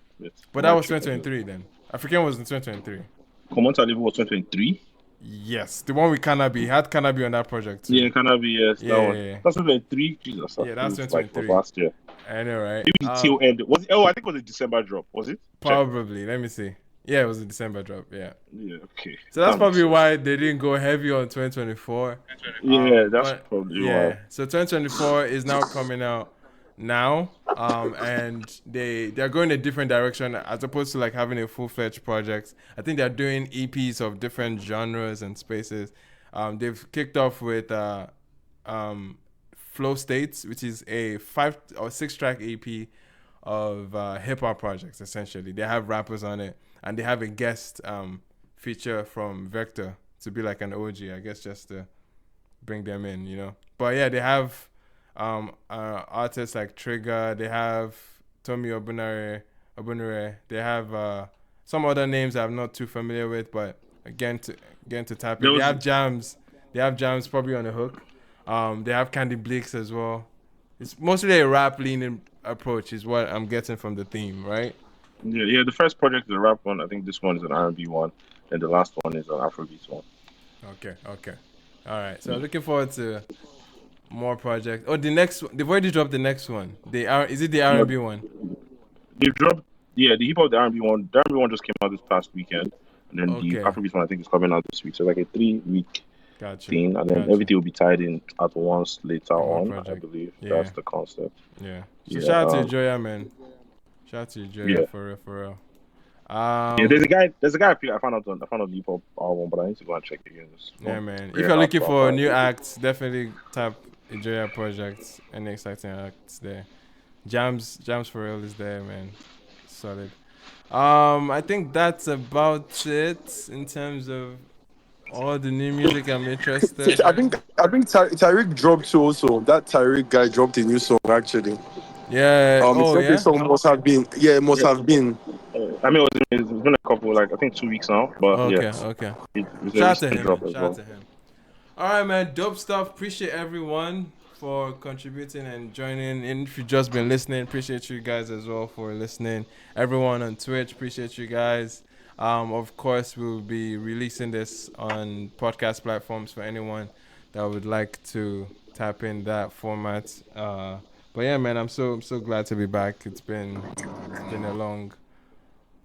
[SPEAKER 1] But that was 2023 then. African was in 2023.
[SPEAKER 20] Commonta Live was 2023?
[SPEAKER 1] Yes, the one with Cannabis had Cannabis on that project too.
[SPEAKER 20] Yeah, Cannabis, yes, that one. Yeah. That's 2023. Jesus,
[SPEAKER 1] yeah, that's 2023.
[SPEAKER 20] Like last year.
[SPEAKER 1] I know, right?
[SPEAKER 20] Maybe till end. Was it? I think it was a December drop. Was it?
[SPEAKER 1] Probably. Check. Let me see. Yeah, it was a December drop. Yeah.
[SPEAKER 20] Yeah. Okay.
[SPEAKER 1] So that's probably why they didn't go heavy on 2024.
[SPEAKER 20] Yeah, that's probably why.
[SPEAKER 1] So 2024 is now coming out. now, and they're going a different direction as opposed to like having a full-fledged project. I think they're doing EPs of different genres and spaces. They've kicked off with Flow States, which is a 5 or 6 track EP of hip hop projects. Essentially, they have rappers on it, and they have a guest feature from Vector to be like an OG, I guess, just to bring them in, you know. But yeah, they have artists like Trigger. They have Tommy Obunere. They have some other names I'm not too familiar with, but again to tap in. They have Jams. They have Jams probably on the hook. They have Candy Bleaks as well. It's mostly a rap leaning approach is what I'm getting from the theme, right?
[SPEAKER 20] Yeah. The first project is a rap one. I think this one is an R&B one, and the last one is an Afrobeats one.
[SPEAKER 1] Okay. All right. So looking forward to more projects. Oh, the next one. They've already dropped the next one. Is it the R&B one?
[SPEAKER 20] They've dropped, the hip hop, the R&B one. The R&B one just came out this past weekend, and then the Afrobeats one I think is coming out this week. So like a 3-week thing, and then everything will be tied in at once later on. I believe that's the concept.
[SPEAKER 1] Yeah. So shout out to Joya, man. Shout out to Joya for real.
[SPEAKER 20] There's a guy I found out the hip hop album, but I need to go and check it again.
[SPEAKER 1] Yeah, man. If you're looking for new acts, definitely tap Joya Projects. Any exciting acts there. Jams for real is there, man. Solid. I think that's about it in terms of all the new music I'm interested.
[SPEAKER 11] I think Tyreek dropped too also. That Tyreek guy dropped a new song actually.
[SPEAKER 1] Yeah.
[SPEAKER 11] This song must have been. Yeah, it must have been.
[SPEAKER 20] I mean, it's been a couple, like I think 2 weeks now. But
[SPEAKER 1] okay.
[SPEAKER 20] Shout
[SPEAKER 1] out to him. Shout out to him. All right, man. Dope stuff. Appreciate everyone for contributing and joining in. If you've just been listening, appreciate you guys as well for listening. Everyone on Twitch, appreciate you guys. Of course, we'll be releasing this on podcast platforms for anyone that would like to tap in that format. But yeah, man, I'm so glad to be back. It's been a long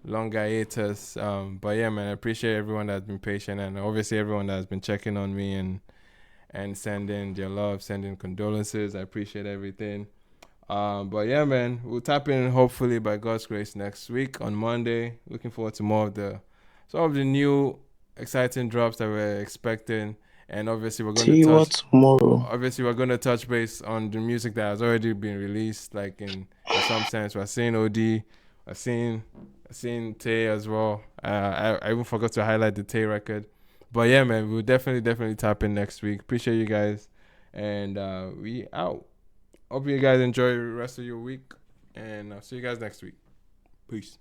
[SPEAKER 1] hiatus. But yeah, man, I appreciate everyone that's been patient, and obviously everyone that's been checking on me and sending their love, sending condolences. I appreciate everything. But yeah, man, we'll tap in hopefully by God's grace next week on Monday. Looking forward to more of some of the new exciting drops that we're expecting. And obviously we're going to touch base on the music that has already been released, like in some sense. We're seeing OD, I've seen Tay as well. I even forgot to highlight the Tay record. But yeah, man, we'll definitely tap in next week. Appreciate you guys. And we out. Hope you guys enjoy the rest of your week. And I'll see you guys next week. Peace.